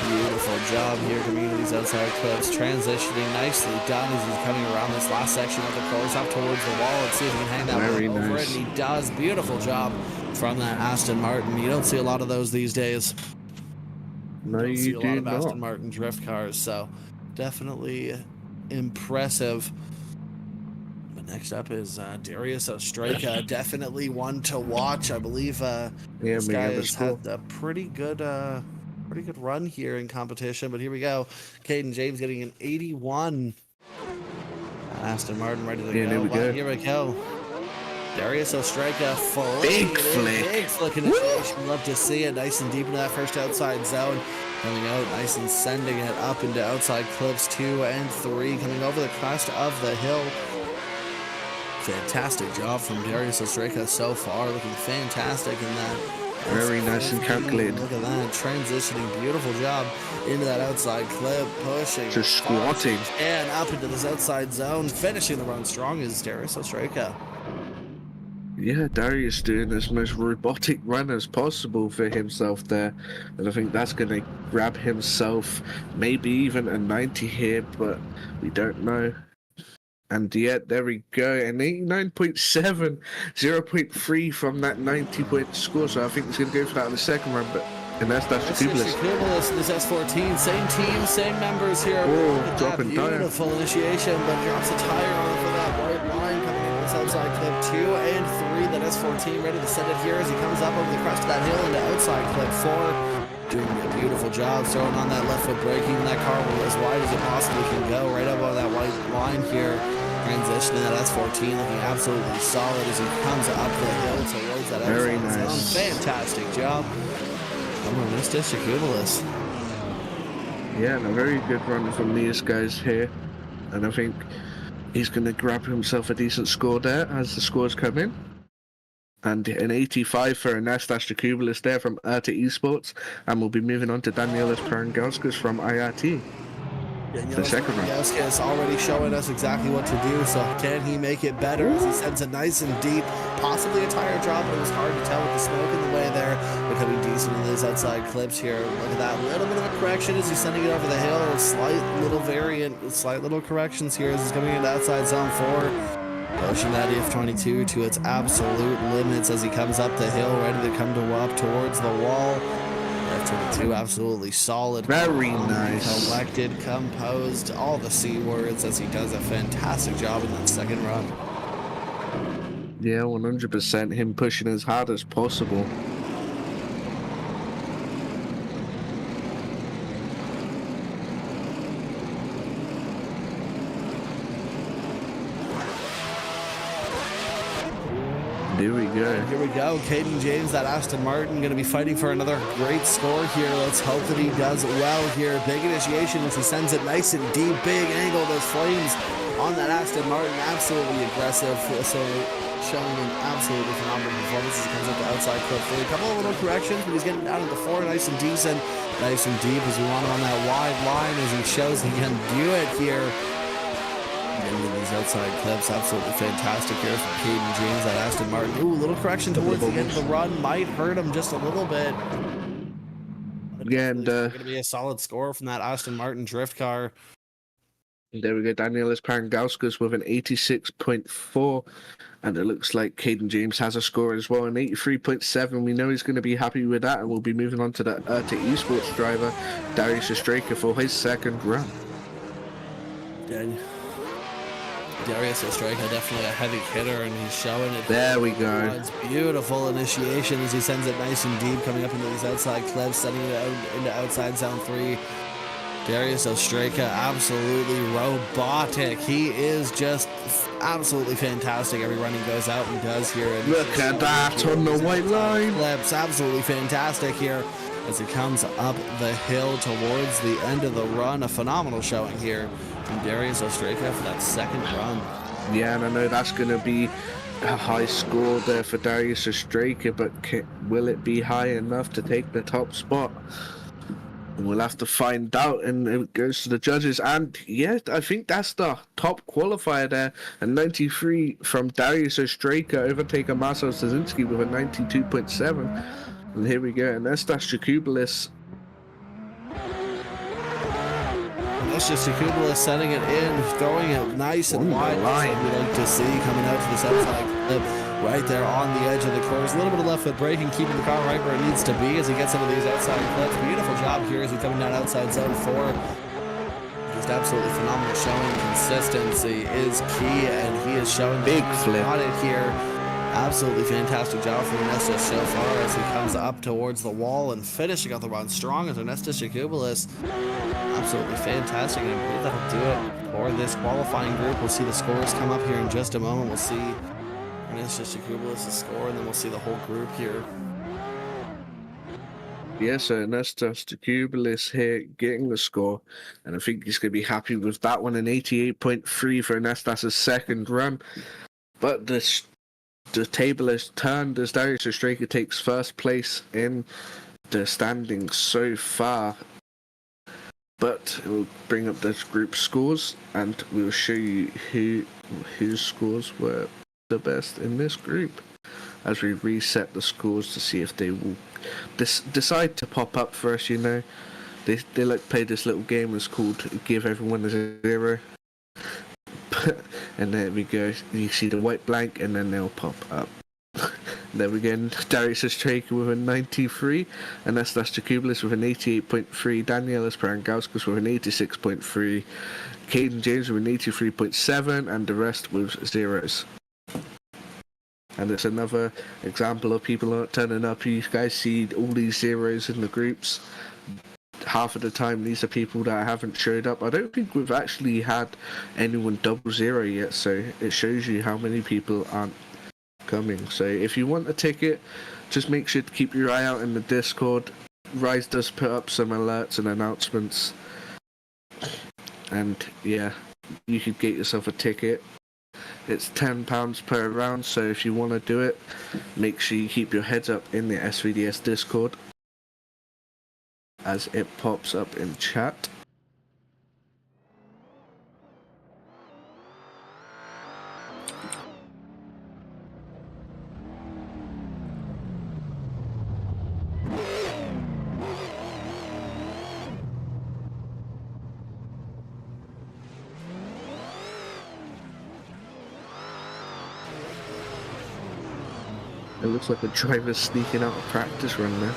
C: Beautiful job here coming into these outside clips, transitioning nicely done as he's coming around this last section of the course up towards the wall. Let's see if he can hang that one over it, and he does. Beautiful job from that Aston Martin. You don't see a lot of those these days.
D: No, you
C: see a lot of
D: not.
C: Aston Martin drift cars, so definitely impressive. But next up is Darius Ostrega, definitely one to watch. I believe this guy has had a pretty good run here in competition, but here we go. Caden James getting an 81. Aston Martin ready to go. Here we go. Darius Ostrega,
D: big
C: flick initiation. Love to see it. Nice and deep into that first outside zone. Coming out nice and sending it up into outside clips 2 and 3. Coming over the crest of the hill. Fantastic job from Darius Ostrega so far. Looking fantastic in that.
D: Very nice and calculated.
C: Look at that, transitioning, beautiful job into that outside clip, pushing,
D: just squatting,
C: and up into this outside zone, finishing the run strong is Darius Ostrega.
D: Yeah, Darius doing as most robotic run as possible for himself there, and I think that's going to grab himself maybe even a 90 here, but we don't know. And yet, there we go, an 89.7, 0.3 from that 90-point score, so I think he's going to go for that in the second run, but and that's Kublis.
C: Kublis, this S14, same team, same members here.
D: Oh, dropping tire.
C: Beautiful initiation, but drops a tire on for that white line coming in this outside clip 2 and 3. That S14 ready to send it here as he comes up over the crest of that hill into outside clip 4. Doing a beautiful job throwing on that left foot braking. That car will as wide as it possibly can go right up on that white line here. Transitioning that S14 looking absolutely solid as he comes up the hill towards that
D: very
C: outside
D: nice
C: zone. Fantastic job. I'm going to miss Kublis.
D: Yeah, and a very good run from these guys here. And I think he's going to grab himself a decent score there as the scores come in. And an 85 for Anastas Kublis there from Erta Esports. And we'll be moving on to Danielis Parangauskas from IRT. The second one.
C: Is already showing us exactly what to do, so can he make it better as he sends it nice and deep, possibly a tire drop, but it was hard to tell with the smoke in the way there, becoming decent in those outside clips here. Look at that, little bit of a correction as he's sending it over the hill, slight little variant, slight little corrections here as he's coming into outside zone 4. Pushing that F22 to its absolute limits as he comes up the hill, ready to come to up towards the wall. F22, absolutely solid.
D: Very
C: Calm,
D: nice.
C: Collected, composed, all the C words as he does a fantastic job in that second run.
D: Yeah, 100% him pushing as hard as possible. Here we go.
C: Here we go. Caden James, that Aston Martin, going to be fighting for another great score here. Let's hope that he does well here. Big initiation as he sends it nice and deep. Big angle, those flames on that Aston Martin. Absolutely aggressive. So showing an absolutely phenomenal performance as he comes up the outside clip. A couple of little corrections, but he's getting down to the floor nice and decent. Nice and deep as we want him on that wide line as he shows he can do it here. Into these outside clips, absolutely fantastic here from Caden James, that Aston Martin. Ooh, little correction towards the end of the run, might hurt him just a little bit.
D: Yeah, and
C: going to be a solid score from that Aston Martin drift car.
D: there we go. Danielis Parangauskas with an 86.4, and it looks like Caden James has a score as well, an 83.7. We know he's going to be happy with that, and we'll be moving on to the to esports driver Darius Ostraka for his second run.
C: Darius Ostraka, definitely a heavy hitter, and he's showing it.
D: There we go.
C: It's beautiful initiation as he sends it nice and deep, coming up into these outside clips, sending it out into outside zone 3. Darius Ostraka, absolutely robotic. He is just absolutely fantastic every run he goes out and does here. And
D: look at that on the white line.
C: Clips, absolutely fantastic here as he comes up the hill towards the end of the run. A phenomenal showing here from Darius Ostraka for that second run.
D: Yeah, and I know that's going to be a high score there for Darius Ostraka, but will it be high enough to take the top spot? We'll have to find out, and it goes to the judges. And yeah, I think that's the top qualifier there. A 93 from Darius Ostraka, overtaker Marcel Stasinski with a 92.7. And here we go, and that's Jakubelis.
C: That's just Jakubelis setting it in, throwing it nice and wide. That's what we like to see coming out to this outside clip. Right there on the edge of the course. A little bit of left foot braking, keeping the car right where it needs to be as he gets into these outside clips. Beautiful job here as he's coming down outside zone 4. Just absolutely phenomenal showing. Consistency is key, and he is showing
D: big flip
C: on it here. Absolutely fantastic job from Ernesto so far as he comes up towards the wall and finishing out the run strong as Ernesto Jakubelis. Absolutely fantastic, and I believe that'll do it for this qualifying group. We'll see the scores come up here in just a moment. We'll see Ernesto Jakubelis' score, and then we'll see the whole group here.
D: Yes, so Ernesto Jakubelis here getting the score, and I think he's going to be happy with that one. An 88.3 for Ernesto's second run. But the table has turned as Darius Ostraka takes first place in the standings so far. But we'll bring up the group scores, and we'll show you whose scores were the best in this group as we reset the scores to see if they will decide to pop up for us. You know, they like play this little game. It's called Give Everyone a Zero. And there we go. You see the white blank, and then they'll pop up. There we go. Darius Ostraka with a 93, and that's Jakubelis with an 88.3. Danielis Parangauskas with an 86.3. Caden James with an 83.7, and the rest with zeros. And it's another example of people not turning up. You guys see all these zeros in the groups. Half of the time, these are people that haven't showed up. I don't think we've actually had anyone 00 yet, so it shows you how many people aren't coming. So if you want a ticket, just make sure to keep your eye out in the Discord. Rise does put up some alerts and announcements, and yeah, you could get yourself a ticket. It's £10 per round, so if you want to do it, make sure you keep your heads up in the SVDS Discord as it pops up in chat. It looks like a driver's sneaking out a practice run there.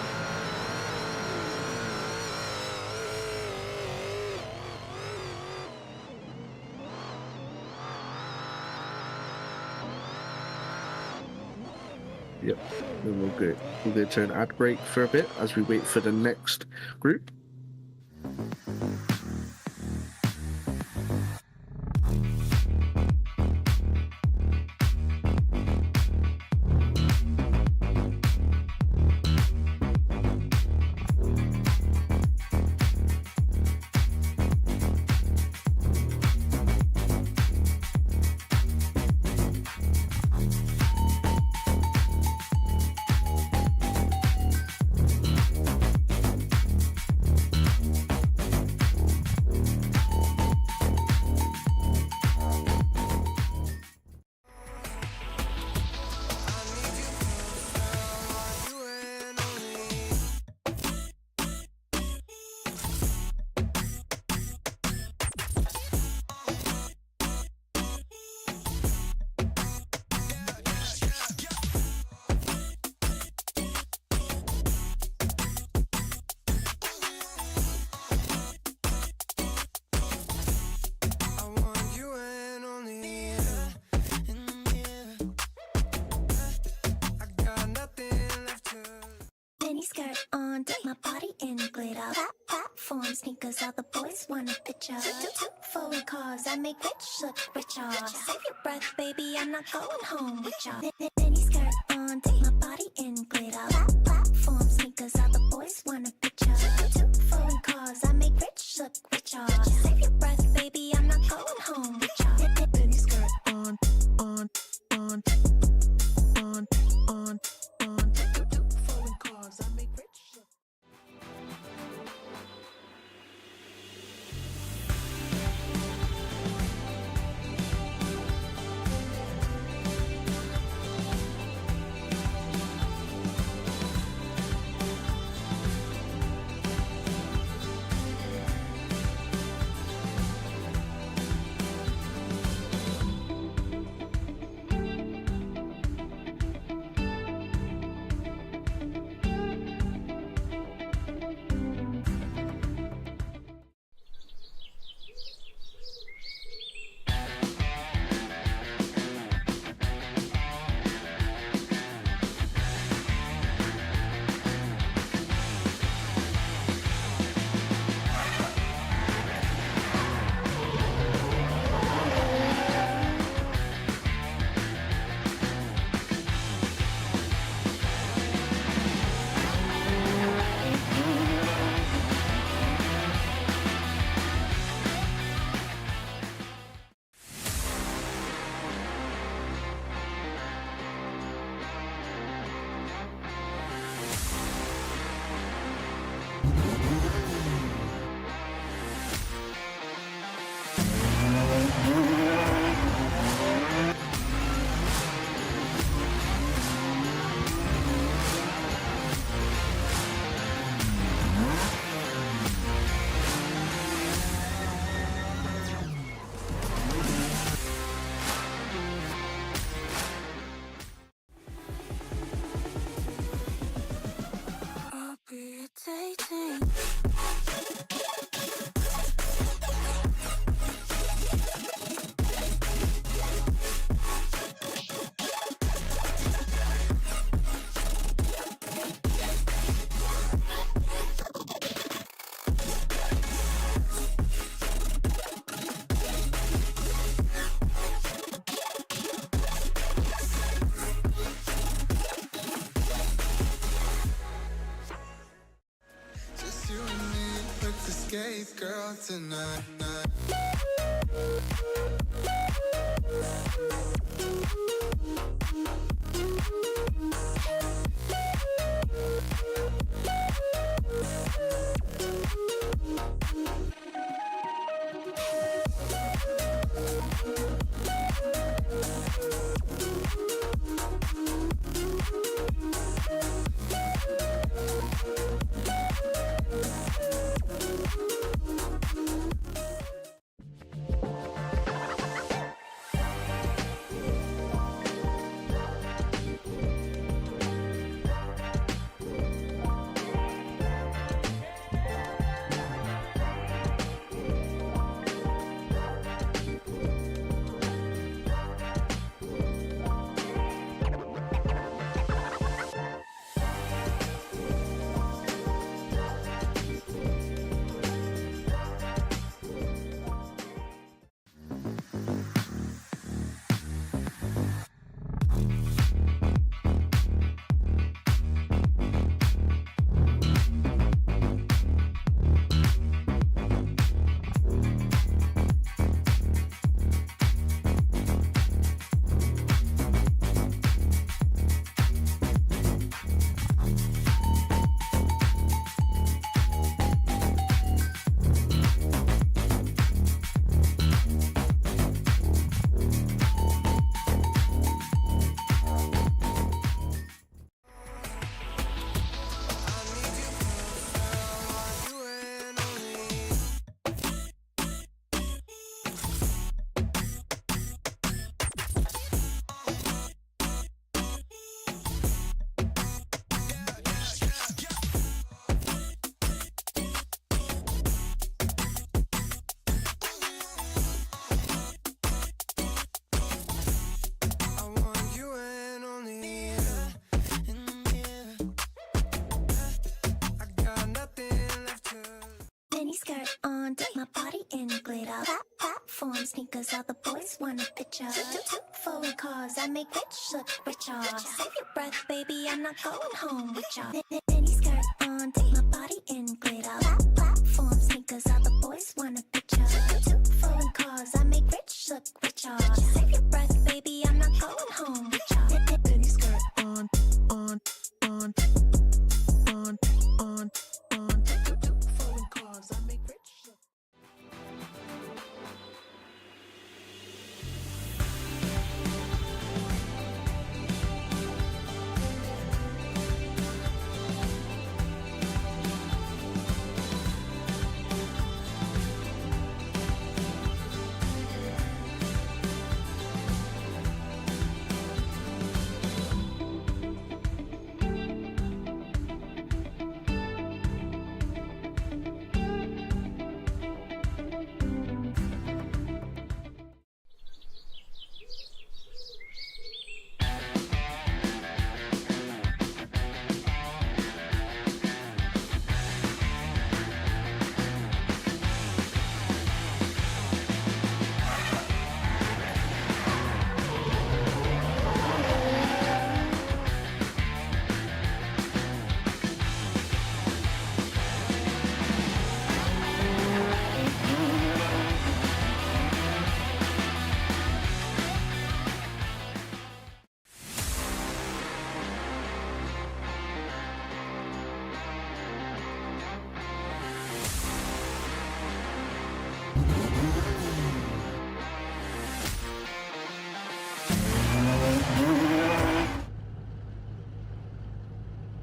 D: Yep. Then we'll go to an ad break for a bit as we wait for the next group.
A: Skirt on, dip my body in glitter. Platform sneakers, all the boys want a picture. Two foreign cars, I make rich look richer. Save your breath, baby, I'm not going home with ya. Mini skirt on, dip my body in glitter. Platform sneakers, all the boys want a picture. Two foreign cars, I make rich look richer. Save your breath, baby, I'm not going home with ya. Mini skirt on, on, on, on, on, on. Two foreign cars, I make rich look. Irritating.
B: Just you and me, let's escape, girl, tonight.
A: platform sneakers, all the boys want a picture. Two foreign cars, I make rich look richer. Save your breath, baby, I'm not going home with ya. Mini skirt on, take my body in glitter. Platform sneakers, all the boys want a picture. Two foreign cars, I make rich look richer. Save your breath, baby, I'm not going home with ya. Mini skirt on, on, on, on, on, on. Two foreign cars, I make rich look.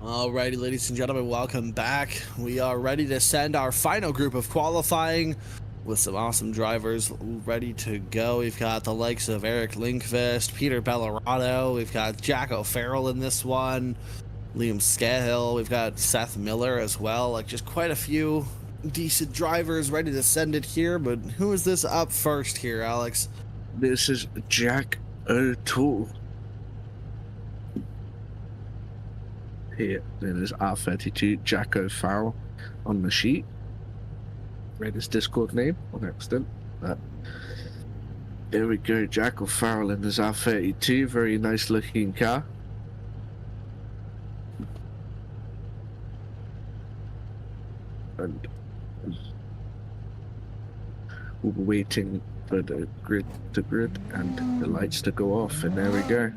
C: Alrighty, ladies and gentlemen, welcome back. We are ready to send our final group of qualifying with some awesome drivers ready to go. We've got the likes of Eric Linkvist, Peter Bellarado, we've got Jack O'Farrell in this one, Liam Scahill, we've got Seth Miller as well. Like, just quite a few decent drivers ready to send it here. But who is this up first here, Alex?
D: This is Jack O'Toole. Here, then is R32 Jack O'Farrell on the sheet. Read his Discord name on accident. There we go, Jack O'Farrell in his R32. Very nice looking car. And we'll be waiting for the grid and the lights to go off, and there we go.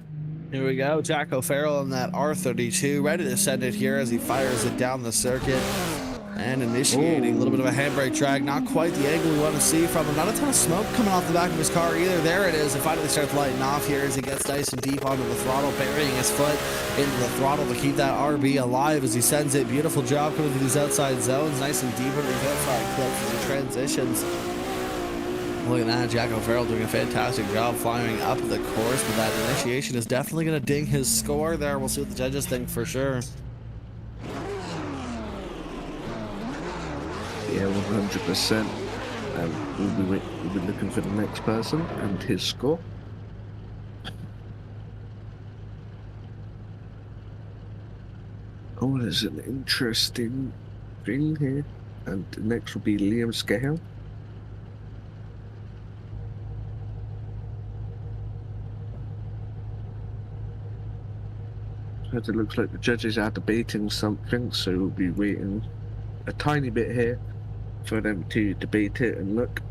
C: Here we go, Jack O'Farrell in that R32, ready to send it here as he fires it down the circuit and initiating a little bit of a handbrake drag. Not quite the angle we want to see from him. Not a ton of smoke coming off the back of his car either. There it is. It finally starts lighting off here as he gets nice and deep onto the throttle, burying his foot into the throttle to keep that RB alive as he sends it. Beautiful job coming through these outside zones, nice and deep into these outside clips as he transitions. Look at that, Jack O'Farrell doing a fantastic job flying up the course, but that initiation is definitely going to ding his score there. We'll see what the judges think for sure.
D: Yeah, 100%. We'll be looking for the next person and his score. Oh, there's an interesting thing here. And next will be Liam Scahill. It looks like the judges are debating something, so we'll be waiting a tiny bit here for them to debate it and look.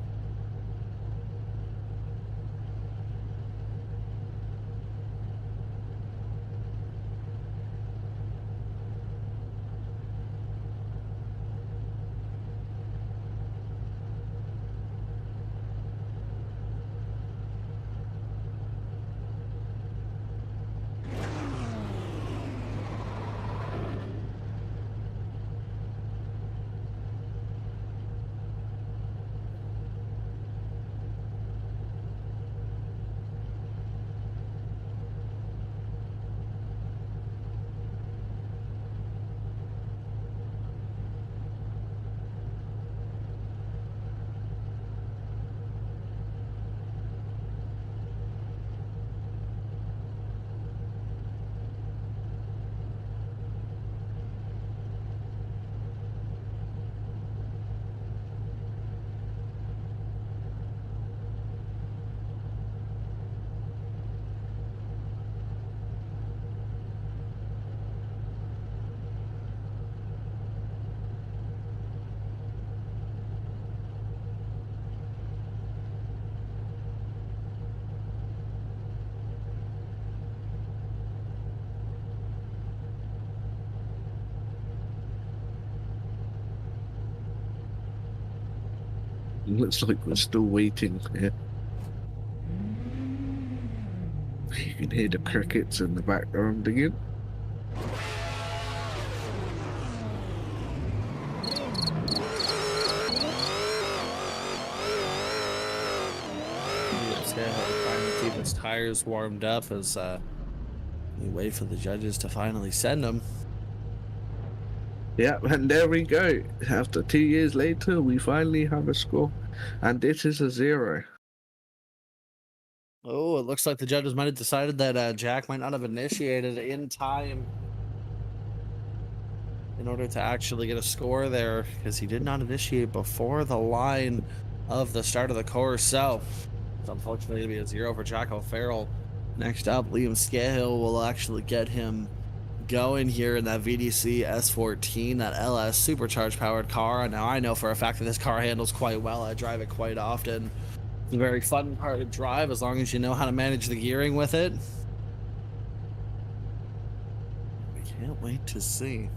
D: Looks like we're still waiting here. You can hear the crickets in the background again.
C: Trying to keep his tires warmed up as we wait for the judges to finally send them.
D: Yeah, and there we go. After 2 years later, we finally have a score, and it is a 0.
C: Oh, it looks like the judges might have decided that Jack might not have initiated in time in order to actually get a score there, because he did not initiate before the line of the start of the course. So it's unfortunately going to be a 0 for Jack O'Farrell. Next up, Liam Scahill will actually get him going here in that VDC S14, that LS supercharged powered car. Now, I know for a fact that this car handles quite well. I drive it quite often. It's a very fun car to drive as long as you know how to manage the gearing with it. We can't wait to see.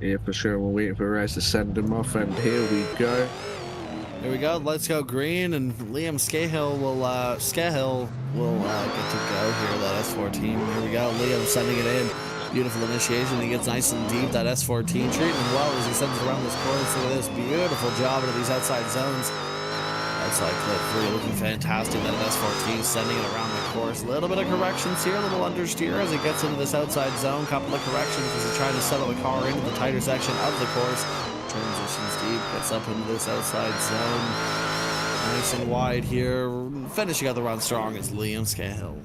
D: Yeah, for sure. We're waiting for Raz to send him off, and here we go.
C: Here we go. Let's go green, and Liam Scahill will get to go here. That S14. Here we go. Liam sending it in. Beautiful initiation. He gets nice and deep. That S14 treating him well as he sends it around this course. Look at this beautiful job into these outside zones. Outside clip 3 looking fantastic. That S14 sending it around the course. A little bit of corrections here, a little understeer as it gets into this outside zone. Couple of corrections as he's trying to settle the car into the tighter section of the course. Transitions deep, gets up into this outside zone. Nice and wide here. Finishing out the run strong is Liam Scahill.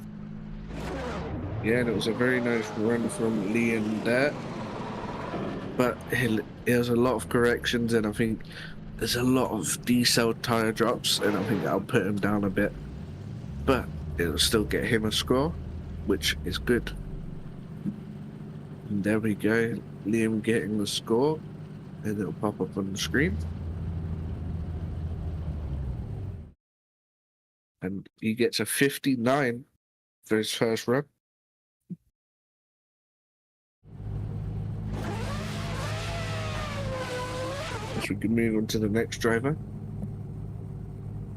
D: Yeah, and it was a very nice run from Liam there. But there's a lot of corrections, and I think there's a lot of D-cell tire drops, and I think that'll put him down a bit. But it'll still get him a score, which is good. And there we go, Liam getting the score, and it'll pop up on the screen. And he gets a 59 for his first run. So we can move on to the next driver,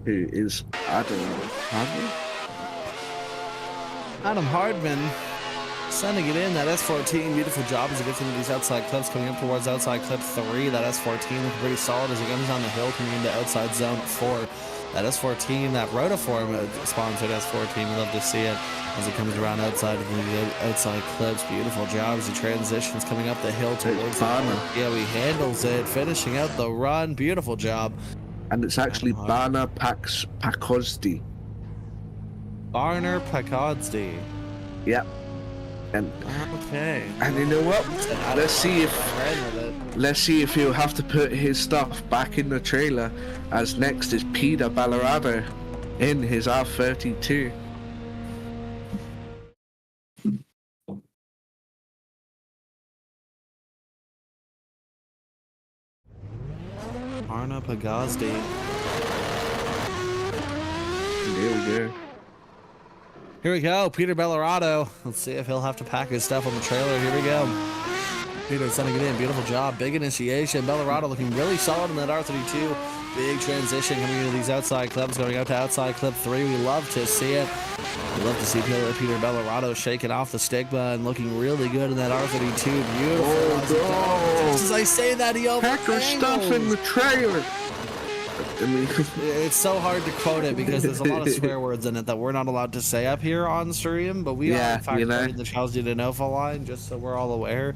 D: who is Adam Hardman.
C: Adam Hardman sending it in. That S14, beautiful job as he gets into these outside clips, coming up towards outside clip 3. That S14 looking pretty solid as he comes down the hill, coming into outside zone 4. That S14, that Rotiform sponsored S14, we love to see it as it comes around outside of the outside clips. Beautiful job as he transitions coming up the hill towards the corner. Yeah, he handles it, finishing out the run. Beautiful job.
D: And it's actually Barna Pakozdi.
C: Barner Pakozdi.
D: Yep. And
C: okay.
D: And you know what? Let's see if he'll have to put his stuff back in the trailer, as next is Peter Ballarado in his R32.
C: Arna Pagazdi.
D: There we go.
C: Here we go, Peter Ballarado. Let's see if he'll have to pack his stuff on the trailer. Here we go. Peter sending it in. Beautiful job. Big initiation. Ballarado looking really solid in that R32. Big transition coming into these outside clips, going out to outside clip 3. We love to see it. We love to see Peter Ballarado shaking off the stigma and looking really good in that R32. Beautiful.
D: Oh,
C: just as I say that, he
D: pack your stuff in the trailer. I mean,
C: it's so hard to quote it because there's a lot of swear words in it that we're not allowed to say up here on stream, but we are in fact quoting the Charles D. Denova line, just so we're all aware.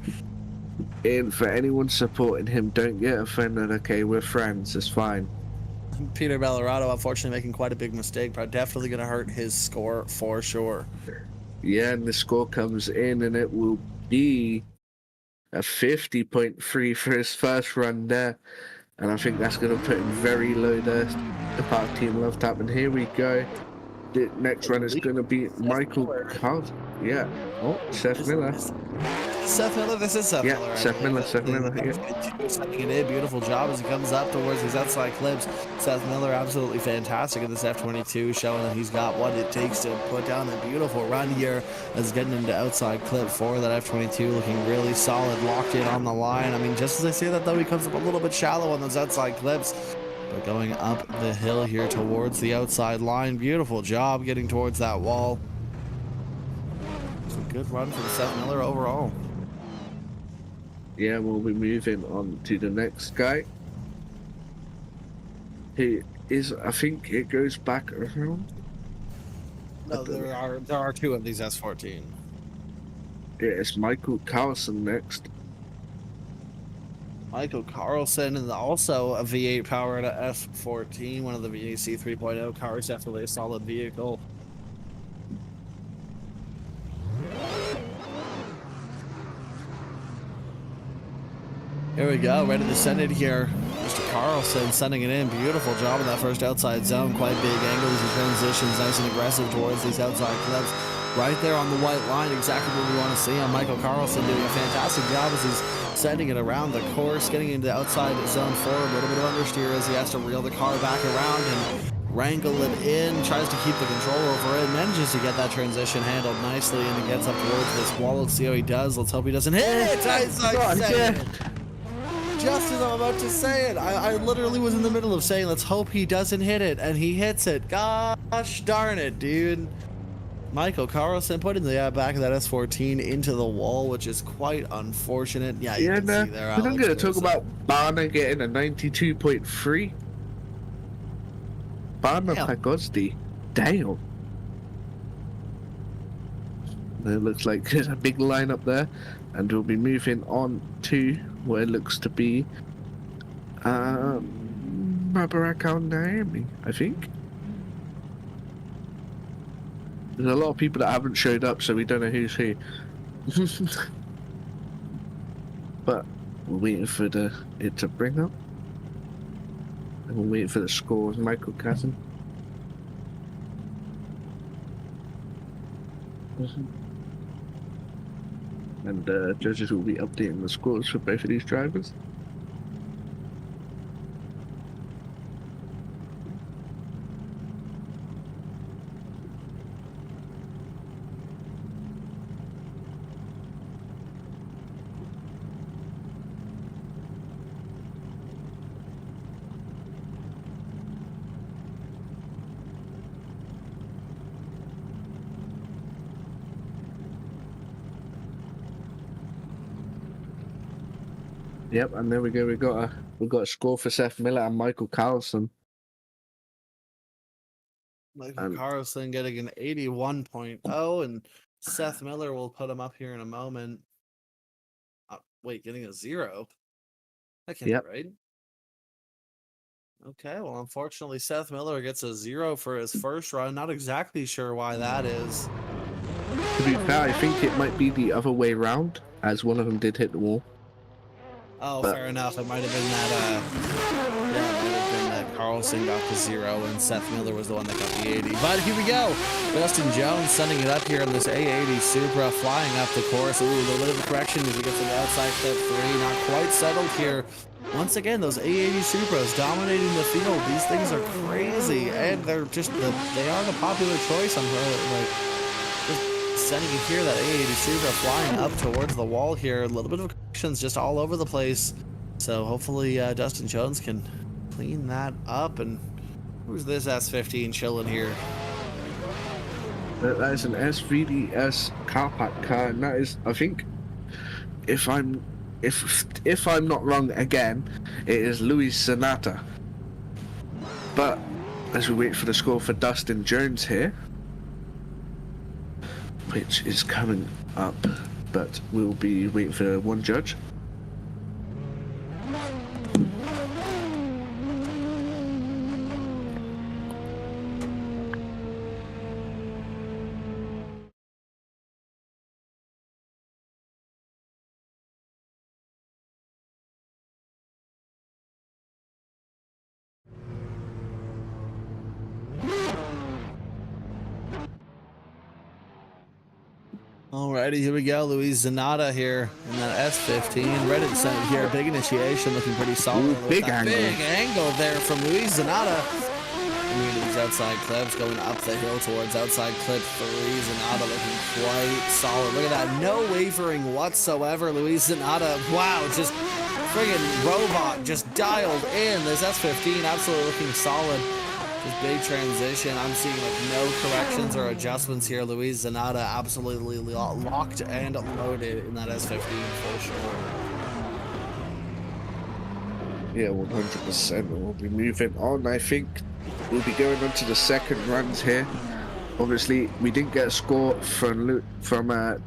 D: And for anyone supporting him, don't get offended, okay? We're friends, it's fine.
C: Peter Ballarado, unfortunately, making quite a big mistake, but definitely going to hurt his score for sure.
D: Yeah, and the score comes in, and it will be a 50.3 for his first run there. And I think that's going to put him very low there. The part of Team Love Tap. And here we go. The next run is going to be Michael Carl. Yeah. Oh, Seth Miller.
C: Seth Miller, this is Seth
D: Yeah,
C: Miller. I
D: Seth
C: believe.
D: Miller, Seth Miller, yeah.
C: Sending it in, beautiful job as he comes up towards these outside clips. Seth Miller, absolutely fantastic in this F22, showing that he's got what it takes to put down a beautiful run here as getting into outside clip 4. That F22 looking really solid, locked in on the line. I mean, just as I say that, though, he comes up a little bit shallow on those outside clips. But going up the hill here towards the outside line. Beautiful job getting towards that wall. It's a good run from Seth Miller overall.
D: Yeah, we'll be moving on to the next guy. He is, I think it goes back around.
C: No, there are 2 of these S14.
D: Yeah, it's Michael Carlson next.
C: Michael Carlson, and also a V8 powered S14, one of the VAC 3.0 cars, definitely a solid vehicle. Here we go, ready to send it here. Mr. Carlson sending it in. Beautiful job in that first outside zone. Quite big angles and transitions, nice and aggressive towards these outside clips. Right there on the white line, exactly what we want to see on Michael Carlson, doing a fantastic job as he's sending it around the course, getting into outside zone 4, a little bit of understeer as he has to reel the car back around and wrangle it in, tries to keep the control over it, manages to get that transition handled nicely, and he gets up towards this wall. Let's see how he does. Let's hope he doesn't hit it. I say it. Just as I'm about to say it, I literally was in the middle of saying, let's hope he doesn't hit it, and he hits it. Gosh darn it, dude. Michael Carlson putting the back of that S14 into the wall, which is quite unfortunate. Yeah, you can see there.
D: We're not going to talk about Barna getting a 92.3. Barna Pagozdi. Damn. It looks like there's a big line up there, and we'll be moving on to what it looks to be Mabarakal Naomi, I think. There's a lot of people that haven't showed up, so we don't know who's who. But we're waiting for it to bring up. And we're waiting for the scores. Michael Casson. And judges will be updating the scores for both of these drivers. Yep, and there we go. We got a score for Seth Miller and Michael Carlson.
C: Michael Carlson getting an 81.0, and Seth Miller will put him up here in a moment. Wait, getting a 0? That can't be right. Okay, well, unfortunately, Seth Miller gets a 0 for his first run. Not exactly sure why that is.
D: To be fair, I think it might be the other way around, as one of them did hit the wall.
C: Oh, fair enough. It might have been that, it might have been that Carlson got the 0 and Seth Miller was the one that got the 80. But here we go. Dustin Jones sending it up here in this A80 Supra, flying up the course. Ooh, a little bit of a correction as he gets to the outside clip 3. Not quite settled here. Once again, those A80 Supras dominating the field. These things are crazy, and they're just they are the popular choice. I'm like just sending it here, that A80 Supra flying up towards the wall here. A little bit of corrections just all over the place. So hopefully Dustin Jones can clean that up. And who's this S15 chilling here?
D: That is an SVDS Carpac car, and that is, I think, if I'm not wrong again, it is Luis Sonata. But as we wait for the score for Dustin Jones here, which is coming up, but we'll be waiting for one judge.
C: Alrighty, here we go. Luis Zanata here in that S15. Ready to send here. Big initiation, looking pretty solid.
D: Ooh, big angle.
C: Big angle there from Luis Zanata. Into these outside clips, going up the hill towards outside clip 3. Zanata looking quite solid. Look at that. No wavering whatsoever. Luis Zanata, wow, just friggin' robot, just dialed in. This S15 absolutely looking solid. This big transition. I'm seeing like no corrections or adjustments here. Luis Zanata absolutely locked and loaded in that S15 for sure.
D: Yeah, 100%. We'll be moving on. I think we'll be going on to the second runs here. Obviously, we didn't get a score from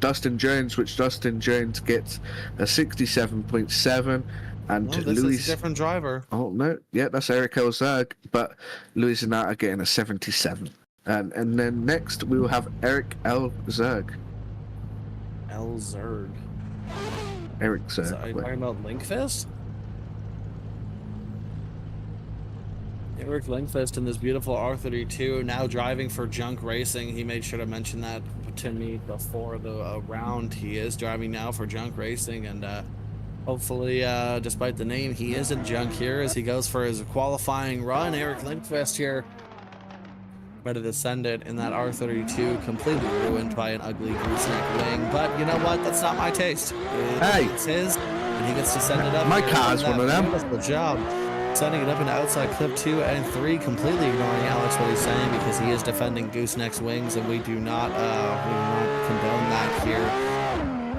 D: Dustin Jones, which Dustin Jones gets a 67.7. And
C: no, this is a different driver.
D: Oh no, yeah, that's Eric Elzerg, but Luis Zanata getting a 77. And then next we will have Eric Elzerg.
C: Elzerg.
D: Eric Zerg.
C: Are you talking about Linkfist? Eric Linkfist in this beautiful R32, now driving for Junk Racing. He made sure to mention that to me before the round. He is driving now for Junk Racing, and hopefully, despite the name, he isn't junk here as he goes for his qualifying run. Eric Lindqvist here, ready to send it in that R32, completely ruined by an ugly gooseneck wing. But you know what? That's not my taste. It's his, and he gets to send it up.
D: My car's one of them.
C: Beautiful job. Sending it up into outside clip 2 and 3, completely ignoring Alex what he's saying because he is defending gooseneck's wings, and we do not condone that here.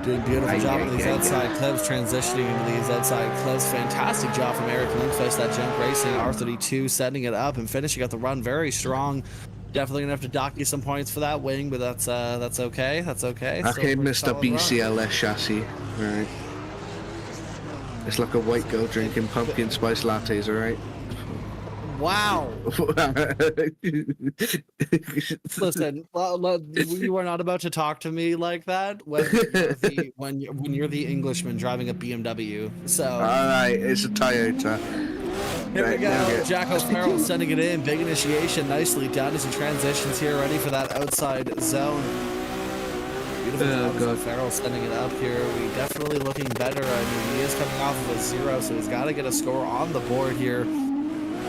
C: Doing a beautiful job with these outside clips, transitioning into these outside clips. Fantastic job from Eric Lindqvist, that Junk Racing R32, setting it up and finishing up the run very strong. Definitely gonna have to dock you some points for that wing, but that's okay. That's okay.
D: Okay, Mr. BCLS chassis. All right. It's like a white girl drinking pumpkin spice lattes, all right?
C: Wow. Listen, you are not about to talk to me like that when you're the Englishman driving a BMW. So
D: all right, it's a Toyota.
C: Here we go. Jack O'Farrell sending it in. Big initiation, nicely done as he transitions here, ready for that outside zone. Beautiful job. O'Farrell sending it up here. We definitely looking better. I mean, he is coming off of a 0, so he's got to get a score on the board here.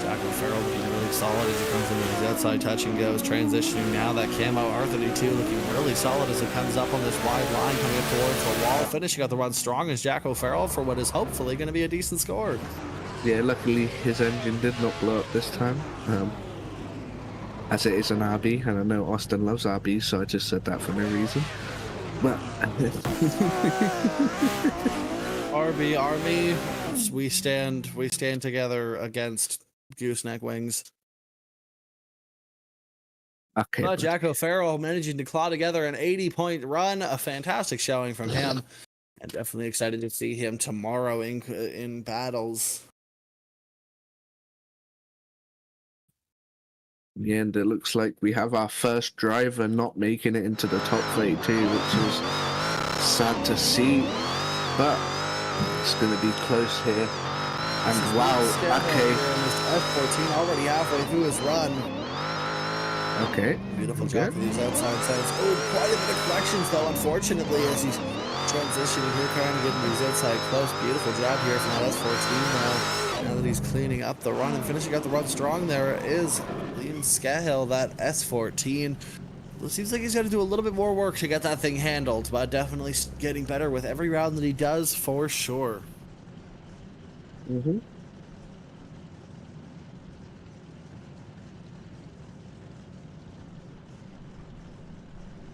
C: Jack O'Farrell looking really solid as he comes into his outside touch and goes. Transitioning now, that camo R32 looking really solid as it comes up on this wide line, coming up towards the wall. Finishing out the run strong as Jack O'Farrell for what is hopefully going to be a decent score.
D: Yeah, luckily his engine did not blow up this time. As it is an RB, and I know Austin loves RBs, so I just said that for no reason. But
C: RB Army, we stand together against gooseneck wings.
D: Okay.
C: But Jack O'Farrell managing to claw together an 80-point run, a fantastic showing from him, and definitely excited to see him tomorrow in battles.
D: Yeah, and it looks like we have our first driver not making it into the top 32, which is sad to see, but it's going to be close here. And wow, okay.
C: F14 already halfway through his run.
D: Okay.
C: Beautiful job for these outside sides. Oh, quite a bit of corrections though, unfortunately, as he's transitioning here, trying to get in these outside close. Beautiful job here from that S14 now. Now that he's cleaning up the run and finishing up the run strong, there is Liam Scahill, that S14. It seems like he's got to do a little bit more work to get that thing handled, but definitely getting better with every round that he does, for sure.
D: Mm-hmm.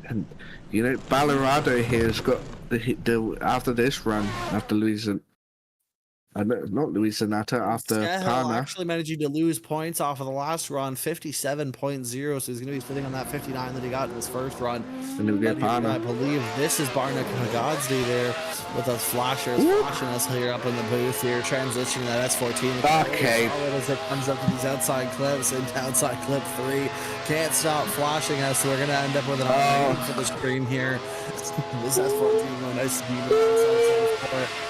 D: And, you know, Ballarado here has got after this run, after losing... not Luis Zanata, after Pana.
C: Actually managing to lose points off of the last run, 57.0, so he's going to be sitting on that 59 that he got in his first run.
D: And we get Pana.
C: I believe this is Barnick Hagadsdy there with those flashers flashing us here up in the booth here, transitioning that S14.
D: Okay.
C: As it comes up to these outside clips and outside clip 3. Can't stop flashing us, so we're going to end up with an R for the screen here. This S14 going nice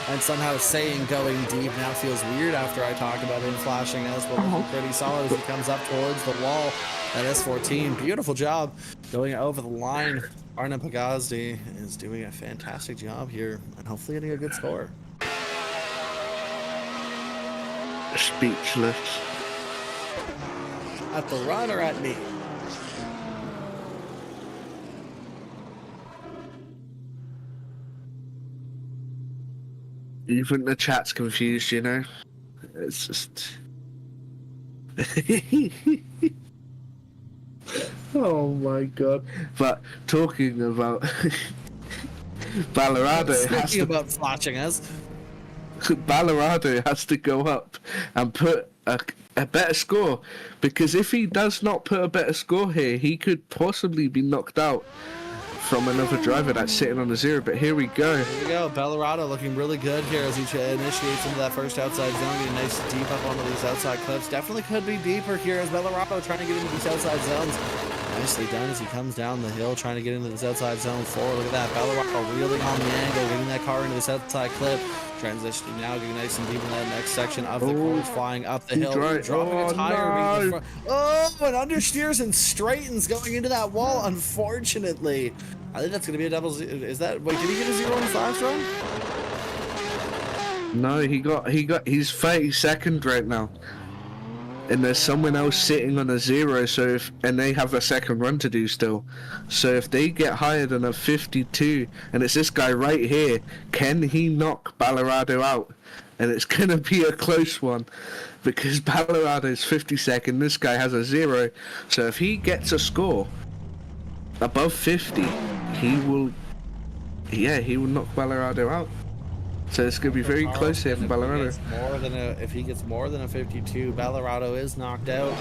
C: and somehow saying going deep now feels weird after I talk about him flashing us, but looking pretty solid as he comes up towards the wall. That S14, beautiful job going over the line. Arna Pagazdi is doing a fantastic job here and hopefully getting a good score.
D: Speechless.
C: At the run or at me?
D: Even the chat's confused, you know? It's just... Oh my god. But talking about... Ballarado has
C: Speaking
D: to...
C: about flashing us.
D: Ballarado has to go up and put a better score, because if he does not put a better score here, he could possibly be knocked out from another driver that's sitting on the 0. But here we go.
C: Here we go. Ballarado looking really good here as he initiates into that first outside zone, getting nice deep up onto these outside clips. Definitely could be deeper here as Ballarado trying to get into these outside zones. Nicely done as he comes down the hill trying to get into this outside zone 4. Look at that. Ballarado reeling on the angle, getting that car into this outside clip. Transitioning now, getting nice and deep in that next section of the course, flying up the hill, dropping a tire.
D: No.
C: Front. Oh, and understeers and straightens going into that wall, unfortunately. I think that's going to be a double. Is that, wait, did he get a 0 in the flash run?
D: No, he's 32nd right now. And there's someone else sitting on a 0, so and they have a second run to do still. So if they get higher than a 52, and it's this guy right here, can he knock Ballarado out? And it's gonna be a close one, because Ballarado's 52nd, this guy has a 0. So if he gets a score above 50, he will knock Ballarado out. So it's going to be very close here for Ballarado.
C: If he gets more than a 52, Ballarado is knocked out.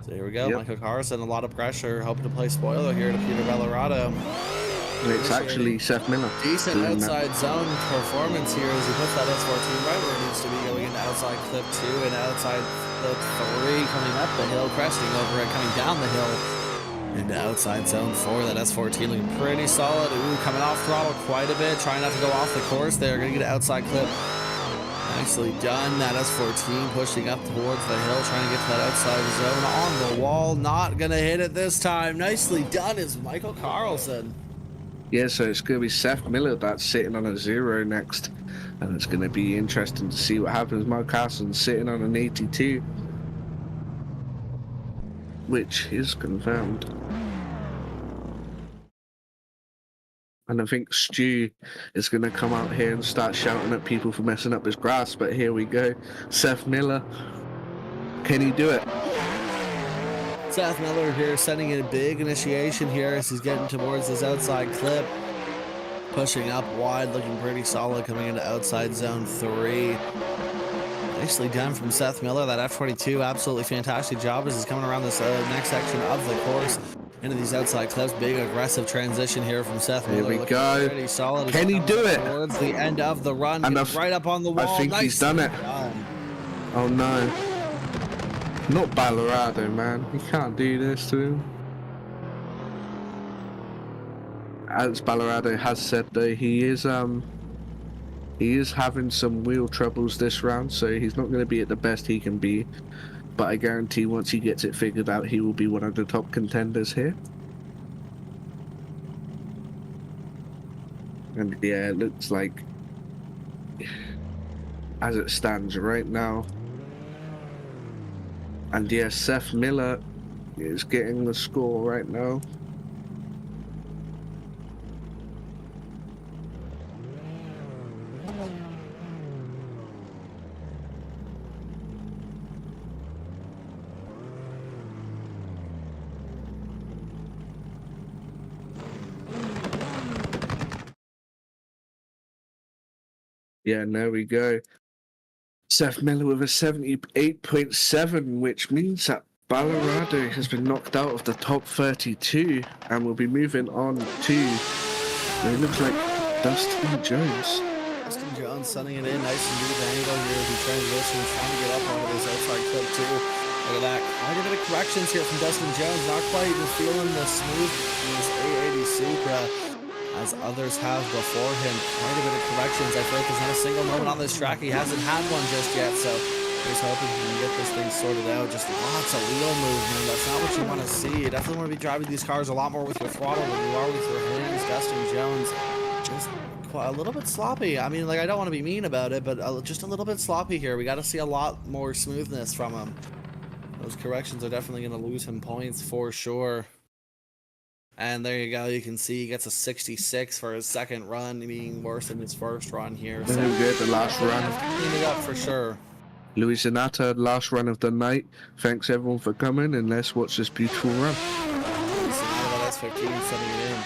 C: So here we go.
D: Yep.
C: Michael Carson, a lot of pressure, hoping to play spoiler here to Peter Ballarado.
D: And it's actually Seth Miller.
C: Decent outside zone performance here as he puts that S14 right where it needs to be, going into outside clip 2 and outside clip 3, coming up the hill, cresting over it, coming down the hill. Into outside zone 4, that S14 looking pretty solid. Ooh, coming off throttle quite a bit, trying not to go off the course there. Gonna get an outside clip. Nicely done. That S14 pushing up towards the hill, trying to get to that outside zone on the wall. Not gonna hit it this time. Nicely done is Michael Carlson.
D: Yeah, so it's going to be Seth Miller that's sitting on a 0 next. And it's going to be interesting to see what happens. Michael Carson's sitting on an 82. Which is confirmed. And I think Stu is going to come out here and start shouting at people for messing up his grass. But here we go. Seth Miller. Can he do it?
C: Seth Miller here sending in a big initiation here as he's getting towards this outside clip. Pushing up wide, looking pretty solid, coming into outside zone 3. Nicely done from Seth Miller. That F22, absolutely fantastic job as he's coming around this next section of the course into these outside clips. Big aggressive transition here from Seth Miller.
D: Here we go.
C: Pretty solid.
D: Can he do it?
C: Towards the end of the run,
D: And
C: right up on the wall.
D: I think he's done it. Oh no. Not Ballarado, man. You can't do this to him. As Ballarado has said though, he is having some wheel troubles this round, so he's not going to be at the best he can be. But I guarantee once he gets it figured out, he will be one of the top contenders here. And yeah, it looks like, as it stands right now, and yeah, Seth Miller is getting the score right now. Yeah, and there we go. Seth Miller with a 78.7, which means that Ballarado has been knocked out of the top 32 and will be moving on to, it looks like, Dustin Jones.
C: Dustin Jones sending it in nice and deep angle here as he transitions, trying to get up onto this outside clip too. Look at that. Quite a bit of corrections here from Dustin Jones. Not quite even feeling the smooth in this A80 Supra as others have before him. Quite a bit of corrections. I feel like there's not a single moment on this track he hasn't had one just yet. So Just hoping we can get this thing sorted out. Just lots of wheel movement. That's not what you want to see. You definitely want to be driving these cars a lot more with your throttle than you are with your hands. Dustin Jones just a little bit sloppy. I mean, like, I don't want to be mean about it, but just a little bit sloppy here. We got to see a lot more smoothness from him. Those corrections are definitely going to lose him points for sure. And there you go. You can see he gets a 66 for his second run, being worse than his first run here. So
D: good, the last run.
C: Clean it up for sure.
D: Luis Zanata, last run of the night. Thanks everyone for coming, and let's watch this beautiful run.
C: Zanata, that's 15, sending it in.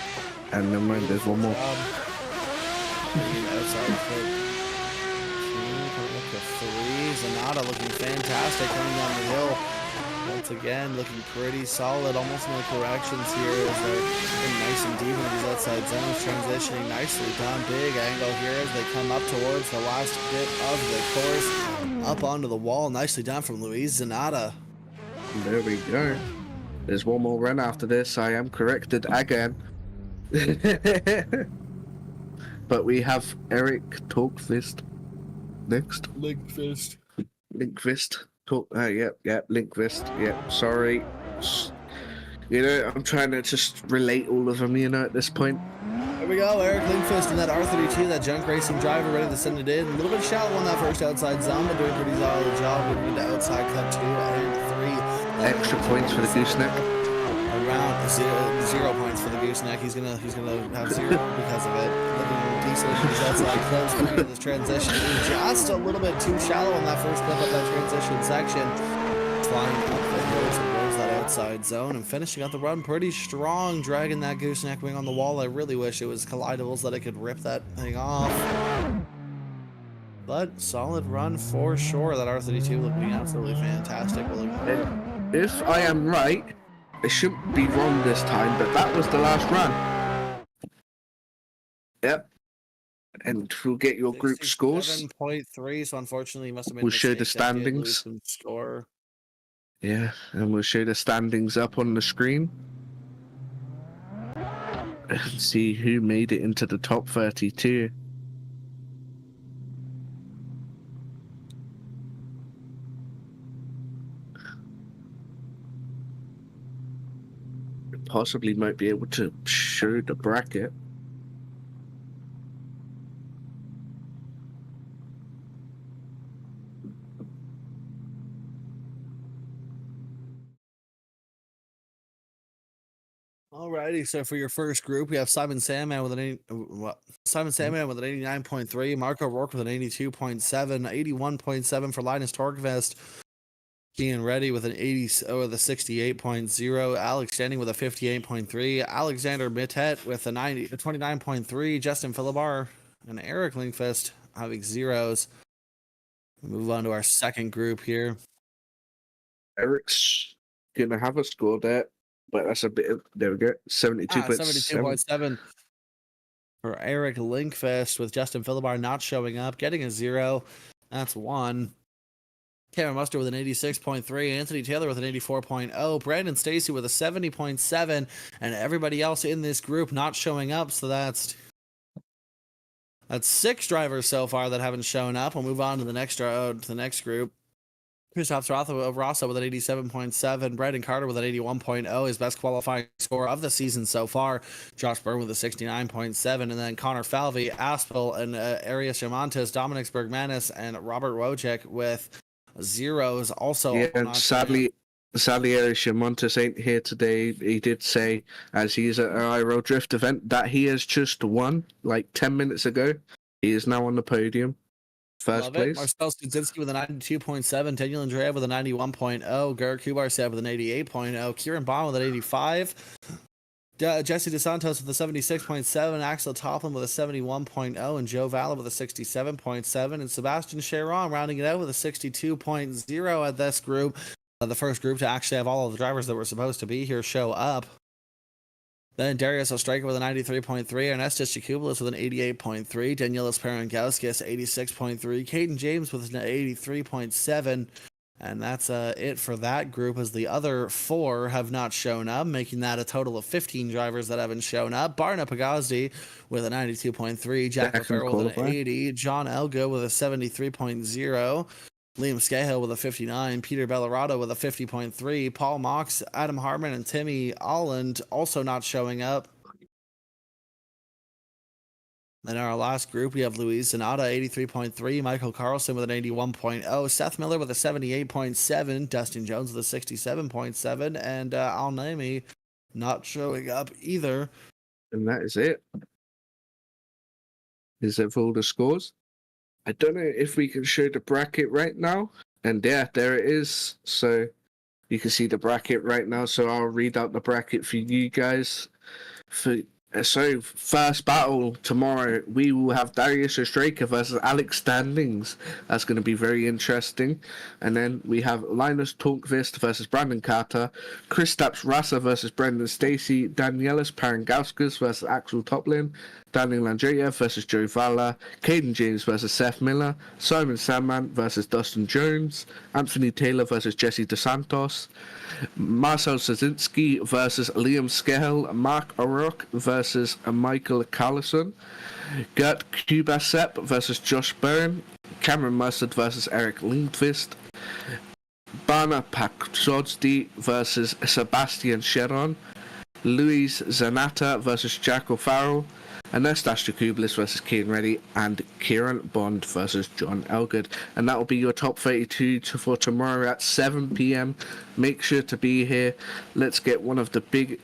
D: And never mind, there's one more.
C: Outside foot. Coming up to 3. Zanata looking fantastic coming down the hill. Once again, looking pretty solid. Almost no corrections here as they're getting nice and deep into these outside zones. Transitioning nicely down. Big angle here as they come up towards the last bit of the course. Up onto the wall. Nicely done from Luis Zanata.
D: There we go. There's one more run after this. I am corrected again. But we have Eric Talkfist next.
C: Linkfist.
D: Linkfist. Sorry. You know, I'm trying to just relate all of them, you know, at this point.
C: There we go, Eric Linkfist in that R32, that junk racing driver ready to send it in. A little bit shallow on that first outside zone, but doing a pretty solid job. Moving into outside cut 2 and 3.
D: Extra points for the gooseneck.
C: Around 0 points for the gooseneck. He's gonna have 0 because of it. Looking decent in his outside close through this transition. Just a little bit too shallow on that first clip of that transition section. Flying up the hill towards that outside zone and finishing out the run pretty strong, dragging that gooseneck wing on the wall. I really wish it was collidables that I could rip that thing off. But solid run for sure. That R32 looking absolutely fantastic.
D: If I am right, I shouldn't be wrong this time, but that was the last run. Yep. And we'll get your group scores.
C: 7.3, so unfortunately you must have made
D: We'll show the standings.
C: Score.
D: Yeah, and we'll show the standings up on the screen. And see who made it into the top 32. Possibly might be able to show the bracket.
C: Alrighty, so for your first group, we have Simon Sandman with an 89.3, Marco Rourke with an 82.7, 81.7 for Linus Torgvest. Ian Reddy with an 68.0, Alex Standing with a 58.3, Alexander Mittet with a 29.3, Justin Philibar and Eric Linkfist having zeros. Move on to our second group here.
D: Eric's gonna have a score there, but that's a bit. There we go. 72.7
C: for Eric Linkfist, with Justin Philibar not showing up, getting a 0. That's 1. Cameron Muster with an 86.3, Anthony Taylor with an 84.0, Brandon Stacy with a 70.7, and everybody else in this group not showing up. So that's 6 drivers so far that haven't shown up. We'll move on to the next group. Christoph Rosso with an 87.7, Brandon Carter with an 81.0, his best qualifying score of the season so far. Josh Byrne with a 69.7, and then Connor Falvey, Aspel, and Arias Yamantes, Dominic Bergmanis, and Robert Wojcik with zeros. Also,
D: yeah, and sadly, Arias Yamantes ain't here today. He did say, as he's at an Aero Drift event, that he has just won like 10 minutes ago. He is now on the podium. First place.
C: Marcel Studzinski with a 92.7, Daniel Andrea with a 91.0, Garrett Kubarsev with an 88.0, Kieran Bond with an 85, Jesse DeSantos with a 76.7, Axel Toplin with a 71.0, and Joe Valla with a 67.7, and Sebastian Cheron rounding it out with a 62.0 at this group. The first group to actually have all of the drivers that were supposed to be here show up. Then Darius Ostraker with a 93.3, Ernestus Jakubowicz with an 88.3, Danielis Parangauskas 86.3, Caden James with an 83.7, and that's it for that group, as the other 4 have not shown up, making that a total of 15 drivers that haven't shown up. Barna Pagazdi with a 92.3, Jack O'Farrell with an 80, John Elgo with a 73.0, Liam Scahill with a 59, Peter Bellarado with a 50.3, Paul Mox, Adam Harmon, and Timmy Alland also not showing up. Then our last group, we have Luis Zanata, 83.3, Michael Carlson with an 81.0, Seth Miller with a 78.7, Dustin Jones with a 67.7, and Al Naimi not showing up either.
D: And that is it. Is it for all the scores? I don't know if we can show the bracket right now. And yeah, there it is. So you can see the bracket right now. So I'll read out the bracket for you guys. So first battle tomorrow, we will have Darius Ostraka versus Alex Standings. That's going to be very interesting. And then we have Linus Torkvist versus Brandon Carter, Kristaps Rasa versus Brendan Stacey, Danielis Parangauskas versus Axel Toplin, Daniel Landreya versus Joe Valla, Caden James versus Seth Miller, Simon Sandman versus Dustin Jones, Anthony Taylor versus Jesse DeSantos, Marcel Sazinski versus Liam Skehill, Mark O'Rourke versus Michael Carlson, Gert Kubasep versus Josh Byrne, Cameron Mustard versus Eric Lindqvist, Bana Paksodsdi versus Sebastian Sheron, Luis Zanata versus Jack O'Farrell, Anastasia Kublis versus Kieran Reddy, and Kieran Bond versus John Elgood. And that will be your top 32 for tomorrow at 7 p.m. Make sure to be here. Let's get one of the big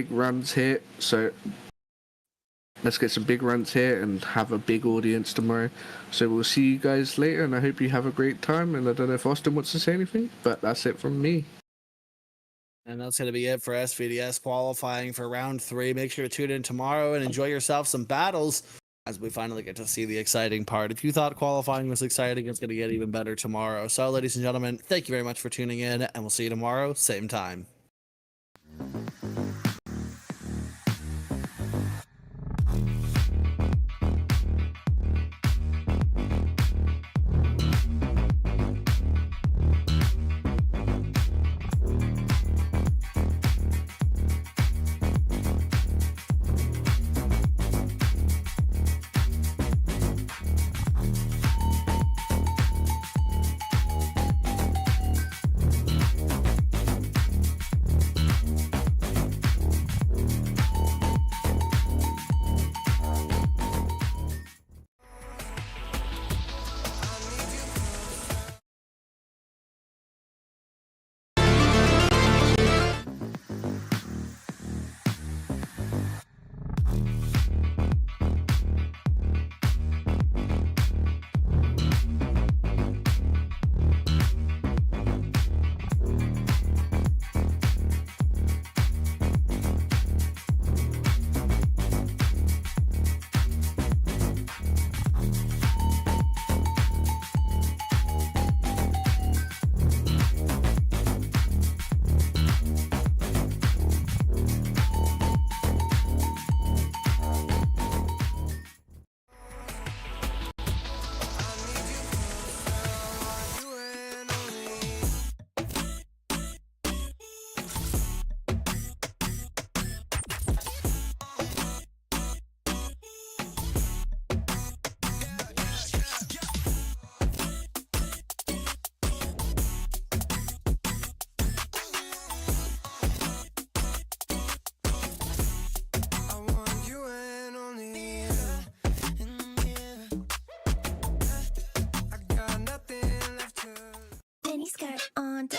D: runs here. So let's get some big runs here and have a big audience tomorrow. So we'll see you guys later, and I hope you have a great time. And I don't know if Austin wants to say anything, but that's it from me.
C: And that's going to be it for SVDS qualifying for round 3. Make sure to tune in tomorrow and enjoy yourself some battles as we finally get to see the exciting part. If you thought qualifying was exciting, it's going to get even better tomorrow. So, ladies and gentlemen, thank you very much for tuning in, and we'll see you tomorrow, same time.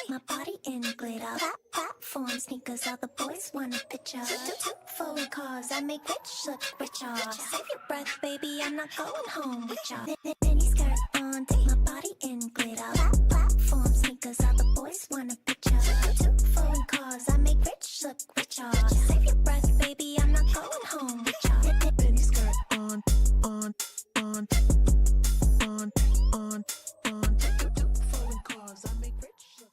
A: My body in glitter. Platform sneakers, all the boys want a picture. Two forward cars, I make rich look richer. Save your breath, baby, I'm not going home with ya. Mini skirt on, my body in glitter. Platform sneakers, all the boys want a picture. Two forward cars, I make rich look richer. Save your breath, baby, I'm not going home with ya. Mini skirt on. Two forward cars, I make rich look.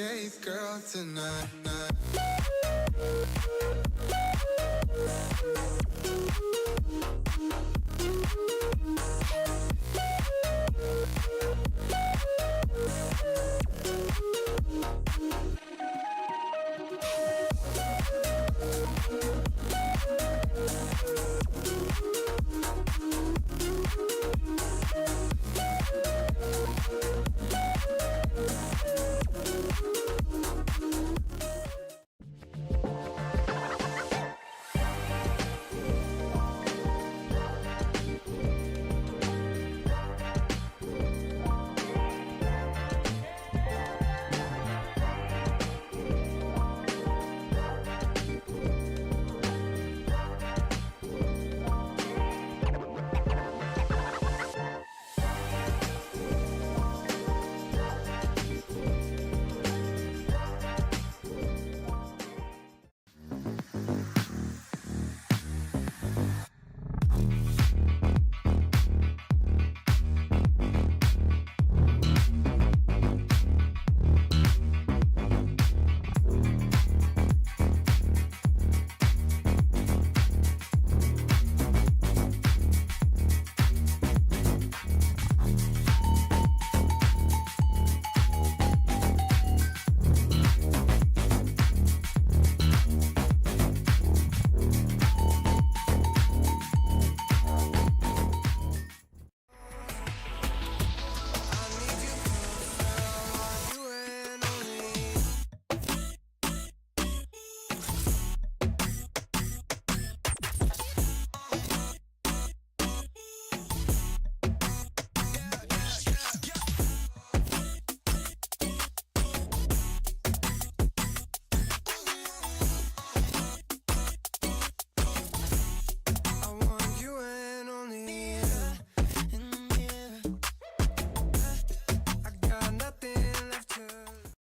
B: escape, girl, tonight.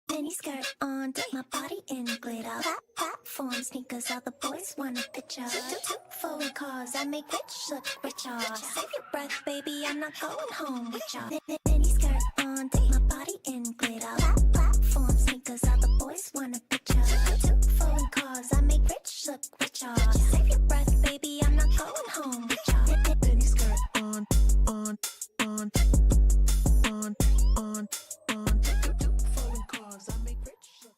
A: Miniskirt on, dip my body in glitter. Platform sneakers, all the boys want a picture. Two foreign cars, I make rich look richer. Save your breath, baby, I'm not going home with ya. Miniskirt on, dip my body in glitter. Platform sneakers, all the boys want a picture. Two foreign cars, I make rich look richer. Save your breath, baby, I'm not going home with ya. Miniskirt on, on, on, on, on, on. Two foreign cars, I make rich look.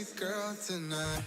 B: escape, girl, tonight.